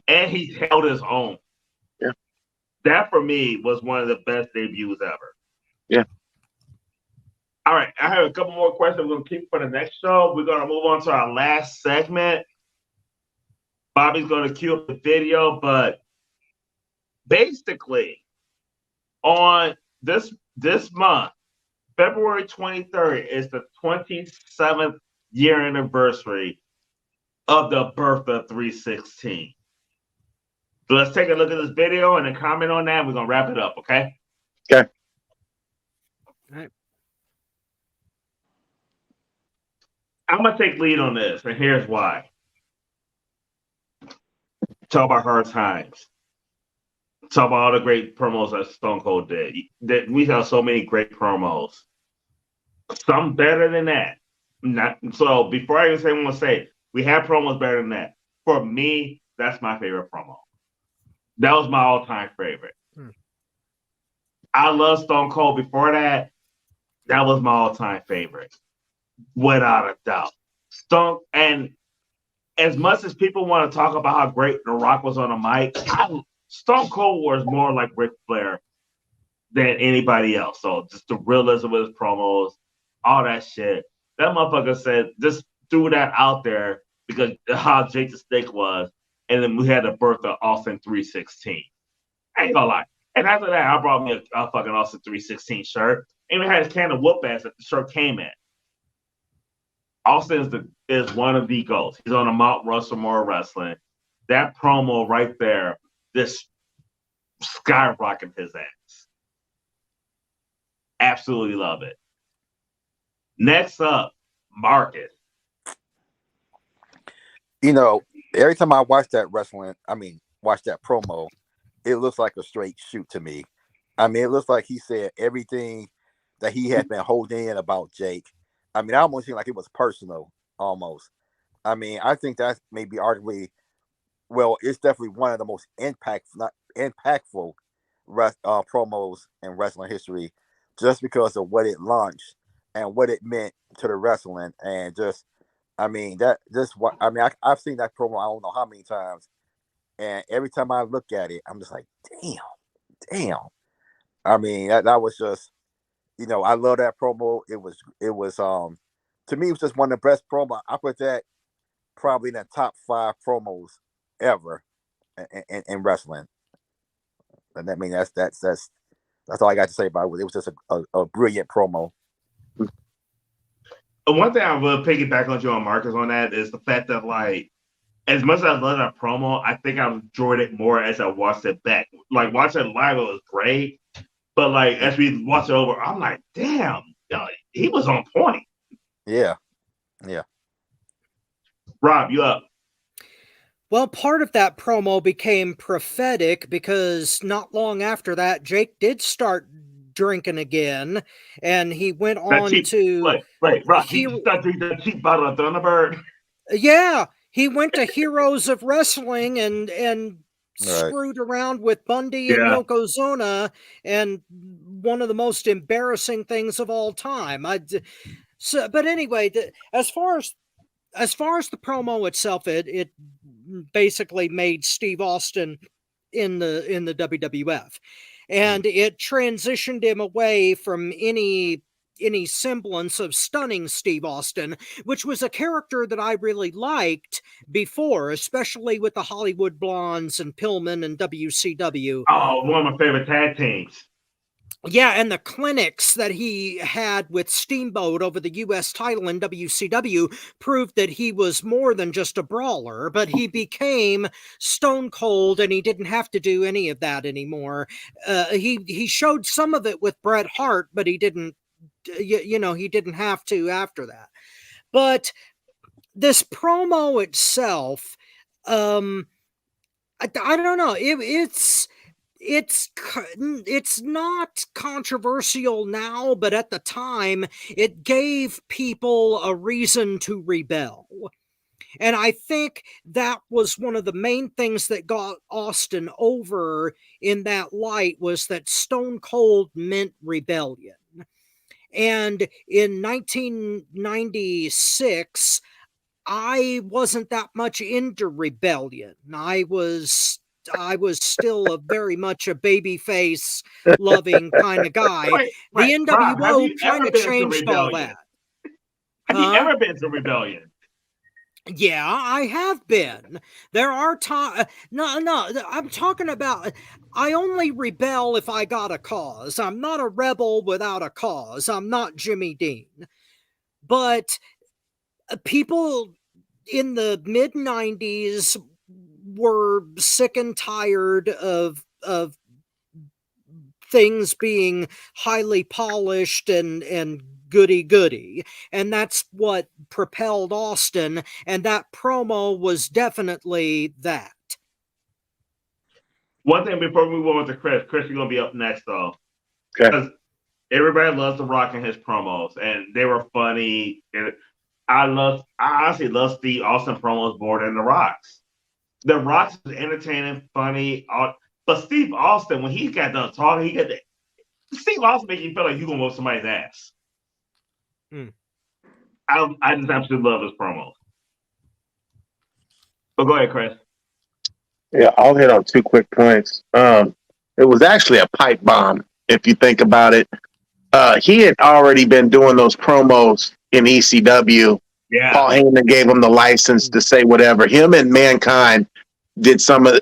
and he held his own. Yeah, that for me was one of the best debuts ever. Yeah. All right, I have a couple more questions we're gonna keep for the next show. We're gonna move on to our last segment. Bobby's gonna cue up the video, but basically on this month, February 23rd is the 27th year anniversary of the birth of 316. So let's take a look at this video and then comment on that. And we're gonna wrap it up, okay? Okay. All right. I'm gonna take lead on this, and here's why. Talk about hard times. Talk about all the great promos that Stone Cold did. We have so many great promos. Some better than that. So before I even say what I'm gonna say, we have promos better than that. For me, that's my favorite promo. That was my all-time favorite. I love Stone Cold before that. That was my all-time favorite. Without a doubt. And as much as people want to talk about how great The Rock was on the mic, Stone Cold was more like Ric Flair than anybody else. So just the realism of his promos, all that shit. That motherfucker said, just threw that out there because how Jake the Snake was. And then we had the birth of Austin 316. I ain't gonna lie. And after that, I brought me a fucking Austin 316 shirt. And we had his can of whoop ass that the shirt came in. Austin is one of the GOATs. He's on a Mount Rushmore wrestling. That promo right there, just skyrocketed his ass. Absolutely love it. Next up, Marcus. You know, every time I watch that wrestling, I mean, watch that promo, it looks like a straight shoot to me. I mean, it looks like he said everything that he had been holding in about Jake. I mean, I almost seemed like it was personal, almost. I mean, I think that's maybe arguably, well, it's definitely one of the most impactful promos in wrestling history, just because of what it launched and what it meant to the wrestling, and just, I mean, I've seen that promo I don't know how many times, and every time I look at it, I'm just like, damn. I mean, that was just, I love that promo. It was to me, it was just one of the best promo. I put that probably in the top 5 promos ever in wrestling. And I mean, that's all I got to say about it. It was just a brilliant promo. One thing I will piggyback on you on Marcus on that is the fact that, like, as much as I love that promo, I think I enjoyed it more as I watched it back. Like, watching it live, it was great. But, like, as we watch it over, I'm like, damn, he was on point. Yeah. Rob, you up? Well, part of that promo became prophetic because not long after that, Jake did start drinking again, and he went on to... Wait, Rob, he started drinking that cheap bottle of Thunderbird? Yeah, he went to Heroes of Wrestling and screwed around with Bundy and Yokozuna, and one of the most embarrassing things of all time. But anyway, as far as the promo itself, it basically made Steve Austin in the WWF, and it transitioned him away from any semblance of stunning Steve Austin, which was a character that I really liked before, especially with the Hollywood Blondes and Pillman and WCW. Oh, one of my favorite tag teams. Yeah, and the clinics that he had with Steamboat over the U.S. title in WCW proved that he was more than just a brawler, but he became stone cold, and he didn't have to do any of that anymore. He showed some of it with Bret Hart, but he didn't. He didn't have to after that. But this promo itself, I don't know. It's not controversial now, but at the time, it gave people a reason to rebel. And I think that was one of the main things that got Austin over in that light, was that Stone Cold meant rebellion. And in 1996, I wasn't that much into rebellion. I was still very much a babyface loving kind of guy. The NWO kind of changed all that. Have you ever been to rebellion? Yeah, I have been. There are times. No, I'm talking about. I only rebel if I got a cause. I'm not a rebel without a cause. I'm not Jimmy Dean. But people in the mid 90s were sick and tired of things being highly polished and goody, and that's what propelled Austin, and that promo was definitely that. One thing before we move on to Chris, you're gonna be up next though, because everybody loves The Rock and his promos, and they were funny. And I honestly love Steve Austin promos more than The Rock's. The Rock's is entertaining, funny, but Steve Austin, when he got done talking, Steve Austin makes you feel like you're gonna whoop somebody's ass. I just absolutely love his promos. But go ahead, Chris. Yeah, I'll hit on 2 quick points. It was actually a pipe bomb, if you think about it. He had already been doing those promos in ECW. Yeah. Paul Heyman gave him the license to say whatever. Him and Mankind did some of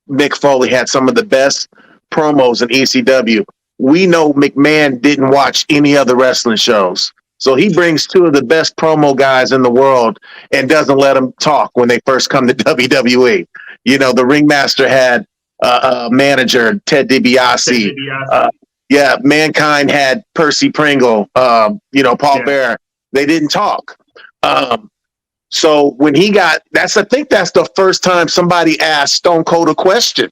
Mick Foley had some of the best promos in ECW. We know McMahon didn't watch any other wrestling shows. So he brings 2 of the best promo guys in the world and doesn't let them talk when they first come to WWE. The ringmaster had a manager, Ted DiBiase. Mankind had Percy Pringle, Paul Bearer. They didn't talk. So when he got I think that's the first time somebody asked Stone Cold a question.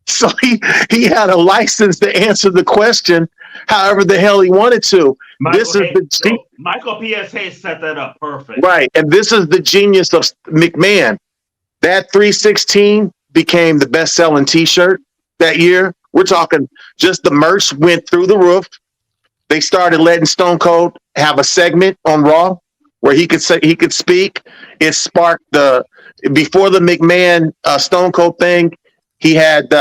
So he had a license to answer the question however the hell he wanted to. Michael P.S. Hayes set that up perfect. Right, and this is the genius of McMahon. That 316 became the best-selling T-shirt that year. We're talking just the merch went through the roof. They started letting Stone Cold have a segment on Raw where he could speak. It sparked before the McMahon Stone Cold thing. He had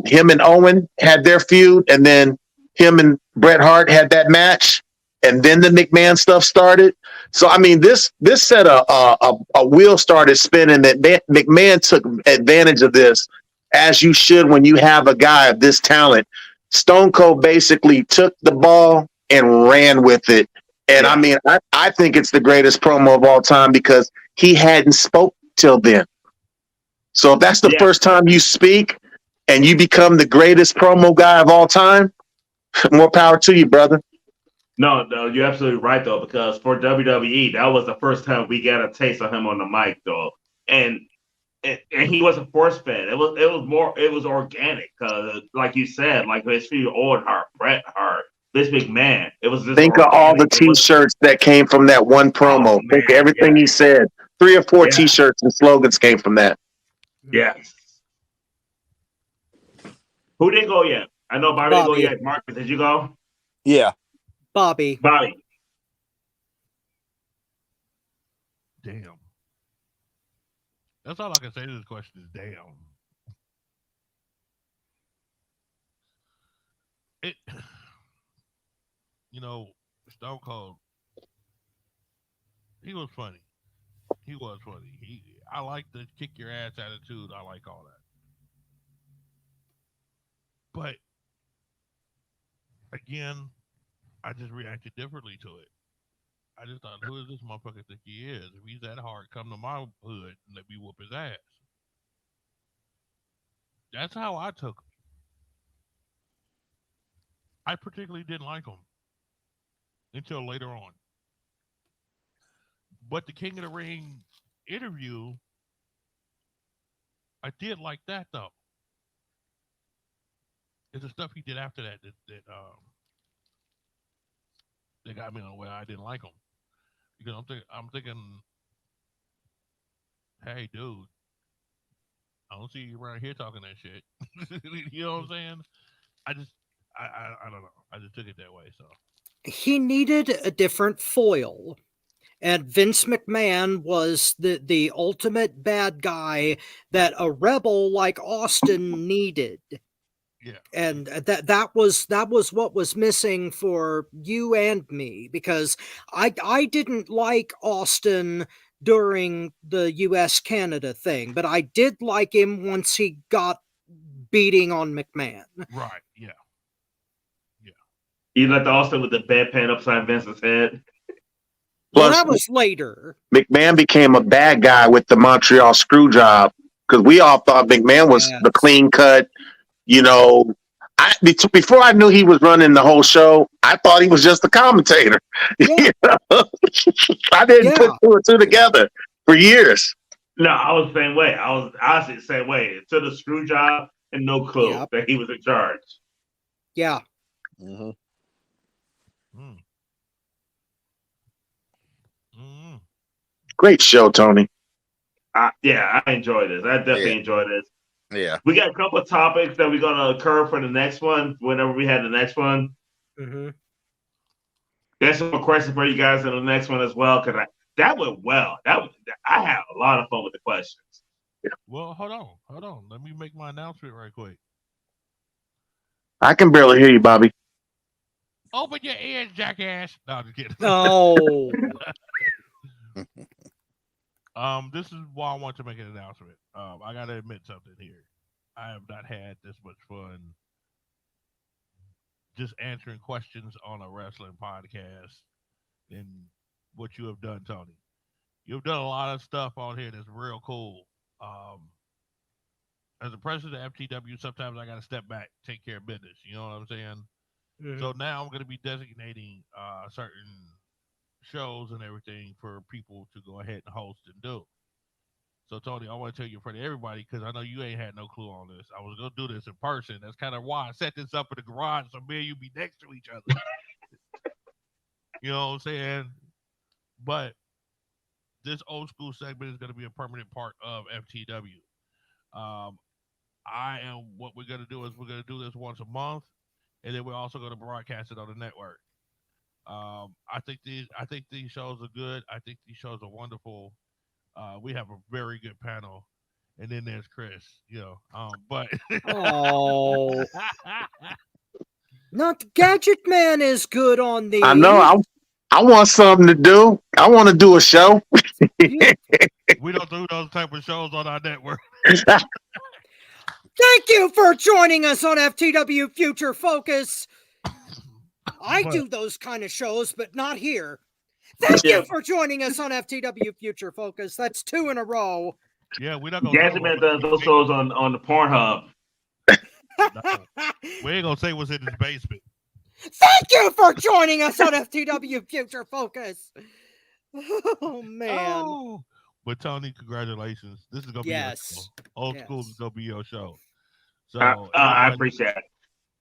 him and Owen had their feud, and then him and Bret Hart had that match, and then the McMahon stuff started. So I mean, this set a wheel started spinning. That McMahon took advantage of this, as you should when you have a guy of this talent. Stone Cold basically took the ball and ran with it. And I mean, I think it's the greatest promo of all time because he hadn't spoke till then. So if that's the first time you speak and you become the greatest promo guy of all time, more power to you, brother. No, you're absolutely right though, because for WWE, that was the first time we got a taste of him on the mic though, and he wasn't force fed. It was organic. Like you said, like his few Owen Hart, Bret Hart, Vince McMahon. It was just think organic. of all the T-shirts that came from that one promo. Think of everything he said. 3 or 4 T-shirts and slogans came from that. Yes. Who didn't go yet? I know Bobby didn't go yet. Marcus, did you go? Yeah. Bobby. Damn. That's all I can say to this question is damn. Stone Cold, he was funny. I like the kick your ass attitude. I like all that. But again, I just reacted differently to it. I just thought, who does this motherfucker think he is? If he's that hard, come to my hood and let me whoop his ass. That's how I took him. I particularly didn't like him until later on. But the King of the Ring interview, I did like that though. It's the stuff he did after that got me on the way I didn't like him. Because I'm thinking, hey dude, I don't see you around here talking that shit. You know what I'm saying? I don't know. I just took it that way. So he needed a different foil. And Vince McMahon was the ultimate bad guy that a rebel like Austin needed. Yeah. And that was what was missing for you and me, because I didn't like Austin during the US-Canada thing, but I did like him once he got beating on McMahon. Right, yeah. You let the Austin with the bedpan upside Vince's head. Well, that was later. McMahon became a bad guy with the Montreal screw job because we all thought McMahon was the clean cut. Before I knew he was running the whole show, I thought he was just a commentator. Yeah. I didn't put 2 and 2 together for years. No, I was the same way. I was honestly the same way. To the screw job and no clue that he was in charge. Yeah. Mm-hmm. Great show, Tony. I enjoyed this. I definitely enjoyed this. Yeah. We got a couple of topics that we're going to cover for the next one, whenever we had the next one. Mm-hmm. There's some questions for you guys in the next one as well, because that went well. I had a lot of fun with the questions. Well, hold on. Let me make my announcement right quick. I can barely hear you, Bobby. Open your ears, jackass. No, I'm just kidding. No. This is why I want to make an announcement. I gotta admit something here. I have not had this much fun just answering questions on a wrestling podcast than what you have done, Tony. You've done a lot of stuff on here that's real cool. As a president of FTW, sometimes I gotta step back, take care of business. You know what I'm saying? Mm-hmm. So now I'm gonna be designating certain shows and everything for people to go ahead and host and do. So Tony, I want to tell you in front of everybody because I know you ain't had no clue on this. I was gonna do this in person. That's kind of why I set this up in the garage so me and you be next to each other. You know what I'm saying? But this old school segment is going to be a permanent part of FTW. Um, what we're going to do is we're going to do this once a month, and then we're also going to broadcast it on the network. I think these shows are good. I think these shows are wonderful. We have a very good panel, and then there's Chris. But Oh, not Gadget Man is good on these. I know. I want something to do. I want to do a show. We don't do those type of shows on our network. Thank you for joining us on FTW Future Focus. I do those kind of shows, but not here. Thank you for joining us on FTW Future Focus. That's 2 in a row. Yeah, we're not gonna. Gadget Man does those shows on the Pornhub. No, we ain't gonna say what's in his basement. Thank you for joining us on FTW Future Focus. Oh man. Oh. But Tony, congratulations. This is gonna be your show. Old school is gonna be your show. So I appreciate it.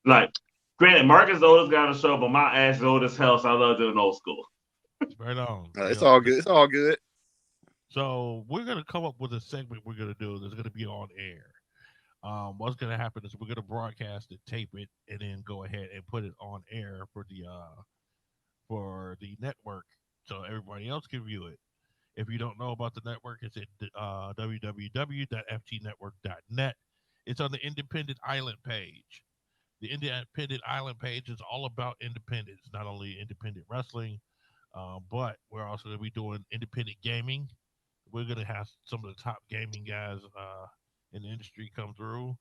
Like, granted, Marcus is the oldest guy on the show, but my ass is old as hell, so I love doing old school. Right on. It's all good. It's all good. So we're gonna come up with a segment we're gonna do that's gonna be on air. What's gonna happen is we're gonna broadcast it, tape it, and then go ahead and put it on air for the network, so everybody else can view it. If you don't know about the network, it's at www.ftnetwork.net. It's on the Independent Island page. The Independent Island page is all about independence, not only independent wrestling, but we're also going to be doing independent gaming. We're going to have some of the top gaming guys in the industry come through.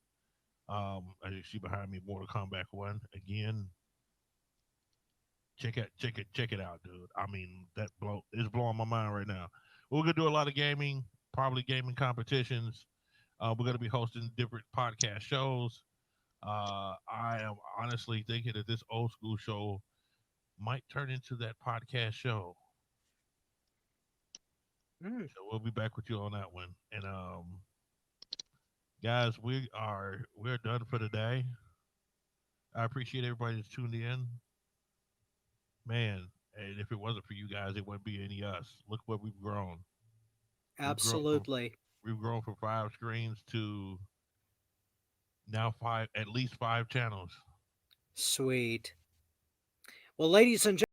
As you see behind me, Mortal Kombat 1 again. Check it out, dude. I mean, it's blowing my mind right now. We're gonna do a lot of gaming, probably gaming competitions. We're gonna be hosting different podcast shows. I am honestly thinking that this old school show might turn into that podcast show. So we'll be back with you on that one. And guys, we're done for today. I appreciate everybody that's tuned in. Man, and if it wasn't for you guys, it wouldn't be any us. Look what we've grown. Absolutely. We've grown from 5 screens to now at least 5 channels. Sweet. Well, ladies and gentlemen,